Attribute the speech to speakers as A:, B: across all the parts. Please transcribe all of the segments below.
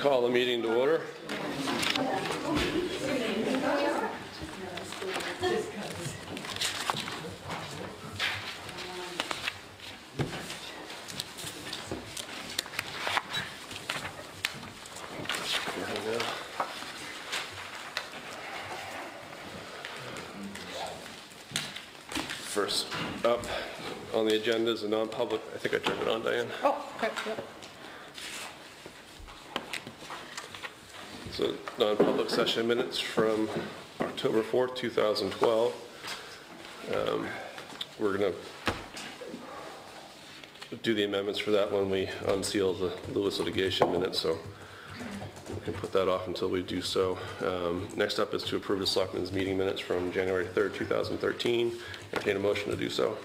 A: Call the meeting to order. First up on the agenda is a non-public. I think I turned it on, Diane.
B: Oh, okay. Yep.
A: So non-public session minutes from October 4th, 2012. We're going to do the amendments for that when we unseal the Lewis litigation minutes, so we can put that off until we do so. Next up is to approve the Selectmen's meeting minutes from January 3rd, 2013. Entertain a motion to do so.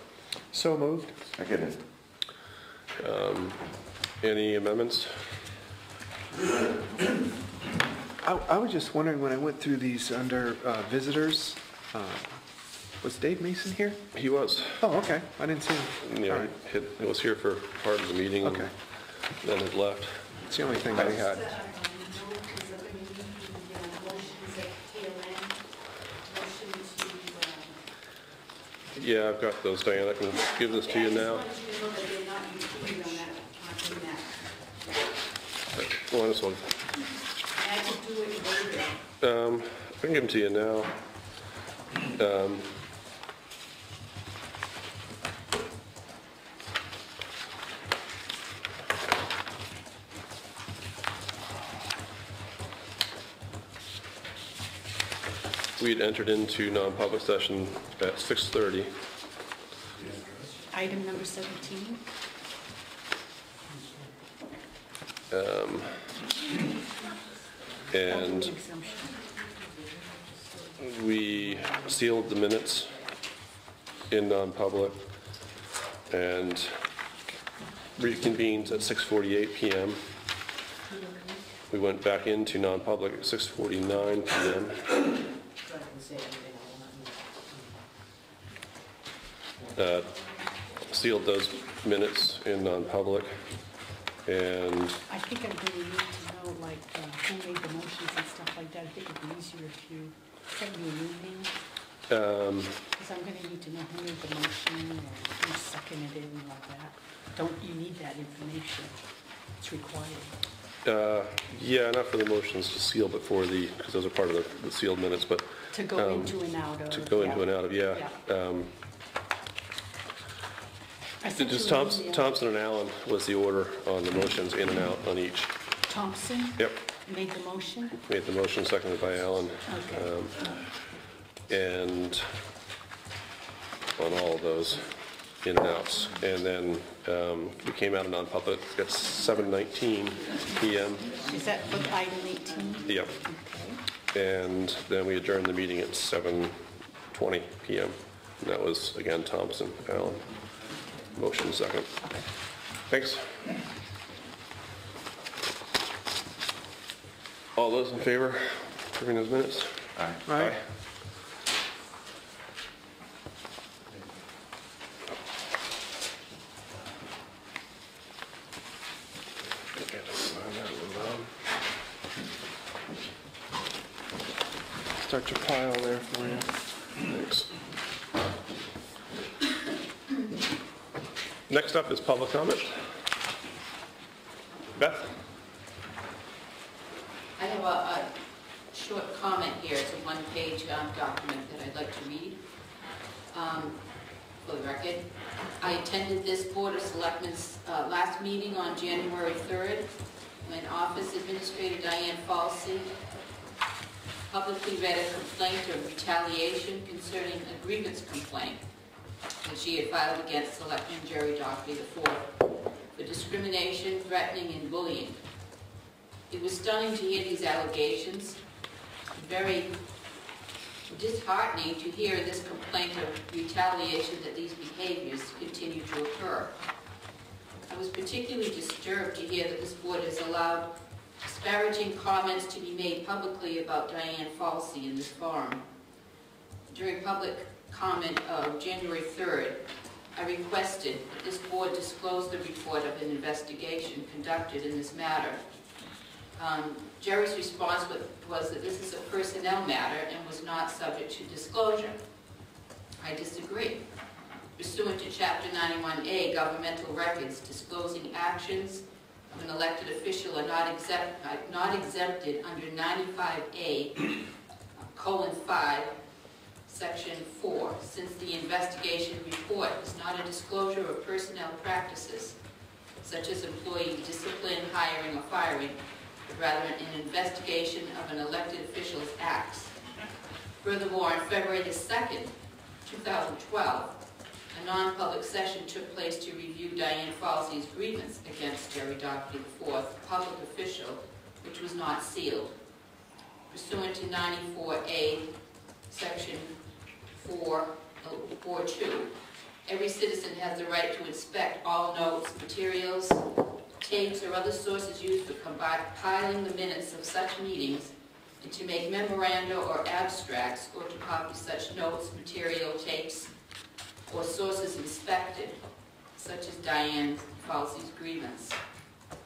B: So moved.
C: Second.
A: Any amendments?
B: I was just wondering when I went through these under visitors, was Dave Mason here?
A: He was.
B: Oh, okay. I didn't see him.
A: Yeah,
B: All right.
A: he was here for part of the meeting.
B: Okay.
A: And then had left.
B: It's the only thing I had.
A: Yeah, I've got those, Diane. I can give this to you now. Well, this one. I can give them to you now. We'd entered into non-public session at 6:30.
D: Item number 17.
A: And we sealed the minutes in non-public and reconvened at 6:48 p.m. We went back into non-public at 6:49 p.m. Sealed those minutes in non-public, and
D: I think I'm going to need to know, like, who made the motions and stuff like that. I think it'd be easier if you send me an email. Because I'm going to need to know who made the motion or who seconded it and like that. Don't you need that information? It's required.
A: yeah, not for the motions to seal, but for because those are part of the sealed minutes, but
D: To go into and out of.
A: to go into and out of, yeah. Just Thompson and Allen was the order on the motions, in and out on each.
D: Thompson?
A: Yep.
D: Made the motion?
A: Made the motion, seconded by Allen.
D: Okay.
A: And on all of those in and outs. And then we came out of non-public at 7:19 p.m.
D: Is that for item 18?
A: Yep.
D: Okay.
A: And then we adjourned the meeting at 7:20 p.m. And that was, again, Thompson, Allen. Motion second.
D: Okay.
A: Thanks. All those in favor of approving those minutes?
C: Aye.
B: Aye. Start your pile there for you.
A: Thanks. Next up is public comment. Beth?
E: I have a short comment here. It's a one-page document that I'd like to read for the record. I attended this Board of Selectmen's last meeting on January 3rd when Office Administrator Diane Falsey publicly read a complaint of retaliation concerning a grievance complaint that she had filed against Selectman Jerry Dockley IV for discrimination, threatening, and bullying. It was stunning to hear these allegations, very disheartening to hear this complaint of retaliation that these behaviors continue to occur. I was particularly disturbed to hear that this board has allowed disparaging comments to be made publicly about Diane Falsey in this forum. During public comment of January 3rd, I requested that this board disclose the report of an investigation conducted in this matter. Jerry's response was that this is a personnel matter and was not subject to disclosure. I disagree. Pursuant to Chapter 91A, governmental records, disclosing actions of an elected official are not exempted under 95A, colon 5, Section 4, since the investigation report is not a disclosure of personnel practices, such as employee discipline, hiring, or firing, but rather an investigation of an elected official's acts. Furthermore, on February the 2nd, 2012, a non-public session took place to review Diane Falsey's grievance against Jerry Doherty IV, public official, which was not sealed. Pursuant to 94A, Section 4.2, every citizen has the right to inspect all notes, materials, tapes, or other sources used for compiling the minutes of such meetings, and to make memoranda or abstracts, or to copy such notes, material, tapes, or sources inspected, such as Diane Falsey's grievance.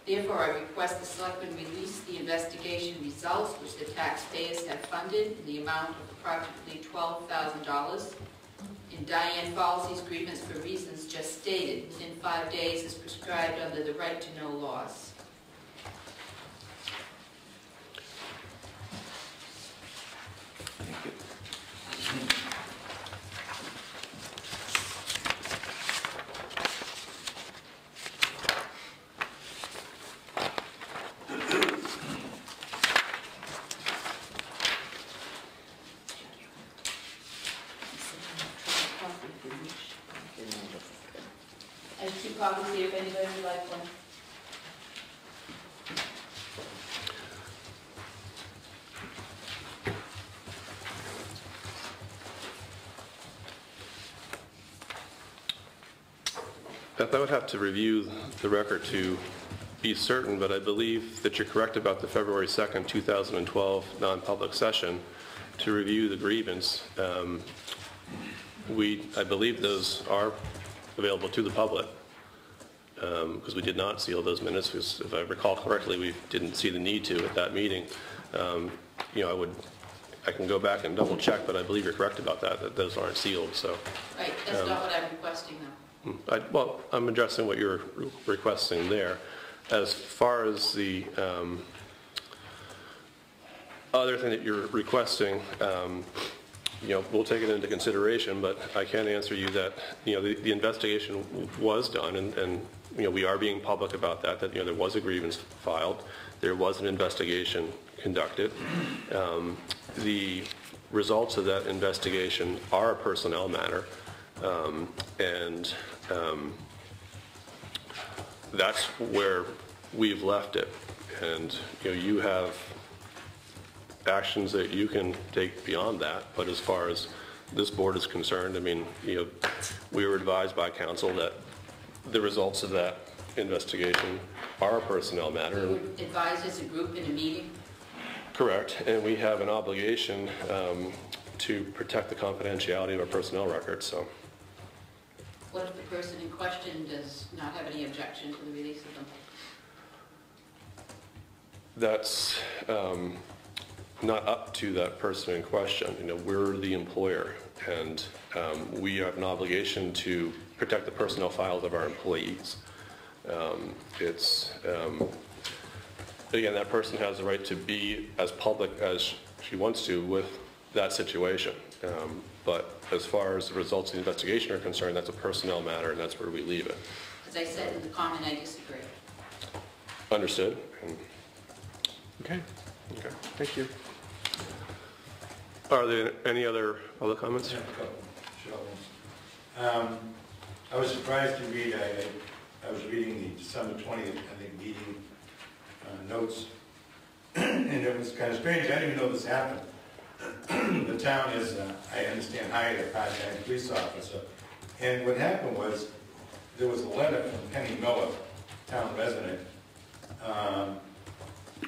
E: Therefore, I request the Selectmen release the investigation results which the taxpayers have funded in the amount of approximately $12,000 in Diane Falsey's grievance for reasons just stated within 5 days as prescribed under the right to know laws.
B: Thank you.
E: I have 2 copies here if anybody would like one.
A: Beth, I would have to review the record to be certain, but I believe that you're correct about the February 2nd, 2012 non-public session to review the grievance. I believe those are available to the public because we did not seal those minutes. Because if I recall correctly, we didn't see the need to at that meeting. I can go back and double check, but I believe you're correct about that those aren't sealed. So.
E: Right, that's not what I'm requesting though.
A: Well, I'm addressing what you're requesting there. As far as the other thing that you're requesting, we'll take it into consideration, but I can answer you that, the investigation was done, and we are being public about that there was a grievance filed, there was an investigation conducted. The results of that investigation are a personnel matter, and that's where we've left it. And you have actions that you can take beyond that, but as far as this board is concerned, we were advised by council that the results of that investigation are a personnel matter.
E: You were advised as a group in a meeting?
A: Correct, and we have an obligation to protect the confidentiality of our personnel records. So.
E: What if the person in question does not have any objection to the release of them?
A: That's not up to that person in question. We're the employer, and we have an obligation to protect the personnel files of our employees. Again, that person has the right to be as public as she wants to with that situation. But as far as the results of the investigation are concerned, that's a personnel matter, and that's where we leave it.
E: As I said in the comment, I disagree.
A: Understood.
B: Okay.
A: Okay.
B: Thank you.
A: Are there any other comments?
C: Yeah, a couple. I was surprised to read, I was reading the December 20th, meeting notes, and it was kind of strange. I didn't even know this happened. The town has, I understand, hired a part-time police officer, and what happened was there was a letter from Penny Miller, town resident,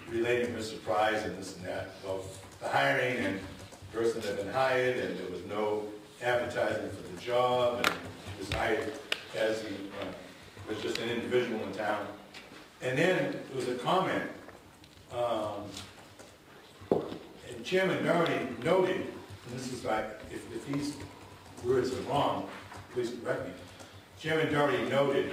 C: relating her surprise and this and that about the hiring, and the person had been hired, and there was no advertising for the job, and he was hired as he was just an individual in town. And then there was a comment And Chairman Doherty noted, and this is like, if these words are wrong, please correct me. Chairman Doherty noted,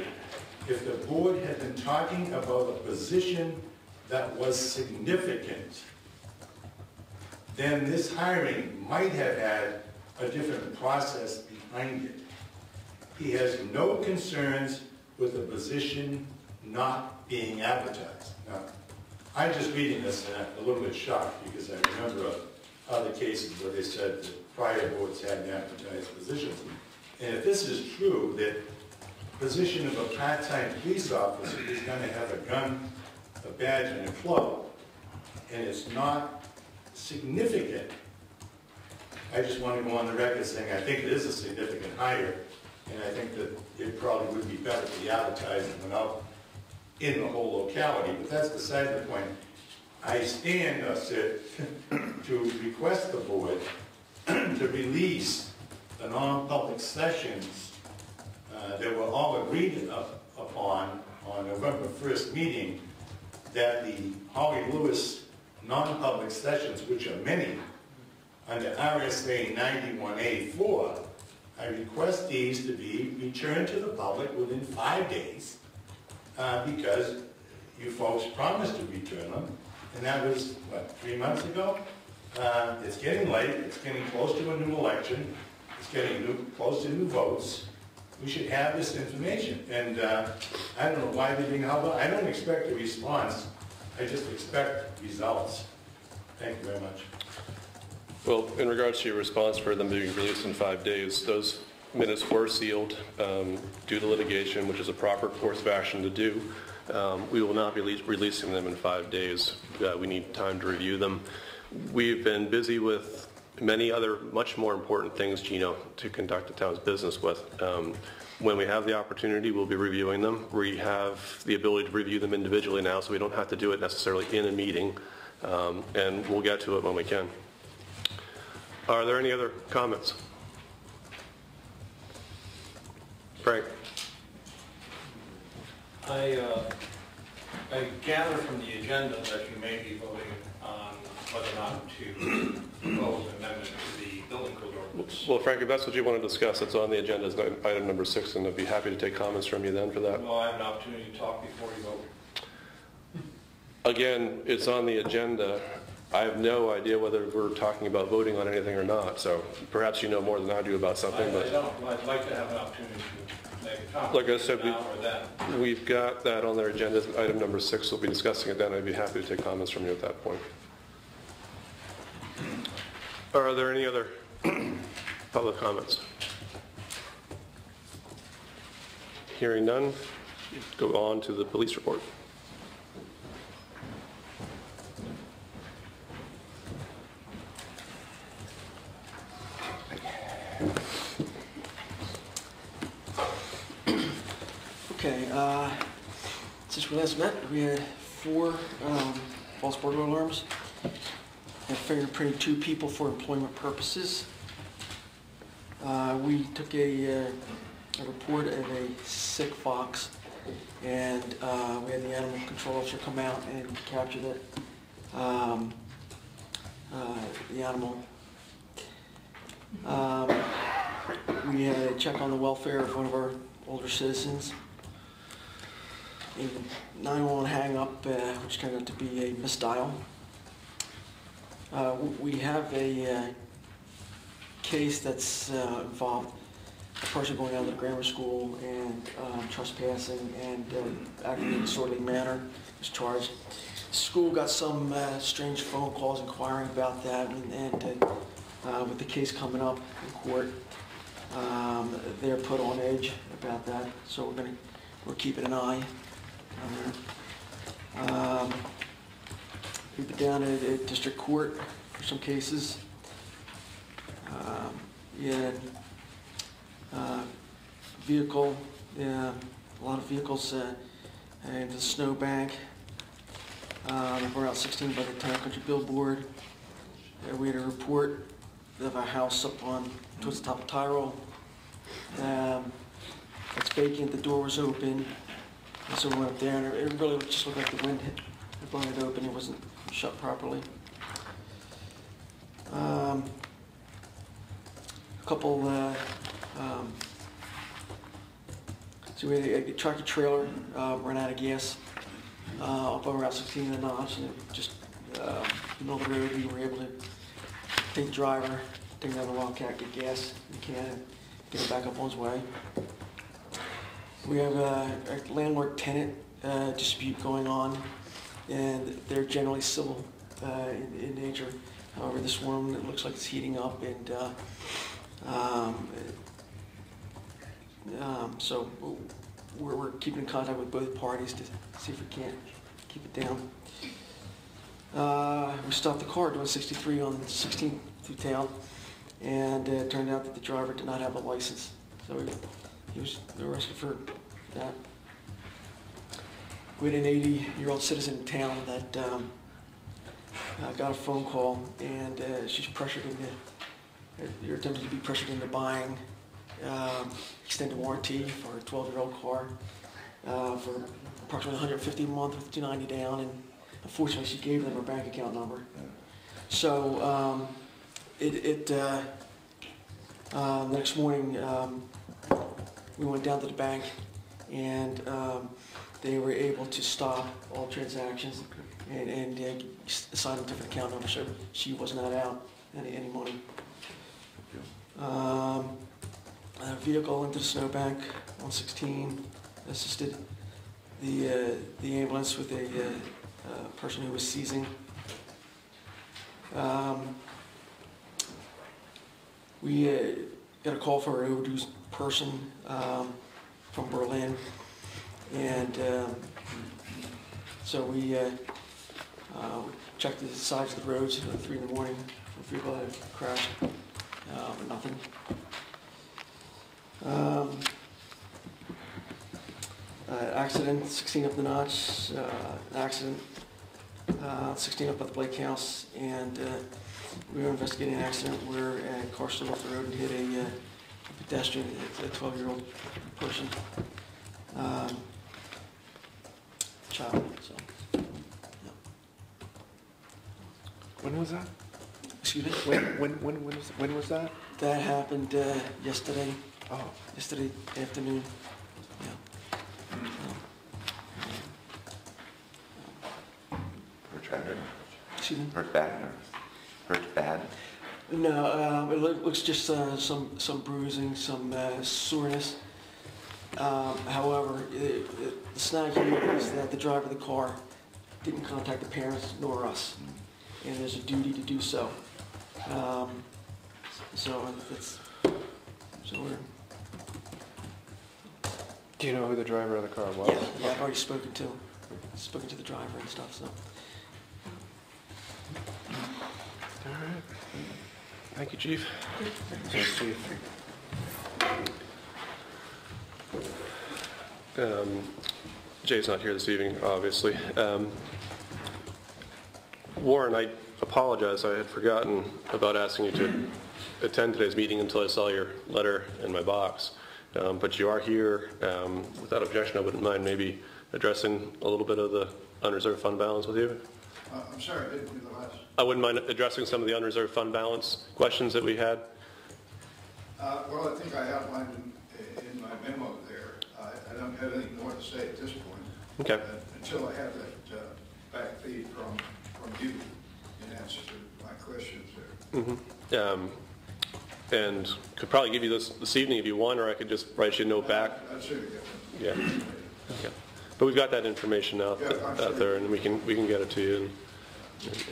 C: if the board had been talking about a position that was significant, then this hiring might have had a different process behind it. He has no concerns with the position not being advertised. Now, I'm just reading this and I'm a little bit shocked because I remember other cases where they said that prior boards hadn't advertised positions. And if this is true, that position of a part-time police officer is going to have a gun, a badge, and a club, and it's not significant, I just want to go on the record saying I think it is a significant hire, and I think that it probably would be better to be advertised and went out in the whole locality, but that's beside the point. I stand, sit, to request the board to release the non-public sessions that were all agreed upon on November 1st meeting, that the Holly Lewis non-public sessions, which are many, under RSA 91A4, I request these to be returned to the public within 5 days because you folks promised to return them, and that was, what, 3 months ago? It's getting late, it's getting close to a new election, it's getting close to new votes. We should have this information, and I don't know why they're being held up. I don't expect a response, I just expect results. Thank you very much.
A: Well, in regards to your response for them being released in 5 days, those minutes were sealed due to litigation, which is a proper course of action to do. We will not be releasing them in 5 days. We need time to review them. We've been busy with many other much more important things, Gino, to conduct the town's business with. When we have the opportunity, we'll be reviewing them. We have the ability to review them individually now, so we don't have to do it necessarily in a meeting, and we'll get to it when we can. Are there any other comments? Frank?
F: I gather from the agenda that you may be voting on whether or not to propose an amendment to the building code ordinance.
A: Well, Frank, if that's what you want to discuss, it's on the agenda as item number 6, and I'd be happy to take comments from you then for that.
F: Well, I have an opportunity to talk before you vote.
A: Again, it's on the agenda. I have no idea whether we're talking about voting on anything or not, so perhaps you know more than I do about something.
F: I don't. Well, I'd like to have an opportunity to make a comment.
A: Like I said,
F: now or then.
A: We've got that on their agenda. Item number 6, we'll be discussing it then. I'd be happy to take comments from you at that point. Are there any other public comments? Hearing none, go on to the police report.
G: Okay, since we last met, we had 4 false burglar alarms and fingerprinted 2 people for employment purposes. We took a report of a sick fox, and we had the animal control officer come out and captured it. The animal. We had a check on the welfare of one of our older citizens. A 911 hang-up, which turned out to be a misdial. We have a case that's involved a person going out of the grammar school and trespassing and acting in a disorderly manner was charged. The school got some strange phone calls inquiring about that, and with the case coming up in court, they're put on edge about that. So we're keeping an eye on there. We've been down at district court for some cases. Vehicle, a lot of vehicles in the snowbank. We're out 16 by the Town Country Billboard. We had a report of a house up on towards the top of Tyrol. It's vacant, the door was open, and so we went up there, and it really just looked like the wind I brought it open, it wasn't shut properly. A couple, so we had a tractor trailer ran out of gas up over Route 16 in the notch, and it just in the middle of the road. We were able to take the driver, take him down the Wildcat, get gas in the can, and get him back up on his way. We have a landlord-tenant dispute going on, and they're generally civil in nature. However, this one, it looks like it's heating up, and so we're keeping in contact with both parties to see if we can't keep it down. We stopped the car doing 63 on 16th through town, and it turned out that the driver did not have a license, so he was arrested for that. We had an 80-year-old citizen in town that got a phone call, and she's pressured into, you're attempting to be pressured into buying extended warranty for a 12-year-old car for approximately $150 a month with $290 down, and unfortunately she gave them her bank account number. So the next morning we went down to the bank, and they were able to stop all transactions and assign a different account number, so she was not out any money. A vehicle into the snowbank on 16 assisted the ambulance with a person who was seizing. We got a call for an overdue person from Berlin, and so we checked the sides of the roads at 3 in the morning for a vehicle that had crashed, but nothing. Accident, 16 up the notch, accident, 16 up at the Blake House, and we were investigating an accident where a car slid off the road and hit a pedestrian, a 12-year-old person, child. So, yeah.
B: When was that?
G: Excuse me?
B: When was that?
G: That happened yesterday.
B: Oh.
G: Yesterday afternoon. Yeah.
H: Hurt bad?
G: Excuse me?
H: Hurt bad? Hurt bad?
G: No, it looks just some bruising, some soreness. However, the snag here is that the driver of the car didn't contact the parents nor us, and there's a duty to do so. So we're.
B: Do you know who the driver of the car was?
G: Yeah, I've already spoken to the driver and stuff. So.
A: All right. Thank you, Chief.
B: Thanks, Chief.
A: Jay's not here this evening, obviously. Warren, I apologize. I had forgotten about asking you to attend today's meeting until I saw your letter in my box. But you are here. Without objection, I wouldn't mind maybe addressing a little bit of the unreserved fund balance with you.
C: I'm sorry, I didn't do the last.
A: I wouldn't mind addressing some of the unreserved fund balance questions that we had.
C: Well, I think I outlined in my memo there. I don't have anything more to say at this point.
A: Okay.
C: Until I have that back feed from you in answer to my questions there.
A: Mm-hmm. And could probably give you this evening if you want, or I could just write you a note back.
C: I'd sooner get
A: Yeah. Okay. But we've got that information out there, and we can get it to you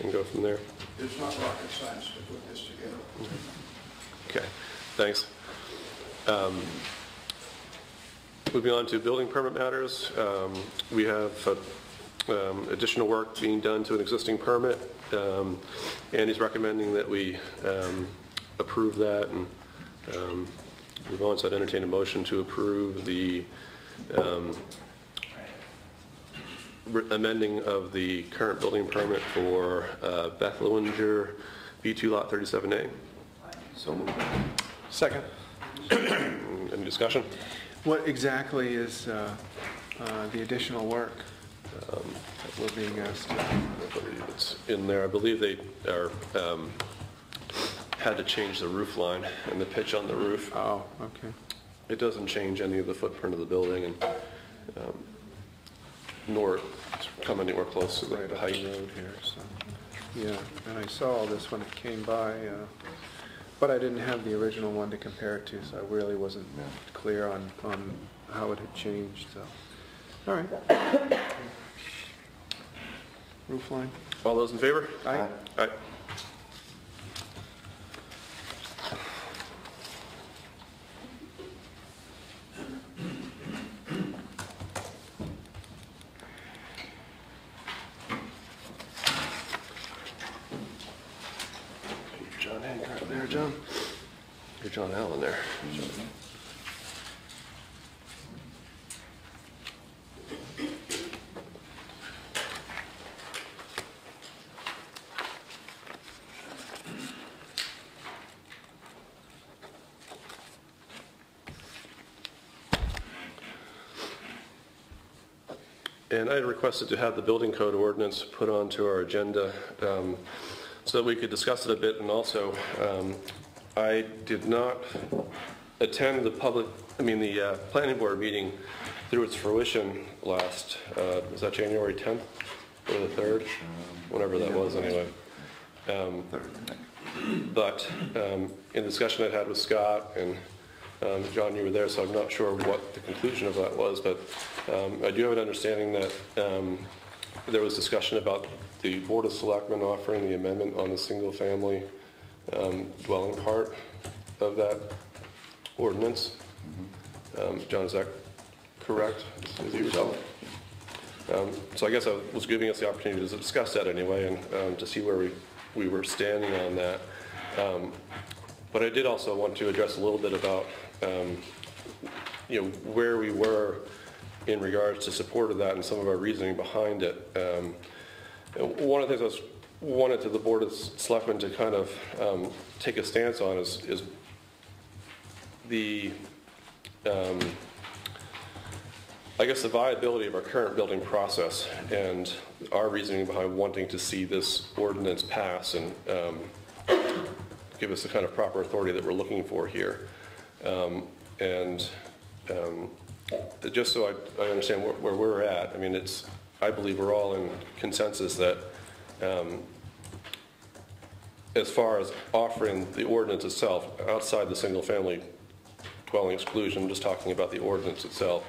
A: and go from there.
C: It's not rocket science to put this together.
A: Okay. Thanks. Moving on to building permit matters, we have additional work being done to an existing permit, and he's recommending that we approve that, and move on. So I'd entertain a motion to approve the amending of the current building permit for Beth Lewinger, B2 Lot 37A.
H: So moved.
B: Second.
A: Any discussion?
B: What exactly is the additional work? We're being asked to.
A: I believe it's in there. I believe they are, had to change the roof line and the pitch on the roof.
B: Oh, okay.
A: It doesn't change any of the footprint of the building, and nor come anywhere close to
B: Right
A: the
B: up
A: height.
B: the road here, so, yeah, and I saw all this when it came by, but I didn't have the original one to compare it to, so I really wasn't clear on how it had changed, so. All right. Roof line.
A: All those in favor?
B: Aye.
A: Aye. John Hancock there, John. You're John Allen there. And I had requested to have the building code ordinance put onto our agenda so that we could discuss it a bit. And also, I did not attend the planning board meeting through its fruition last, was that January 10th or the 3rd? Whatever that was anyway. But in the discussion I'd had with Scott and John, you were there, so I'm not sure what the conclusion of that was, but I do have an understanding that there was discussion about the Board of Selectmen offering the amendment on the single-family dwelling part of that ordinance. John, is that correct? As you recall? So I guess I was giving us the opportunity to discuss that anyway, and to see where we were standing on that. But I did also want to address a little bit about where we were in regards to support of that and some of our reasoning behind it. One of the things I wanted to the Board of Selectmen to kind of take a stance on is the I guess the viability of our current building process and our reasoning behind wanting to see this ordinance pass and give us the kind of proper authority that we're looking for here. Just so I understand where we're at, I mean, I believe we're all in consensus that as far as offering the ordinance itself, outside the single-family dwelling exclusion, I'm just talking about the ordinance itself,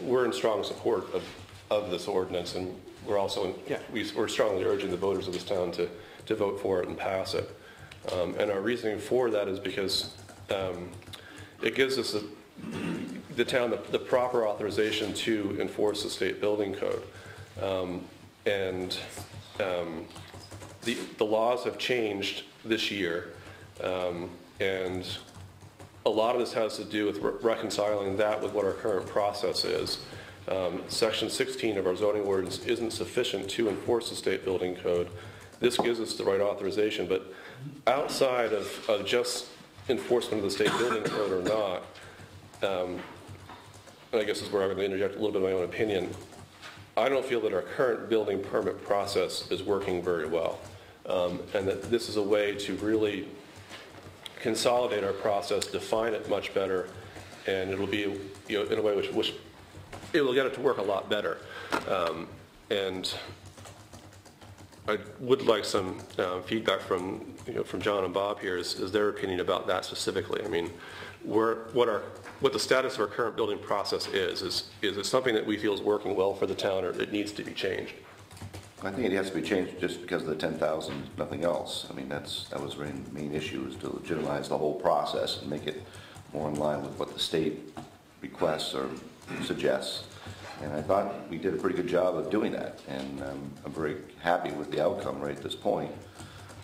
A: we're in strong support of this ordinance, and we're also we're strongly urging the voters of this town to vote for it and pass it. And our reasoning for that is because it gives us the town the proper authorization to enforce the state building code. The laws have changed this year, and a lot of this has to do with reconciling that with what our current process is. Section 16 of our zoning ordinance isn't sufficient to enforce the state building code. This gives us the right authorization, but outside of just enforcement of the state building code or not, and I guess this is where I'm going to interject a little bit of my own opinion, I don't feel that our current building permit process is working very well, and that this is a way to really consolidate our process, define it much better, and it'll be in a way which it will get it to work a lot better. And I would like some feedback from John and Bob here is their opinion about that specifically. I mean, what the status of our current building process is it something that we feel is working well for the town, or it needs to be changed?
H: I think it has to be changed just because of the 10,000, nothing else. I mean, that was the main issue, is to legitimize the whole process and make it more in line with what the state requests or suggests. And I thought we did a pretty good job of doing that, and I'm very happy with the outcome right at this point.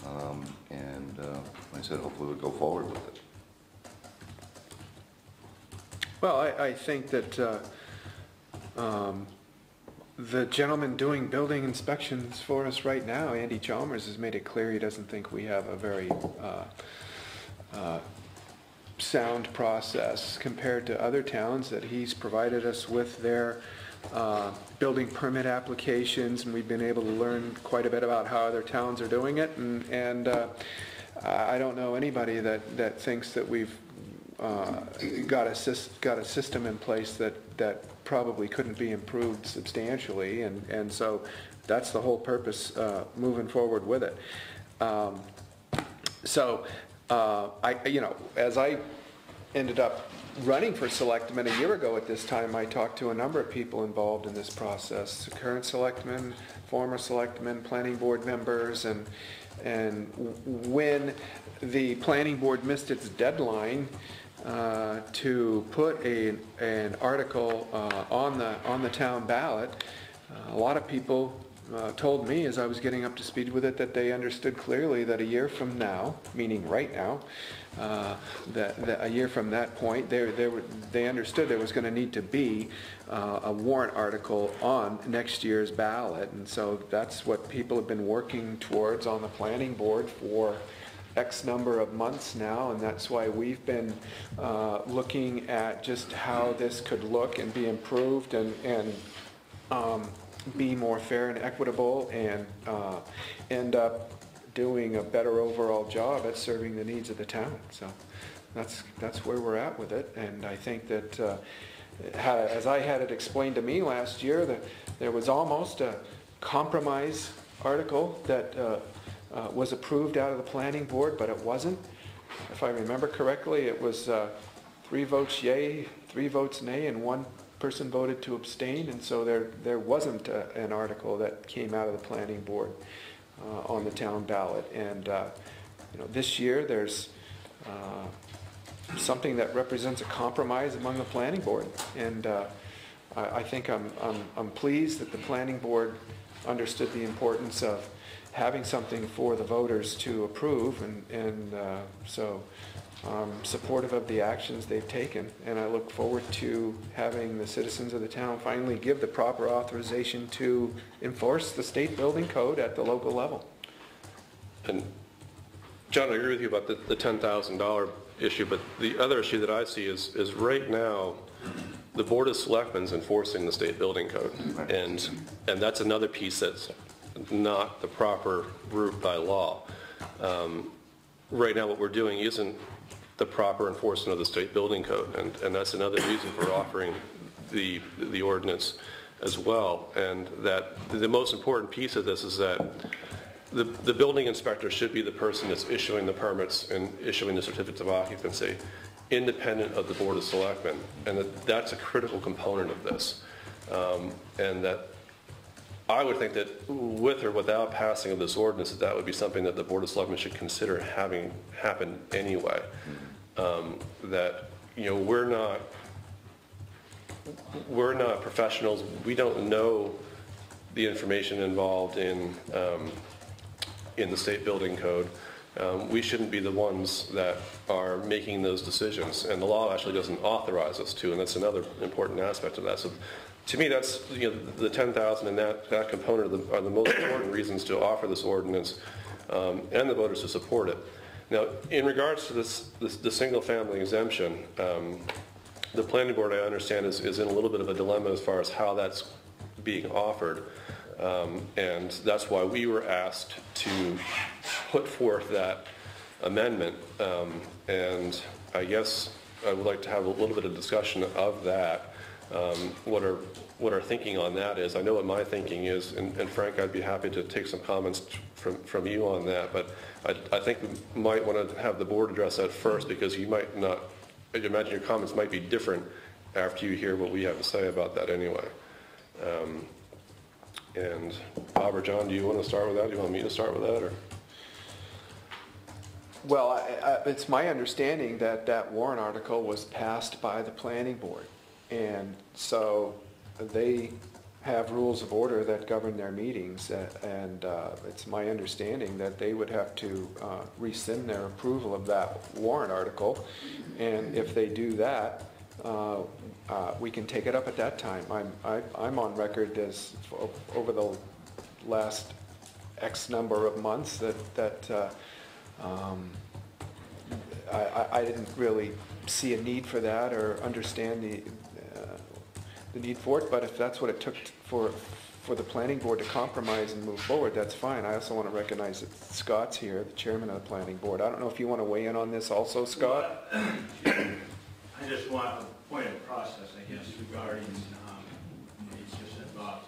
H: Like I said, hopefully we'll go forward with it.
B: Well, I think that the gentleman doing building inspections for us right now, Andy Chalmers, has made it clear he doesn't think we have a very sound process compared to other towns, that he's provided us with their building permit applications, and we've been able to learn quite a bit about how other towns are doing it, and I don't know anybody that thinks that we've got a system in place that probably couldn't be improved substantially, and so that's the whole purpose moving forward with it. As I ended up running for selectman a year ago at this time, I talked to a number of people involved in this process, current selectmen, former selectmen, planning board members, and when the planning board missed its deadline to put an article on the town ballot, a lot of people told me as I was getting up to speed with it that they understood clearly that a year from now, meaning right now, that a year from that point, they understood there was going to need to be a warrant article on next year's ballot, and so that's what people have been working towards on the planning board for X number of months now, and that's why we've been looking at just how this could look and be improved and be more fair and equitable and end up doing a better overall job at serving the needs of the town. So that's where we're at with it, and I think that as I had it explained to me last year, that there was almost a compromise article that was approved out of the planning board, but it wasn't. If I remember correctly, it was 3 votes yay, 3 votes nay, and 1 person voted to abstain, and so there wasn't an article that came out of the planning board on the town ballot. And this year there's something that represents a compromise among the planning board, and I think I'm pleased that the planning board understood the importance of having something for the voters to approve, and so I'm supportive of the actions they've taken, and I look forward to having the citizens of the town finally give the proper authorization to enforce the state building code at the local level.
A: And John, I agree with you about the $10,000 issue, but the other issue that I see is right now the Board of Selectmen is enforcing the state building code, and that's another piece that's not the proper route by law. Right now what we're doing isn't the proper enforcement of the state building code, and that's another reason for offering the ordinance as well. And that the most important piece of this is that the building inspector should be the person that's issuing the permits and issuing the certificates of occupancy, independent of the Board of Selectmen, and that's a critical component of this. And that I would think that with or without passing of this ordinance, that would be something that the Board of Selectmen should consider having happen anyway. That we're not professionals. We don't know the information involved in the state building code. We shouldn't be the ones that are making those decisions, and the law actually doesn't authorize us to, and that's another important aspect of that. So to me, that's the 10,000 and that component are the most important reasons to offer this ordinance, and the voters to support it. Now, in regards to the single-family exemption, the planning board, I understand, is in a little bit of a dilemma as far as how that's being offered, and that's why we were asked to put forth that amendment, and I guess I would like to have a little bit of discussion of that. What our thinking on that is. I know what my thinking is, and Frank, I'd be happy to take some comments from you on that, but I think we might want to have the board address that first, because you might not, I imagine your comments might be different after you hear what we have to say about that anyway. And Bob or John, do you want to start with that? Do you want me to start with that? Or?
B: Well, it's my understanding that that warrant article was passed by the planning board, and so they have rules of order that govern their meetings, and it's my understanding that they would have to rescind their approval of that warrant article, and if they do that, we can take it up at that time. I'm on record as over the last X number of months that I didn't really see a need for that or understand the need for it, but if that's what it took for the planning board to compromise and move forward, that's fine. I also want to recognize that Scott's here, the chairman of the planning board. I don't know if you want to weigh in on this also, Scott?
F: I just want a point of process, I guess, regarding, it's just said Bob.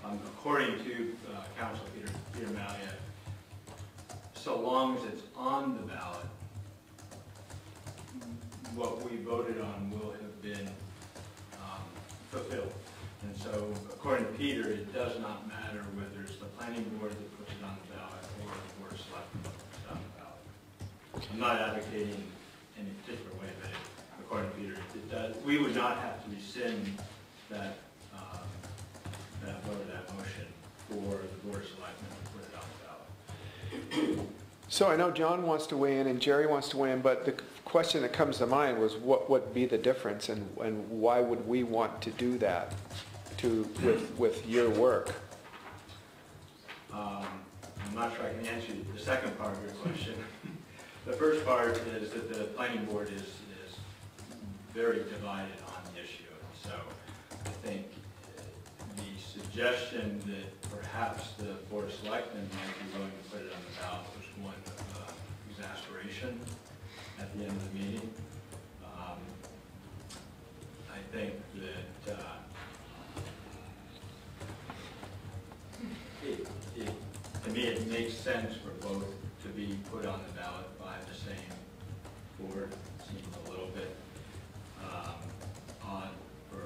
F: According to Council Peter Malia, so long as it's on the ballot, what we voted on will have been fulfilled. And so, according to Peter, it does not matter whether it's the planning board that puts it on the ballot or the board of selectmen that puts it on the ballot. I'm not advocating any particular way, but according to Peter, it does. We would not have to rescind that vote, that motion, for the board of selectmen to put it on the ballot.
B: So I know John wants to weigh in and Jerry wants to weigh in, but the question that comes to mind was what would be the difference and why would we want to do that with your work?
F: I'm not sure I can answer the second part of your question. The first part is that the planning board is very divided on the issue. So I think the suggestion that perhaps the board of selectmen might be willing to put it on the ballot was one of exasperation at the end of the meeting. I think that to me it makes sense for both to be put on the ballot by the same board. It seems a little bit odd for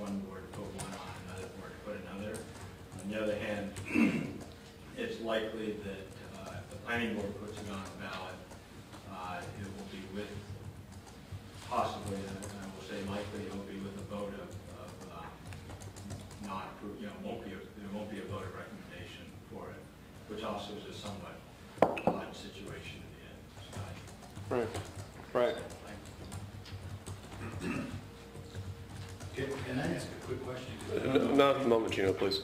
F: one board to put one on, another board to put another. On the other hand, it's likely that if the planning board puts it on the ballot, it will be with, possibly, I will say likely, it will be with a vote of not, there won't be a vote of recommendation for it, which also is a somewhat odd situation at the end.
B: Right.
C: Can I ask a quick question?
A: Not at the moment, Gino, please.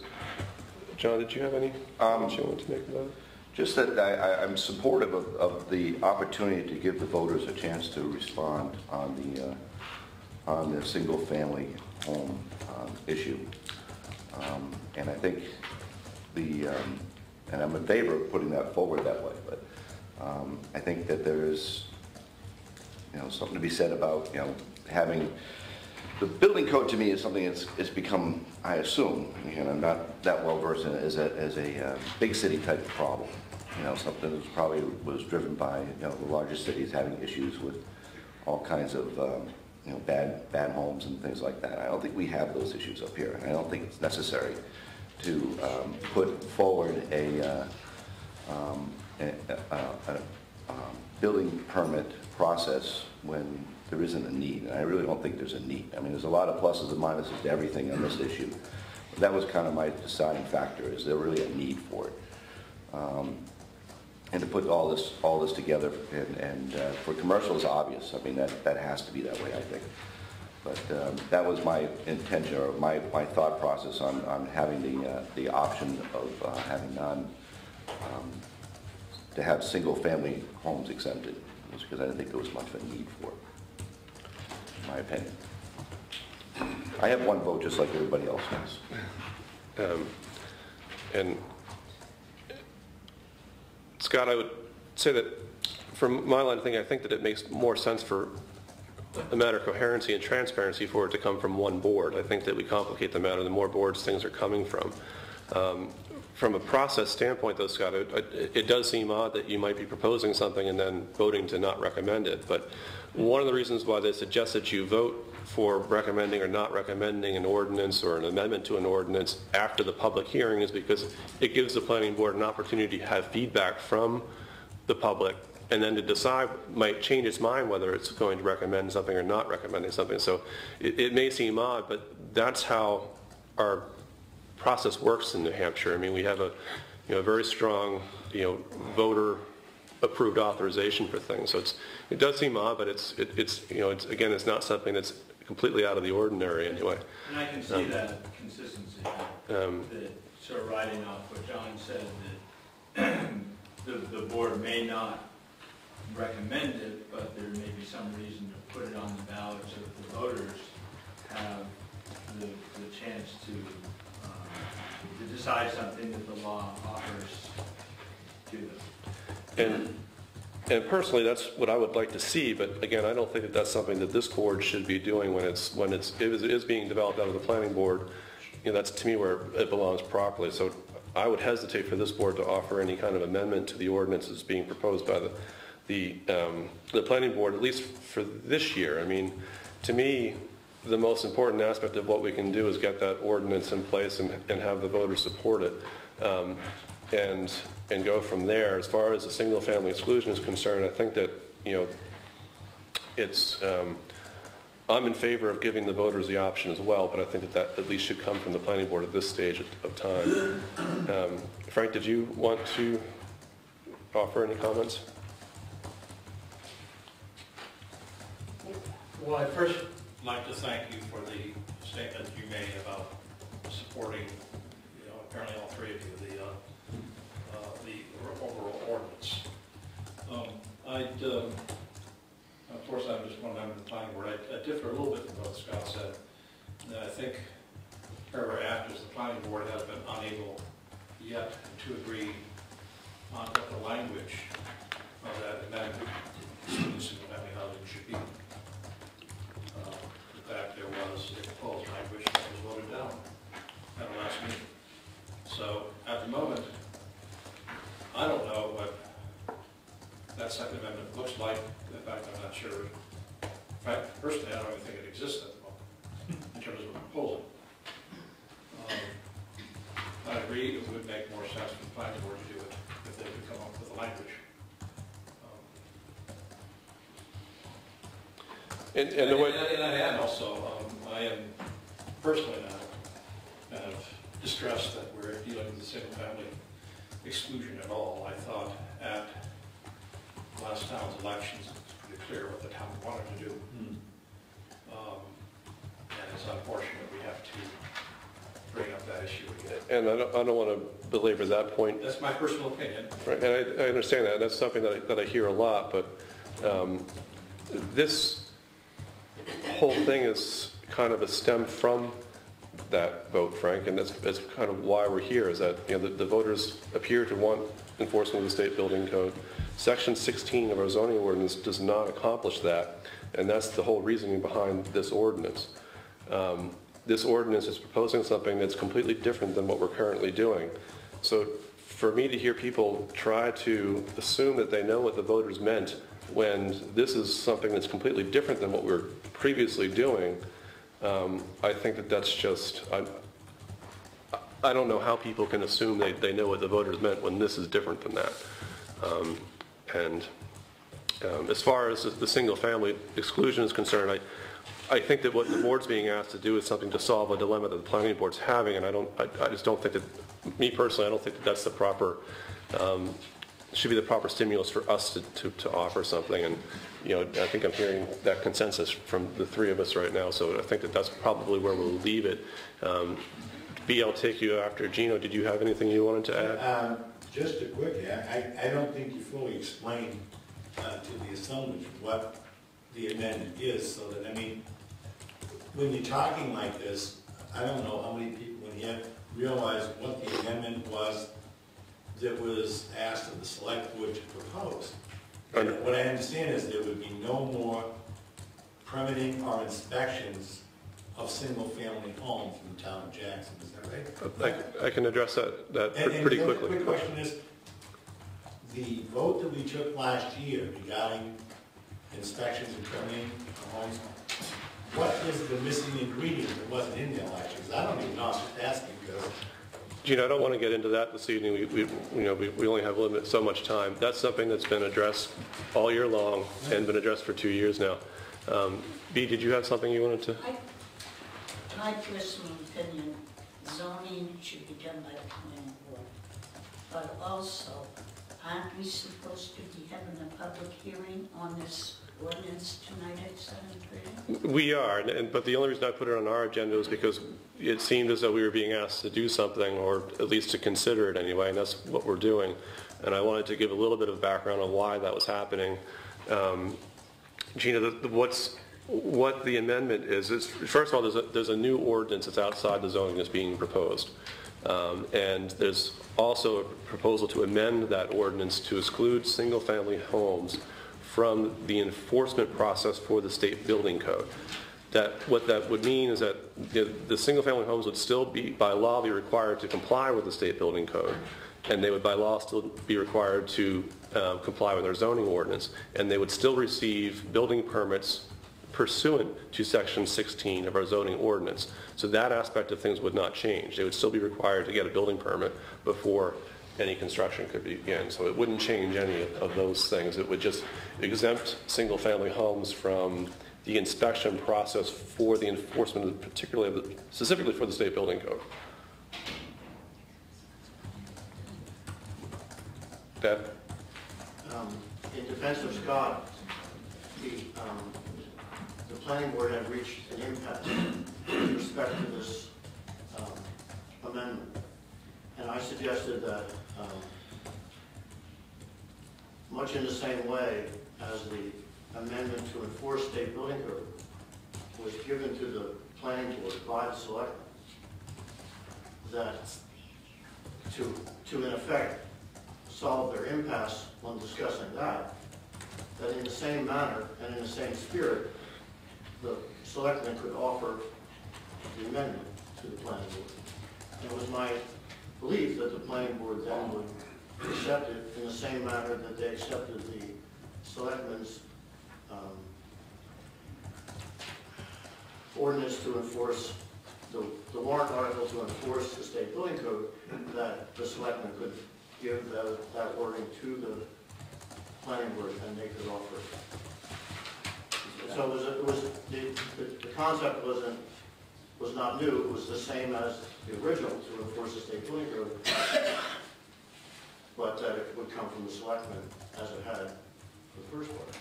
A: John, did you have any comments you wanted to make about it?
H: Just that I'm supportive of the opportunity to give the voters a chance to respond on the single-family home issue. And I think and I'm in favor of putting that forward that way, but I think that there is, something to be said about, having the building code. To me is something that's become, I assume, and I'm not that well versed in it, as a big city type of problem. Something that probably was driven by the larger cities having issues with all kinds of bad homes and things like that. I don't think we have those issues up here, and I don't think it's necessary to put forward a building permit process when there isn't a need. And I really don't think there's a need. I mean, there's a lot of pluses and minuses to everything on this issue. But that was kind of my deciding factor, is there really a need for it? And to put all this together, and for commercial is obvious. I mean, that has to be that way, I think. But that was my intention, or my thought process on having the option of having to have single-family homes exempted, was because I didn't think there was much of a need for it, in my opinion. I have one vote just like everybody else has.
A: And Scott, I would say that from my line of thinking, I think that it makes more sense for a matter of coherency and transparency for it to come from one board. I think that we complicate the matter the more boards things are coming from. From a process standpoint, though, Scott, it does seem odd that you might be proposing something and then voting to not recommend it. But one of the reasons why they suggest that you vote for recommending or not recommending an ordinance or an amendment to an ordinance after the public hearing is because it gives the planning board an opportunity to have feedback from the public, and then to decide, might change its mind whether it's going to recommend something or not recommending something. So it may seem odd, but that's how our process works in New Hampshire. I mean, we have a very strong voter approved authorization for things. So it does seem odd, but it's again, it's not something that's completely out of the ordinary anyway.
F: And I can see that consistency, that sort of riding off what John said, that the board may not recommend it, but there may be some reason to put it on the ballot so that the voters have the chance to decide something that the law offers to them.
A: And personally, that's what I would like to see, but again, I don't think that that's something that this board should be doing when it is being developed out of the planning board. You know, that's to me where it belongs properly. So I would hesitate for this board to offer any kind of amendment to the ordinances being proposed by the planning board, at least for this year. I mean, to me, the most important aspect of what we can do is get that ordinance in place and have the voters support it, and go from there. As far as the single-family exclusion is concerned, I think that, you know, it's I'm in favor of giving the voters the option as well, but I think that at least should come from the planning board at this stage of time. Frank, did you want to offer any comments?
I: Well, I'd first like to thank you for the statement you made about supporting, you know, apparently all three of you, the overall ordinance. Of course, I'm just one member of the planning board. I differ a little bit from what Scott said. I think paragraph is the planning board has been unable yet to agree on what the language of that amendment to single-family housing should be. In fact, there was a proposed language that was voted down at the last meeting. So at the moment, I don't know what that second amendment looks like. In fact, I'm not sure. In fact, personally, I don't even think it exists at the moment in terms of a proposal. I agree it would make more sense for the planning board to do it if they could come up with a language. And I am also, I am personally now kind of distressed that we're dealing with the single-family exclusion at all. I thought at last town's elections, it was pretty clear what the town wanted to do. And it's unfortunate we have to bring up that issue again.
A: And I don't want to belabor that point.
I: That's my personal opinion.
A: Right, and I understand that. That's something that I hear a lot, but this whole thing is kind of a stem from that vote, Frank, and that's kind of why we're here, is that, you know, the voters appear to want enforcement of the state building code. Section 16 of our zoning ordinance does not accomplish that, and that's the whole reasoning behind this ordinance. This ordinance is proposing something that's completely different than what we're currently doing. So for me to hear people try to assume that they know what the voters meant when this is something that's completely different than what we were previously doing, I think that that's just, I don't know how people can assume they know what the voters meant when this is different than that. As far as the single-family exclusion is concerned, I think that what the board's being asked to do is something to solve a dilemma that the planning board's having, and I just don't think that, me personally, I don't think that that's the proper, should be the proper stimulus for us to offer something. And, you know, I think I'm hearing that consensus from the three of us right now, so I think that that's probably where we'll leave it. B, I'll take you after. Gino, did you have anything you wanted to add?
C: Just a quick, I don't think you fully explained to the assemblage what the amendment is, so that, I mean, when you're talking like this, I don't know how many people in here realize what the amendment was that was asked of the select board to propose. And what I understand is there would be no more permitting or inspections of single-family homes in the town of Jackson. Is that right?
A: I can address that pretty quickly.
C: The quick question is, the vote that we took last year regarding inspections and permitting of homes, what is the missing ingredient that wasn't in there last year? Because I don't even know, I'm just asking because...
A: Gina, I don't want to get into that this evening. We only have so much time. That's something that's been addressed all year long and been addressed for 2 years now. B, did you have something you wanted to?
J: My personal opinion, zoning should be done by the planning board. But also, aren't we supposed to be having a public hearing on this ordinance tonight at 7:30?
A: We are, but the only reason I put it on our agenda is because it seemed as though we were being asked to do something, or at least to consider it anyway, and that's what we're doing. And I wanted to give a little bit of background on why that was happening. Gina, what the amendment is first of all, there's a new ordinance that's outside the zoning that's being proposed. And there's also a proposal to amend that ordinance to exclude single-family homes from the enforcement process for the state building code. What that would mean is that the single-family homes would still be, by law, be required to comply with the state building code, and they would, by law, still be required to comply with their zoning ordinance, and they would still receive building permits pursuant to Section 16 of our zoning ordinance. So that aspect of things would not change. They would still be required to get a building permit before any construction could begin. So it wouldn't change any of those things. It would just exempt single-family homes from the inspection process for the enforcement, particularly, specifically for the state building code. Deb?
K: In defense of Scott, the planning board had reached an impasse with respect to this amendment. And I suggested that much in the same way as the amendment to enforce state building code was given to the planning board by the selectmen, that to in effect solve their impasse when discussing that in the same manner and in the same spirit, the selectmen could offer the amendment to the planning board. And it was my belief that the planning board then would accept it in the same manner that they accepted the selectmen's ordinance to enforce the warrant article to enforce the state building code, that the selectmen could give that wording to the planning board and they could offer it. So the concept was not new. It was the same as the original to enforce the state building code, but that it would come from the selectmen as it had the first part.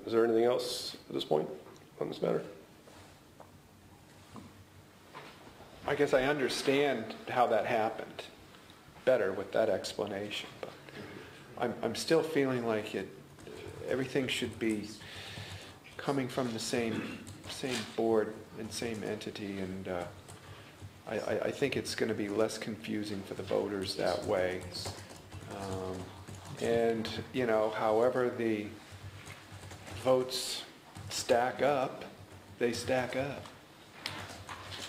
A: Is there anything else at this point on this matter?
B: I guess I understand how that happened better with that explanation, but I'm still feeling like everything should be coming from the same board and same entity, and I think it's going to be less confusing for the voters that way. And however the votes stack up, they stack up.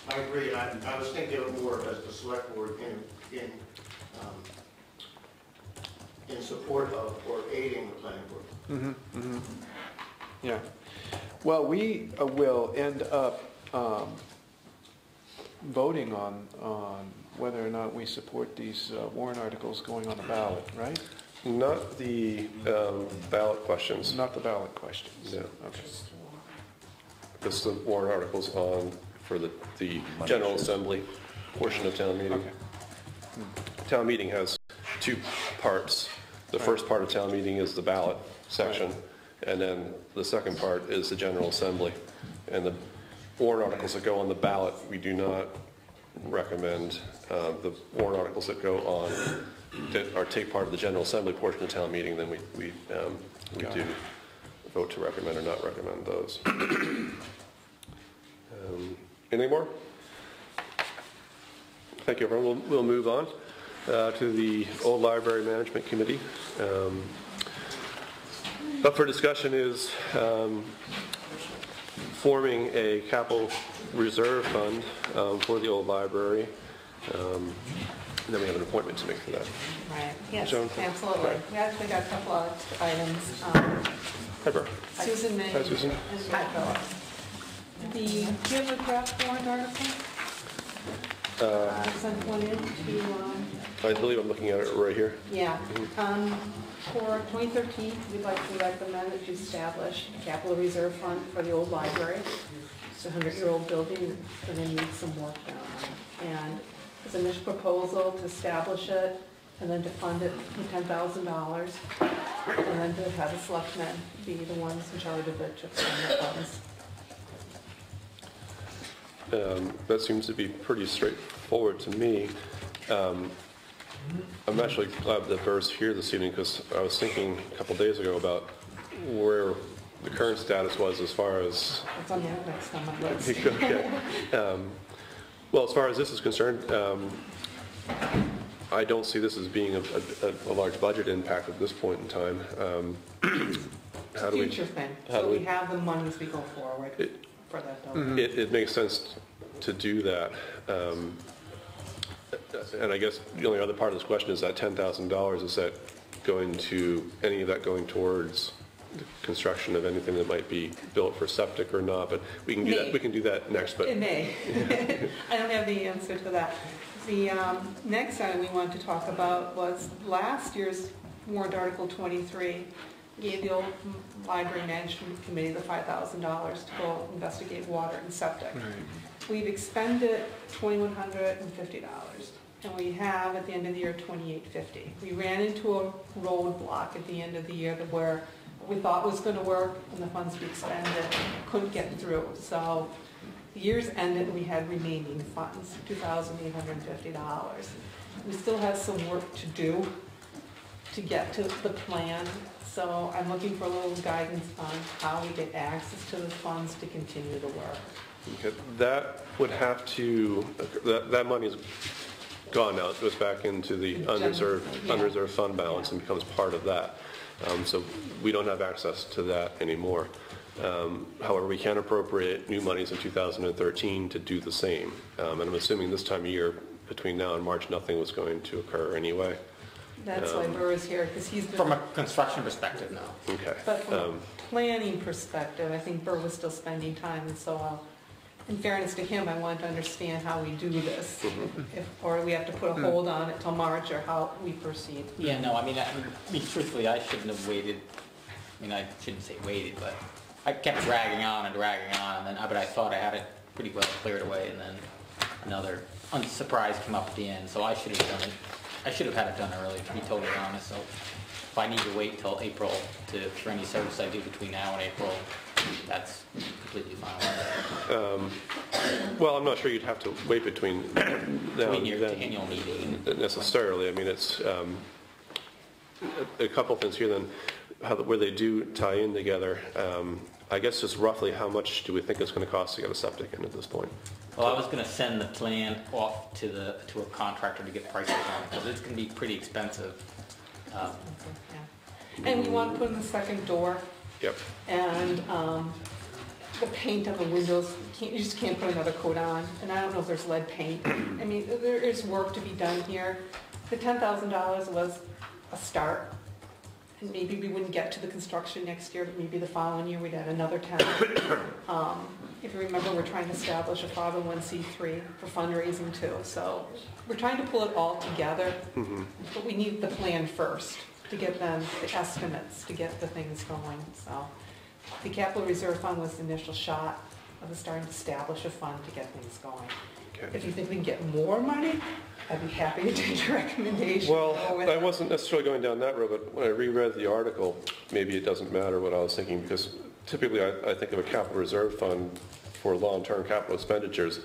K: I agree. I was thinking of it more as the select board in support of or aiding the planning board.
B: Mm-hmm, mm-hmm. Yeah. Well, we will end up voting on whether or not we support these warrant articles going on the ballot, right?
A: Not the ballot questions.
B: Not the ballot questions.
A: Yeah.
B: Okay.
A: This is the warrant articles for the General Assembly portion of town meeting.
B: Okay.
A: Town meeting has two parts. The first part of town meeting is the ballot section, and then the second part is the General Assembly. And the warrant articles that go on the ballot, we do not recommend. The warrant articles that go on, that take part of the General Assembly portion of town meeting, then we do vote to recommend or not recommend those. Anything more? Thank you, everyone. We'll move on to the Old Library Management Committee. Up for discussion is forming a capital reserve fund for the old library. And then we have an appointment to make for that.
D: Right, yes,
A: Joan?
D: absolutely.
A: Right.
D: We actually got a couple of items.
A: Hi, Bert.
D: Susan May.
A: Hi, Susan.
D: Hi, Phyllis. Do you have a draft warrant article? Sent one in to,
A: I believe I'm looking at it right here.
D: yeah. For 2013, we'd like to recommend that you establish a capital reserve fund for the old library. It's a 100-year-old building, and it needs some work done on it. And it's an initial proposal to establish it, and then to fund it with $10,000, and then to have the selectmen be the ones in charge of it to fund the funds.
A: That seems to be pretty straightforward to me. I'm actually glad that Burr's here this evening, because I was thinking a couple days ago about where the current status was as far as...
D: It's on the next on my list.
A: Okay. Well, as far as this is concerned, I don't see this as being a large budget impact at this point in time. How do we...
D: Future thing.
A: how
D: So
A: do
D: we
A: we-
D: have the money as we go forward for that dollar.
A: It makes sense to do that. And I guess the only other part of this question is that $10,000, is that going to, any of that going towards the construction of anything that might be built for septic or not? But we can do that, we can do that next, but...
D: It may. I don't have the answer to that. The next item we wanted to talk about was last year's warrant article 23 gave the old library management committee the $5,000 to go investigate water and septic.
B: Right.
D: We've expended $2,150, and we have at the end of the year $2,850. We ran into a roadblock at the end of the year where we thought was going to work and the funds we expended couldn't get through. So the year's ended and we had remaining funds, $2,850. We still have some work to do to get to the plan. So I'm looking for a little guidance on how we get access to the funds to continue the work.
A: Okay, that would have to, that money is gone now. It goes back into the unreserved fund balance and becomes part of that. So we don't have access to that anymore. However, we can appropriate new monies in 2013 to do the same. And I'm assuming this time of year, between now and March, nothing was going to occur anyway.
D: That's why Burr is here, because he's been...
L: From a construction perspective, no.
A: Okay.
D: But from a planning perspective, I think Burr was still spending time, and so in fairness to him, I wanted to understand how we do this. Or we have to put a hold on it till March, or how we proceed.
L: Yeah, no, I mean, truthfully, I shouldn't have waited. I mean, I shouldn't say waited, but I kept dragging on, and then, but I thought I had it pretty well cleared away, and then another surprise came up at the end, so I should have done it. I should have had it done early, to be totally honest. So if I need to wait till April for any service I do between now and April, that's completely fine.
A: Well, I'm not sure you'd have to wait between now
L: Between your
A: and
L: annual meeting.
A: necessarily. I mean, it's a couple things here then, where they do tie in together. I guess just roughly how much do we think it's going to cost to get a septic in at this point?
L: Well, I was going to send the plan off to a contractor to get prices on it, because it's going to be pretty expensive.
D: Yeah. And we want to put in the second door.
A: Yep.
D: And the paint on the windows, you just can't put another coat on. And I don't know if there's lead paint. I mean, there is work to be done here. The $10,000 was a start. And maybe we wouldn't get to the construction next year, but maybe the following year we'd add another 10. If you remember, we're trying to establish a 501c3 for fundraising too. So we're trying to pull it all together, but we need the plan first to get them the estimates, to get the things going. So the capital reserve fund was the initial shot of starting to establish a fund to get things going.
A: Okay.
D: If you think we can get more money, I'd be happy to take your recommendation.
A: Well, I wasn't necessarily going down that road, but when I reread the article, maybe it doesn't matter what I was thinking, because typically I think of a capital reserve fund for long-term capital expenditures,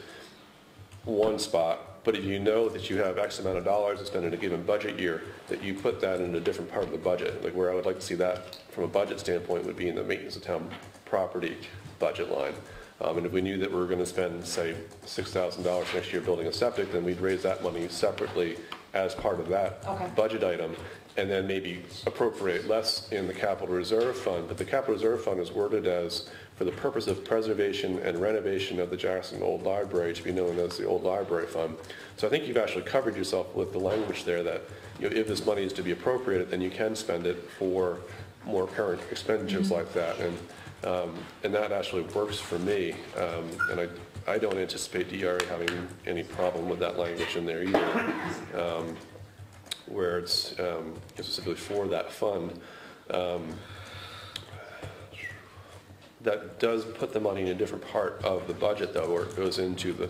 A: one spot, but if you know that you have X amount of dollars to spend in a given budget year, that you put that in a different part of the budget. Like where I would like to see that from a budget standpoint would be in the maintenance of town property budget line. And if we knew that we were going to spend, say, $6,000 next year building a septic, then we'd raise that money separately as part of that budget item, and then maybe appropriate less in the capital reserve fund. But the capital reserve fund is worded as for the purpose of preservation and renovation of the Jackson Old Library, to be known as the Old Library Fund. So I think you've actually covered yourself with the language there that, you know, if this money is to be appropriated, then you can spend it for more current expenditures like that. And that actually works for me. And I don't anticipate DRA having any problem with that language in there either, where it's specifically for that fund. That does put the money in a different part of the budget, though, where it goes into the,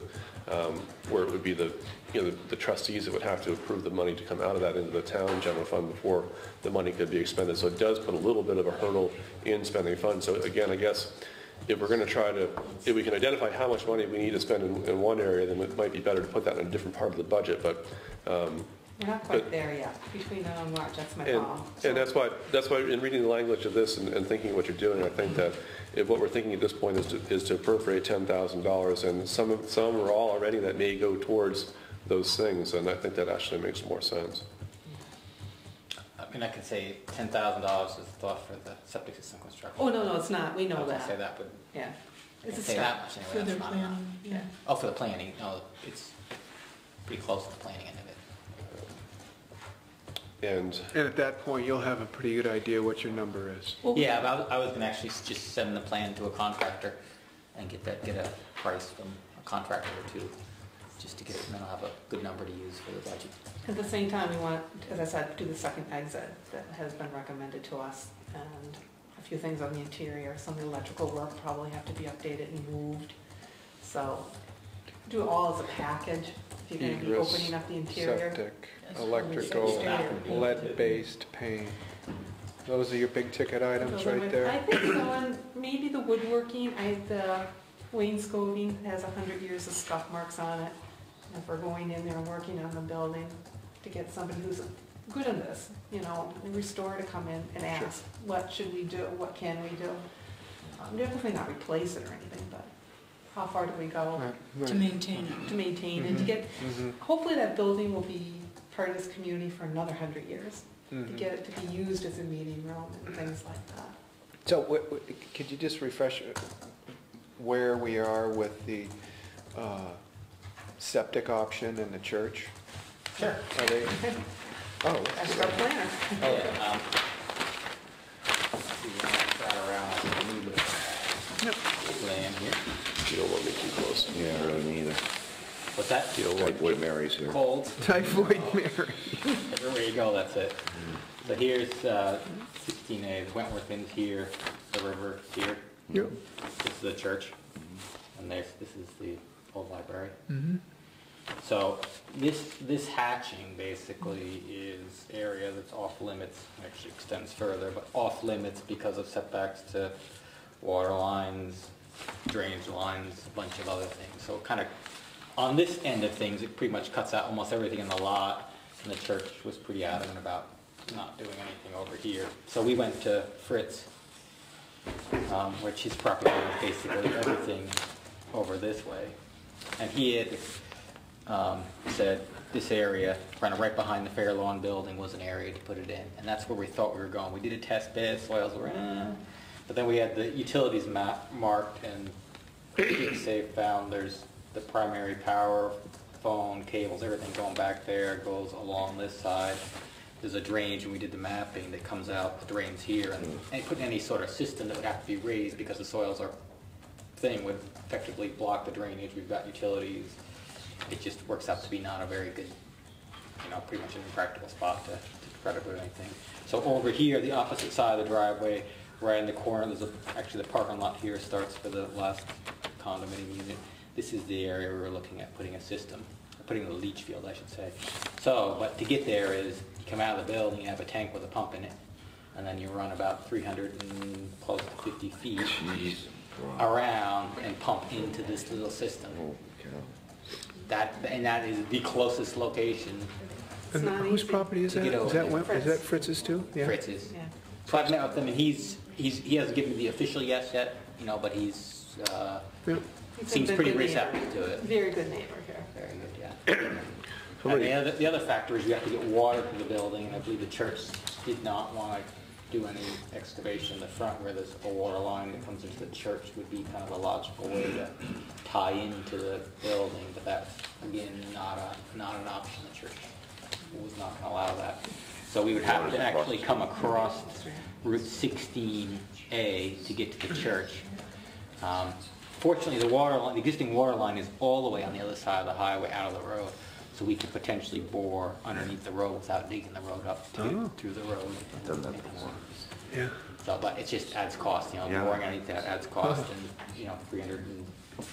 A: where it would be the, you know, the trustees that would have to approve the money to come out of that into the town general fund before the money could be expended. So it does put a little bit of a hurdle in spending funds. So again, I guess if we're going to try to, if we can identify how much money we need to spend in one area, then it might be better to put that in a different part of the budget. But
D: We're not quite there yet, between now and March, that's my call.
A: And that's why in reading the language of this and thinking what you're doing, I think that what we're thinking at this point is to appropriate $10,000, and some or all already that may go towards those things, and I think that actually makes more sense.
L: I mean, I could say $10,000 is thought for the septic system construction.
D: Oh, no, it's not, we know
L: I was gonna
D: that.
L: say that, but
D: Yeah.
L: I
D: It's a
L: can't say
D: start.
L: that much anyway, that's not enough.
D: Yeah.
L: Oh, for the planning, no, it's pretty close to the planning end of it.
A: And
B: And at that point, you'll have a pretty good idea what your number is.
D: Well,
L: Yeah, but I was gonna actually just send the plan to a contractor and get a price from a contractor or two, just to get it, and then I'll have a good number to use for the budget.
D: At the same time, we want, as I said, do the second exit that has been recommended to us, and a few things on the interior, some of the electrical work probably have to be updated and moved. So, do it all as a package, if you're gonna be
B: Egress,
D: opening up the interior.
B: septic,
D: That's probably
B: electrical,
D: exterior.
B: lead-based paint. Those are your big ticket items
D: Those are
B: right
D: my-
B: there?
D: I think so, and maybe the woodworking, the wainscoting has 100 years of scuff marks on it. And if we're going in there and working on the building, to get somebody who's good in this, and restore to come in and
B: Sure.
D: ask, what should we do, what can we do? Definitely not replace it or anything, but how far do we go
B: Right.
D: to maintain and to get,
B: Mhm.
D: hopefully that building will be part of this community for another 100 years. To
B: Mhm.
D: get it to be used as a meeting room and things like that.
B: So could you just refresh where we are with the septic option in the church?
L: Sure.
B: Are they, oh,
D: That's our planner.
L: Yeah, see, right around, I need the land here.
A: you don't want me too close.
H: Yeah, really neither.
L: What's that?
A: You don't want
H: Typhoid Mary's here.
L: Cold.
B: Typhoid Mary.
L: Everywhere you go, that's it. So here's 16A, the Wentworth Inn's here, the river here.
B: Yep.
L: This is the church, and this is the old library.
B: Mm-hmm.
L: So this hatching basically is area that's off limits, actually extends further, but off limits because of setbacks to water lines, drainage lines, a bunch of other things. So kind of on this end of things, it pretty much cuts out almost everything in the lot, and the church was pretty adamant about not doing anything over here. So we went to Fritz, which his property was basically everything over this way. And he had said this area, kind of right behind the Fair Lawn building, was an area to put it in. And that's where we thought we were going. We did a test bed, soils were, but then we had the utilities map marked, and they found there's the primary power, phone, cables, everything going back there, goes along this side. There's a drainage, and we did the mapping that comes out, the drains here, and put any sort of system that would have to be raised because the soils are thing would effectively block the drainage. We've got utilities. It just works out to be not a very good, pretty much an impractical spot to try to put anything. So over here, the opposite side of the driveway, right in the corner, there's actually the parking lot here starts for the last condominium unit. This is the area we were looking at putting a system, putting the leach field, I should say. So, but to get there is, you come out of the building, you have a tank with a pump in it, and then you run about 300 and close to 50 feet around and pump into this little system. That is the closest location.
D: It's
B: And
D: not
B: whose
D: easy.
B: property is
L: to
B: that?
L: get
B: Is that,
L: over.
B: is that Fritz's too? Yeah.
L: Fritz's.
D: Yeah.
L: So I've met with him, and he hasn't given me the official yes yet, but he's
B: Yeah.
D: He's
L: seems
D: a
L: pretty
D: good neighbor.
L: receptive to it.
D: Very good neighbor here.
L: Very good, yeah. And the other factor is you have to get water to the building, and I believe the church did not want to do any excavation in the front where there's a water line that comes into the church. Would be kind of a logical way to tie into the building, but that's, again, not an option. The church was not going to allow that. So we would have to actually come across Route 16A to get to the church. Fortunately, the existing water line is all the way on the other side of the highway out of the road, so we could potentially bore underneath the road without digging the road up through the road.
H: Done that before.
B: Yeah.
L: So, but it just adds cost,
H: Yeah.
L: boring underneath that adds cost, and 300 and,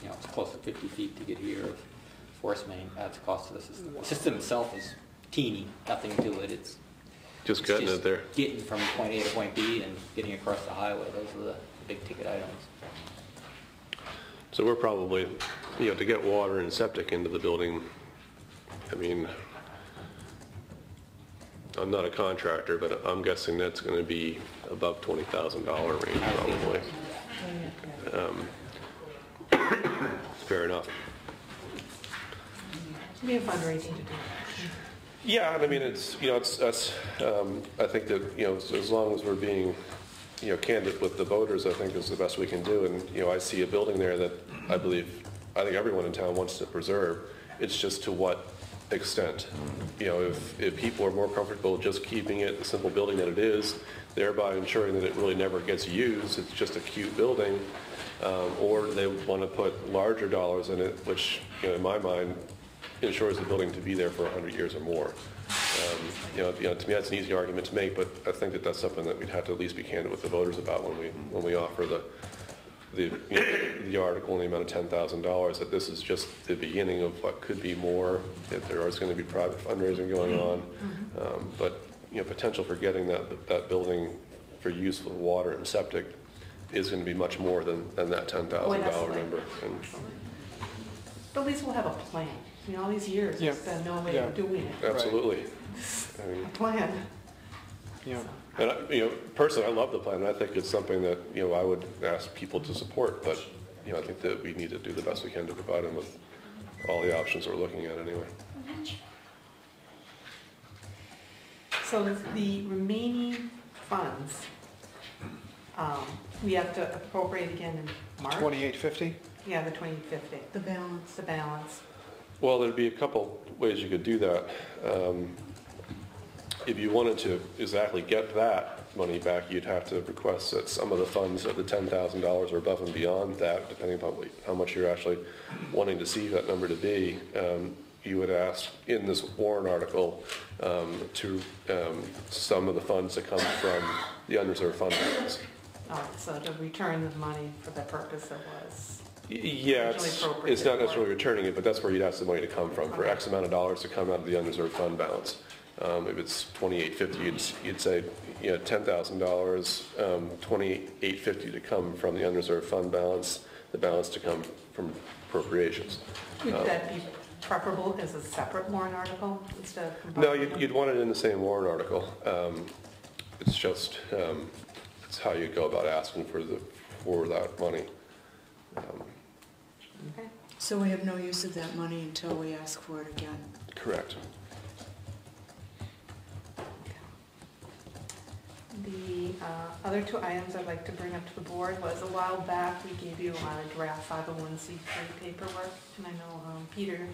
L: it's close to 50 feet to get here of force main adds cost to the system. The system itself is teeny, nothing to it. It's
A: Just getting it there.
L: Getting from point A to point B and getting across the highway. Those are the big ticket items.
A: So we're probably, to get water and septic into the building, I mean, I'm not a contractor, but I'm guessing that's going to be above $20,000 range probably. Fair enough.
D: We have fundraising to do.
A: Yeah, I mean, it's, that's, I think that, as long as we're being, candid with the voters, I think is the best we can do. And, I see a building there that I think everyone in town wants to preserve. It's just to what extent. If people are more comfortable just keeping it the simple building that it is, thereby ensuring that it really never gets used, it's just a cute building, or they want to put larger dollars in it, which, in my mind, ensures the building to be there for 100 years or more. To me, that's an easy argument to make, but I think that that's something that we'd have to at least be candid with the voters about when we offer the article in the amount of $10,000, that this is just the beginning of what could be more, that there is going to be private fundraising going on, but potential for getting that building for use for water and septic is going to be much more than that $10,000 number.
D: But at least we'll have a plan. All these years,
B: Yeah.
D: it's been no way of doing it.
A: Absolutely. I mean,
D: A plan.
B: Yeah.
A: and personally, I love the plan. I think it's something that I would ask people to support, but I think that we need to do the best we can to provide them with all the options we're looking at anyway.
D: So the remaining funds, we have to appropriate again in March?
B: 2850?
D: Yeah, the 2050. The balance. The balance.
A: Well, there'd be a couple ways you could do that. If you wanted to exactly get that money back, you'd have to request that some of the funds of the $10,000 are above and beyond that, depending upon how much you're actually wanting to see that number to be. You would ask in this warrant article to some of the funds that come from the unreserved fund balance.
D: Oh, so to return the money for the purpose it was.
A: Yeah, it's not necessarily returning it, but that's where you'd ask the money to come from, for X amount of dollars to come out of the unreserved fund balance. If it's $28.50, you'd say, $10,000, $28.50 to come from the unreserved fund balance, the balance to come from appropriations.
D: Would that be preferable as a separate warrant article instead of
A: No,
D: combining
A: you'd want it in the same warrant article. It's just, it's how you go about asking for that money.
D: Okay.
M: So we have no use of that money until we ask for it again?
A: Correct.
D: The other two items I'd like to bring up to the board was a while back we gave you a draft 501c3 paperwork, and I know Peter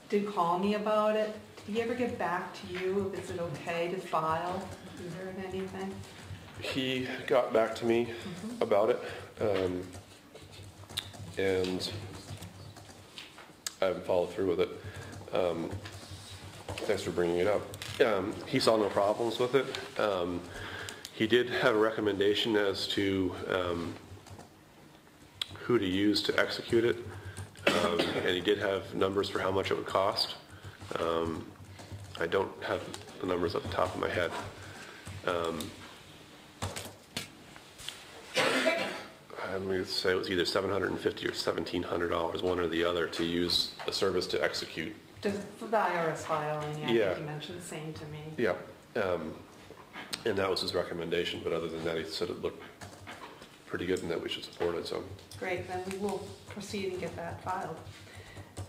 D: did call me about it. Did he ever get back to you? Is it okay to file? Have you heard anything?
A: He got back to me about it, and I haven't followed through with it. Thanks for bringing it up. He saw no problems with it. He did have a recommendation as to who to use to execute it, and he did have numbers for how much it would cost. I don't have the numbers off the top of my head. I'm going to say it was either $750 or $1,700, one or the other, to use a service to execute.
D: Just for the IRS filing, yeah, I
A: Yeah.
D: think you mentioned the same to me.
A: Yeah, and that was his recommendation, but other than that, he said it looked pretty good and that we should support it, so.
D: Great, then we will proceed and get that filed.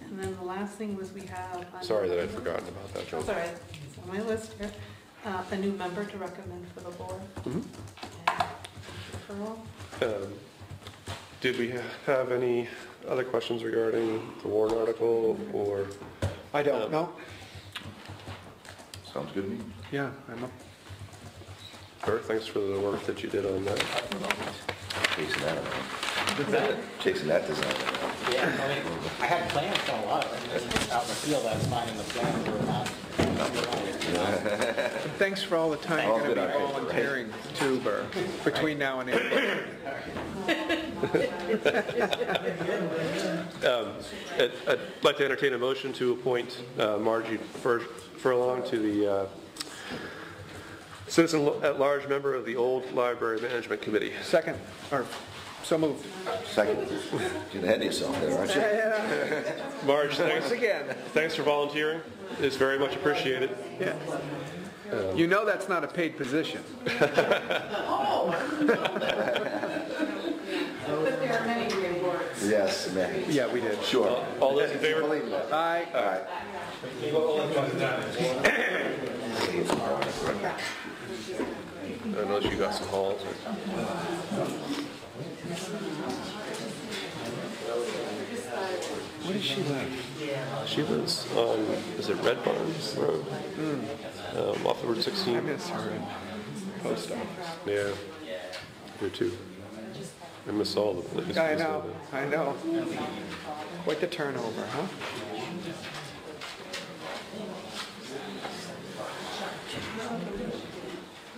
D: And then the last thing was we have...
A: Sorry that I'd forgotten about that, Joe.
D: That's all right, it's on my list here. A new member to recommend for the board. And referral.
A: Did we have any other questions regarding the warrant article, or?
B: I don't know.
H: Sounds good to me.
B: Yeah, I'm up.
A: Kurt, thanks for the work that you did on that.
H: Chasing that around. Chasing that design around.
L: Yeah, I mean, I had plans for a lot of it, and out in the field, I was finding the plans were not.
B: And thanks for all the time
H: All
B: you're going to
H: good,
B: be
H: okay.
B: volunteering too, Burr, between now and April.
A: I'd like to entertain a motion to appoint Margie Furlong to the Citizen at Large member of the Old Library Management Committee.
B: Second, or so moved.
H: Second, getting ahead of yourself there, aren't you?
A: Marge,
B: Once again.
A: thanks for volunteering. It's very much appreciated.
B: Yeah. You know that's not a paid position.
E: Oh, but there are many rewards.
H: Yes, man.
B: Yeah, we did.
H: Sure.
A: All those in favor?
H: Believe that.
B: Aye.
H: All right.
A: Unless you got some halls.
B: Where does she live?
A: She lives on, is it Red Barns Road? Off of Route
B: I
A: 16.
B: miss her in post office.
A: Yeah, here too. I miss all the places.
B: I know. Quite the turnover, huh?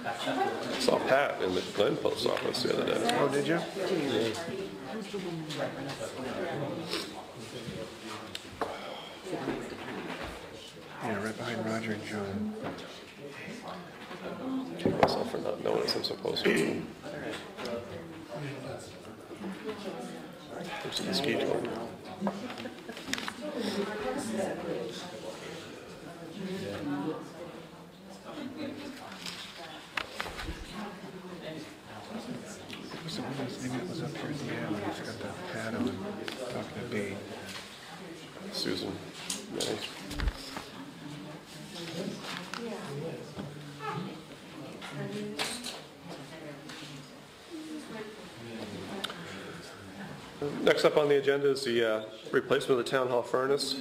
A: I saw Pat in the Glen post office the other day.
B: Oh, did you? Yeah, right behind Roger and John.
A: Kick myself for not knowing it's I'm supposed to. There's the ski tour.
B: What's the woman's name that was up here at the alley? She's got the pad on, talking to B.
A: Susan. May. Next up on the agenda is the replacement of the town hall furnace.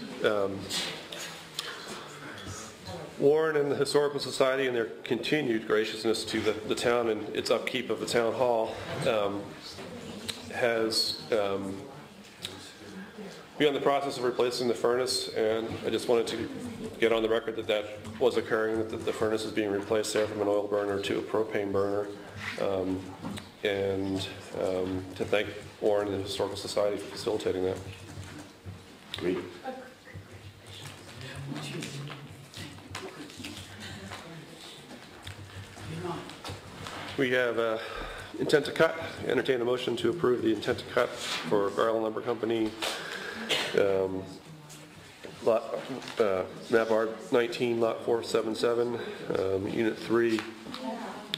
A: Warren and the Historical Society, and their continued graciousness to the town and its upkeep of the town hall, has begun the process of replacing the furnace, and I just wanted to get on the record that that was occurring, that the furnace is being replaced there from an oil burner to a propane burner, and to thank Warren and the Historical Society for facilitating that.
H: Great.
A: We have intent to cut. Entertain a motion to approve the intent to cut for Garland Lumber Company, map R19, lot 477, unit 3,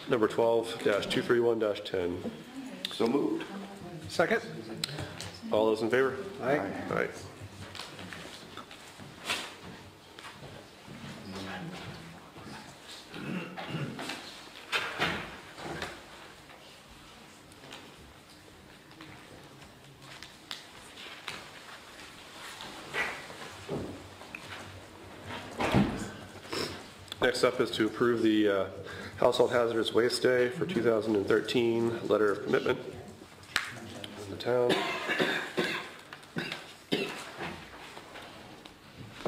A: number 12-231-10.
H: So moved.
B: Second?
A: All those in favor?
B: Aye.
A: Aye. Next up is to approve the Household Hazardous Waste Day for 2013, letter of commitment from the town.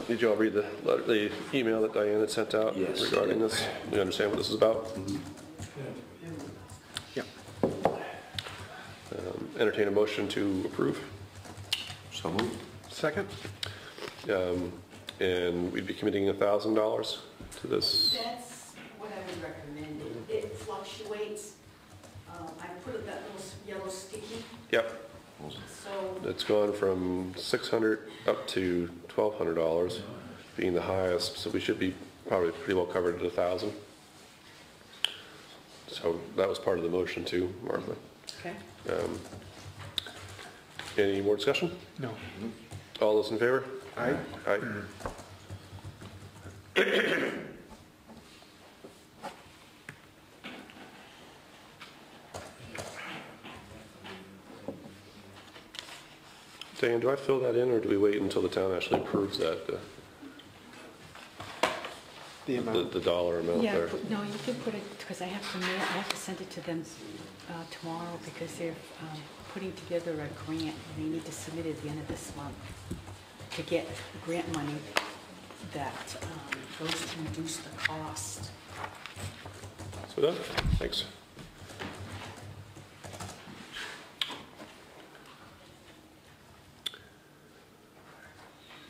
A: Did you all read the email that Diane had sent out regarding this? You understand what this is about?
B: Yeah.
A: Entertain a motion to approve.
H: So moved.
B: Second?
A: And we'd be committing $1,000 to this.
D: That's what I would recommend. It fluctuates. I put that little yellow sticky,
A: Yep.
D: so
A: It's gone from $600 up to $1,200 being the highest, so we should be probably pretty well covered at $1,000. So that was part of the motion too, Martha.
D: okay.
A: Any more discussion?
B: No.
A: All those in favor?
B: Aye.
A: Aye. Dan, do I fill that in, or do we wait until the town actually approves that,
B: The amount.
A: the dollar amount
D: Yeah,
A: there?
D: no, you can put it, because I have to send it to them tomorrow, because they're putting together a grant, and they need to submit it at the end of this month to get grant money that goes to reduce the cost.
A: So done? Thanks.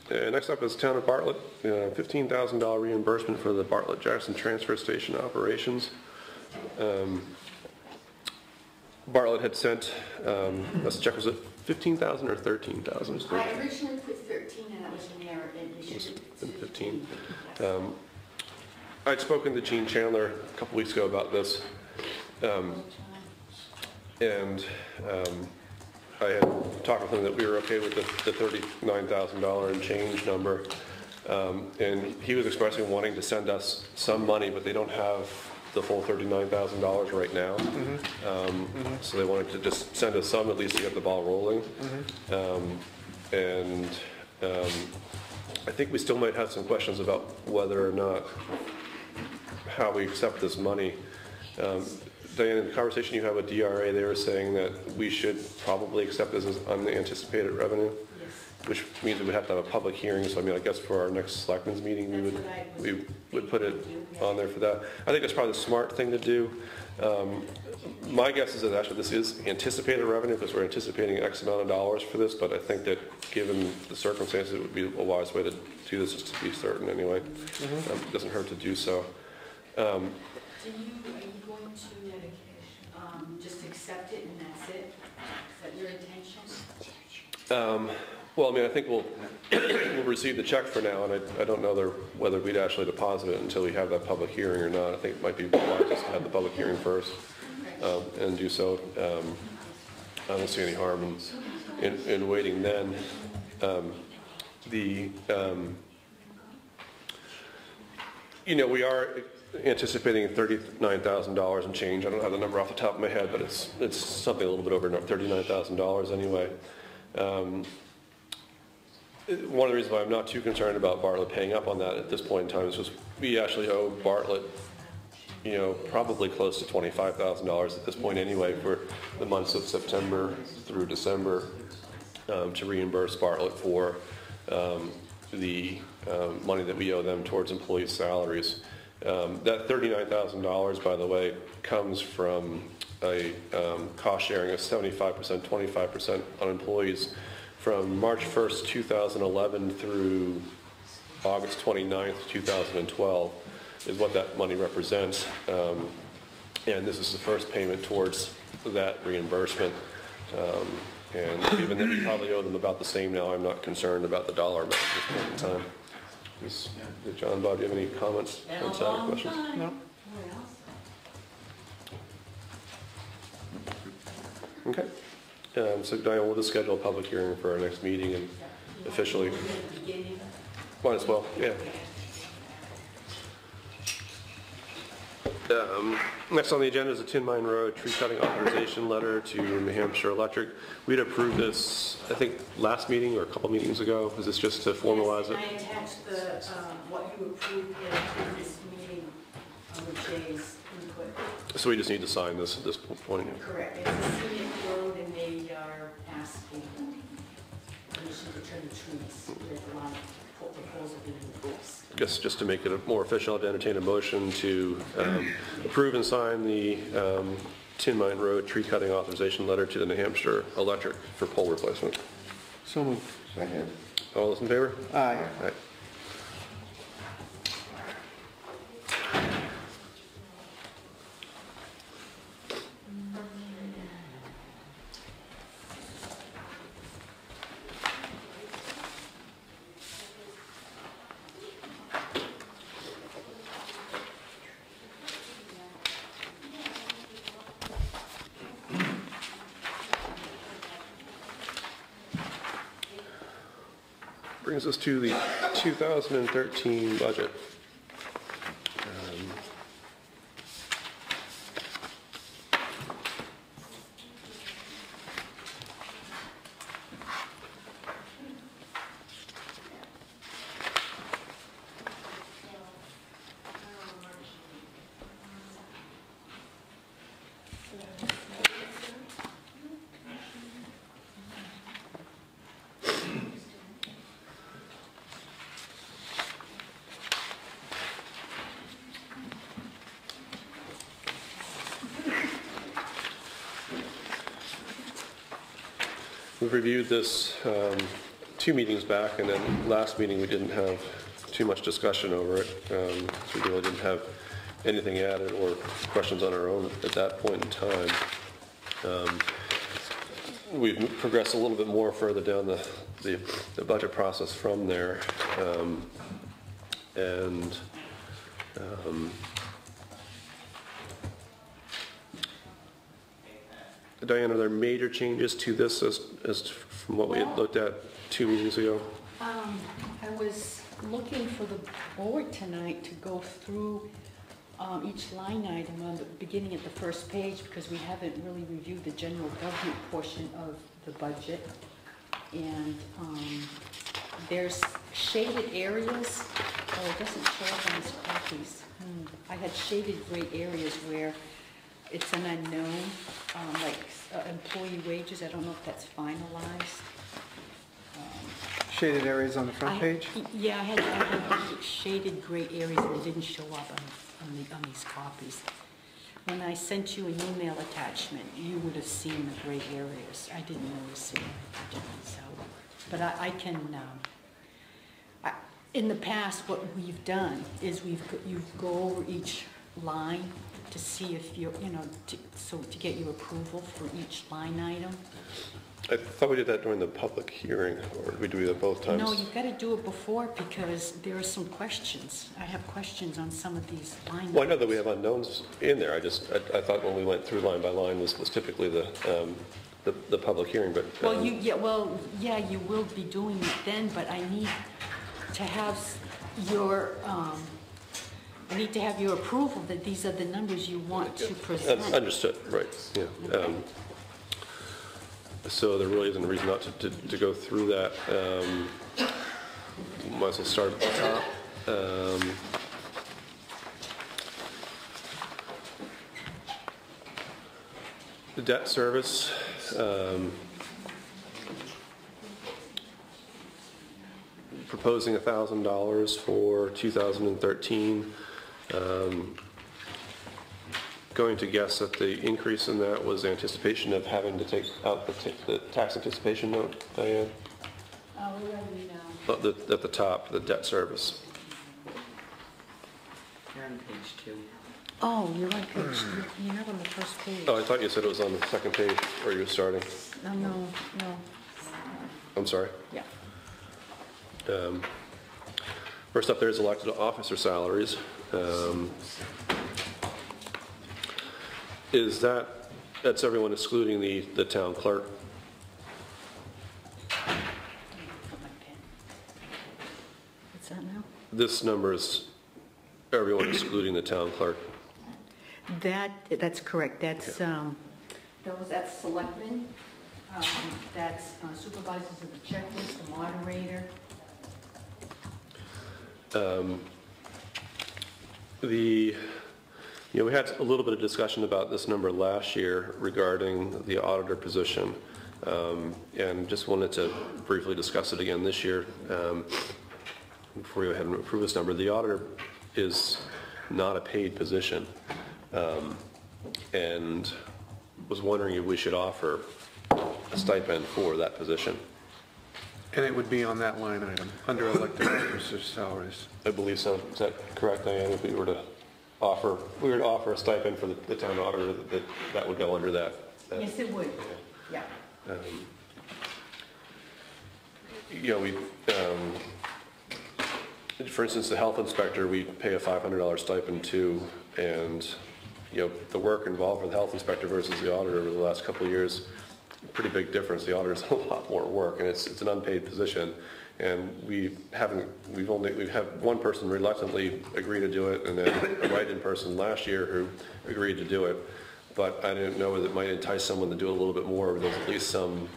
A: Next up is Town of Bartlett, $15,000 reimbursement for the Bartlett Jackson Transfer Station operations. Bartlett had sent, let's check, was it 15,000 or 13,000?
D: I originally put 13, and I was in there, and it should have been
A: 15. I'd spoken to Gene Chandler a couple weeks ago about this, and I had talked with him that we were okay with the $39,000 and change number, and he was expressing wanting to send us some money, but they don't have the full $39,000 right now. So they wanted to just send us some, at least to get the ball rolling. I think we still might have some questions about whether or not how we accept this money. Diane, in the conversation you had with DRA, they were saying that we should probably accept this as unanticipated revenue, which means we would have to have a public hearing. So I mean, I guess for our next selectmen's meeting, we would put it on there for that. I think that's probably the smart thing to do. My guess is that actually this is anticipated revenue because we're anticipating X amount of dollars for this, but I think that given the circumstances, it would be a wise way to do this just to be certain anyway. It doesn't hurt to do so.
D: Are you going to just accept it and that's it? Is that your intention?
A: Well, I mean, I think we'll receive the check for now, and I don't know whether we'd actually deposit it until we have that public hearing or not. I think it might be wise just to have the public hearing first and do so. I don't see any harm in waiting then. We are anticipating $39,000 and change. I don't have the number off the top of my head, but it's something a little bit over $39,000 anyway. One of the reasons why I'm not too concerned about Bartlett paying up on that at this point in time is just we actually owe Bartlett, probably close to $25,000 at this point anyway for the months of September through December to reimburse Bartlett for the money that we owe them towards employees' salaries. That $39,000, by the way, comes from a cost sharing of 75%, 25% on employees from March 1st, 2011 through August 29th, 2012 is what that money represents. And this is the first payment towards that reimbursement. And given that we probably owe them about the same now, I'm not concerned about the dollar amount at this point in time. John, Bob, do you have any comments on that or questions?
B: No.
A: Okay. So Diane, we'll just schedule a public hearing for our next meeting and officially. Might as well, yeah. Next on the agenda is the Tin Mine Road tree cutting authorization letter to New Hampshire Electric. We'd approved this, I think, last meeting or a couple meetings ago. Is this just to formalize it?
D: I attached what you approved in this meeting with Jay's input.
A: So we just need to sign this at this point?
D: Correct. It's a scenic road and they are asking permission to trim the trees. There's a lot of proposal being enforced.
A: Just to make it more official, I'd entertain a motion to approve and sign the Tin Mine Road tree cutting authorization letter to the New Hampshire Electric for pole replacement.
B: So moved.
H: Second.
A: All those in favor?
B: Aye.
A: Aye. Brings us to the 2013 budget. We've reviewed this 2 meetings back, and then last meeting we didn't have too much discussion over it. So we really didn't have anything added or questions on our own at that point in time. We've progressed a little bit more further down the budget process from there. And Diane, are there major changes to this as from what we had looked at 2 meetings ago?
D: I was looking for the board tonight to go through each line item on the beginning at the first page, because we haven't really reviewed the general government portion of the budget. And there's shaded areas. Oh, it doesn't show up on these copies. I had shaded gray areas where it's an unknown, like employee wages. I don't know if that's finalized.
B: Shaded areas on the front page?
D: Yeah, I had shaded gray areas and it didn't show up on these copies. When I sent you an email attachment, you would have seen the gray areas. I didn't notice it originally, so. But I can, in the past, what we've done is you go over each line to see if you're, to get your approval for each line item.
A: I thought we did that during the public hearing, or did we do that both times?
D: No, you've got to do it before, because there are some questions. I have questions on some of these line items.
A: Well, I know that we have unknowns in there. I thought when we went through line by line was typically the public hearing, but...
D: Well, you will be doing it then, but I need to have your, approval that these are the numbers you want to present.
A: That's understood, right, yeah.
D: Okay.
A: So there really isn't a reason not to go through that. Might as well start at the top. The debt service. Proposing $1,000 for 2013. Going to guess that the increase in that was anticipation of having to take out the tax anticipation note, Diane?
D: Where are we now?
A: At the top, the debt service.
L: You're on page 2.
D: Oh, you're on page, you're not on the first page.
A: Oh, I thought you said it was on the second page where you were starting.
D: No.
A: I'm sorry.
D: Yeah.
A: First up there is elected officer salaries. That's everyone excluding the town clerk?
D: What's that now?
A: This number is everyone excluding the town clerk.
D: That's correct. That's selectmen. That's supervisors of the checklist, the moderator.
A: We had a little bit of discussion about this number last year regarding the auditor position, and just wanted to briefly discuss it again this year before we go ahead and approve this number. The auditor is not a paid position, and was wondering if we should offer a stipend for that position.
B: And it would be on that line item, under elected officers' salaries.
A: I believe so. Is that correct, Diane? If we were to offer a stipend for the town auditor, that would go under that.
D: Yes, it would. Yeah.
A: For instance, the health inspector, we pay a $500 stipend to, and the work involved for the health inspector versus the auditor over the last couple of years, pretty big difference. The auditor's a lot more work, and it's an unpaid position. And we've had one person reluctantly agree to do it, and then a write-in person last year who agreed to do it. But I didn't know whether it might entice someone to do it a little bit more. There's at least some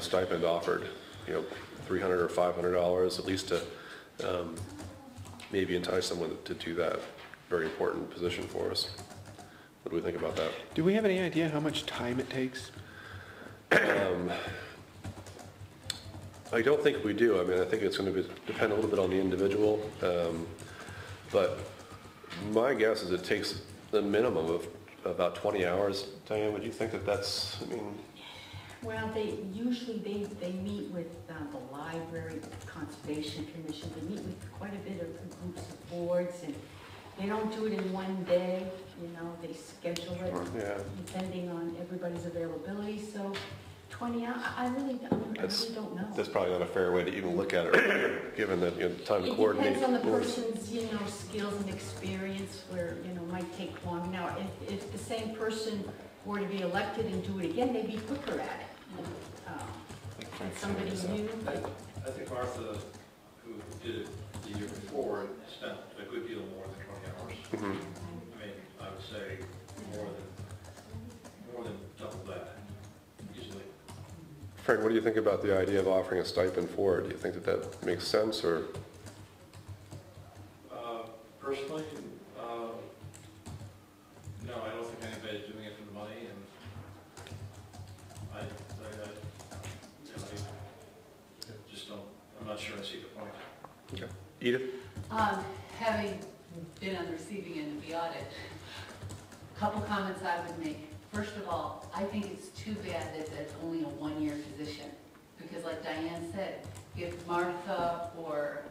A: stipend offered, $300 or $500, at least to maybe entice someone to do that very important position for us. What do we think about that?
B: Do we have any idea how much time it takes?
A: I don't think we do. I mean, I think it's going to depend a little bit on the individual. But my guess is it takes the minimum of about 20 hours. Diane, would you think that's,
D: Well, they meet with the library, the Conservation Commission. They meet with quite a bit of groups of boards, and they don't do it in one day. They schedule it depending on everybody's availability. So 20 hours, I really don't know.
A: That's probably not a fair way to even look at it, right? Given that, you know, time to coordinate.
D: It depends on the person's, you know, skills and experience where, you know, might take long. Now, if the same person were to be elected and do it again, they'd be quicker at it. And somebody new.
I: I think Martha, who did it the year before, spent a good deal more than 20 hours.
A: Mhm.
I: I mean, I would say more than double that, easily.
A: Frank, what do you think about the idea of offering a stipend for it? Do you think that that makes sense, or?
I: Personally, no, I don't think anybody's doing it for the money, and I just don't, I'm not sure I see the point.
A: Okay. Edith?
E: Having been on the receiving end of the audit, a couple comments I would make. First of all, I think it's too bad that that's only a one-year position, because like Diane said, if Martha or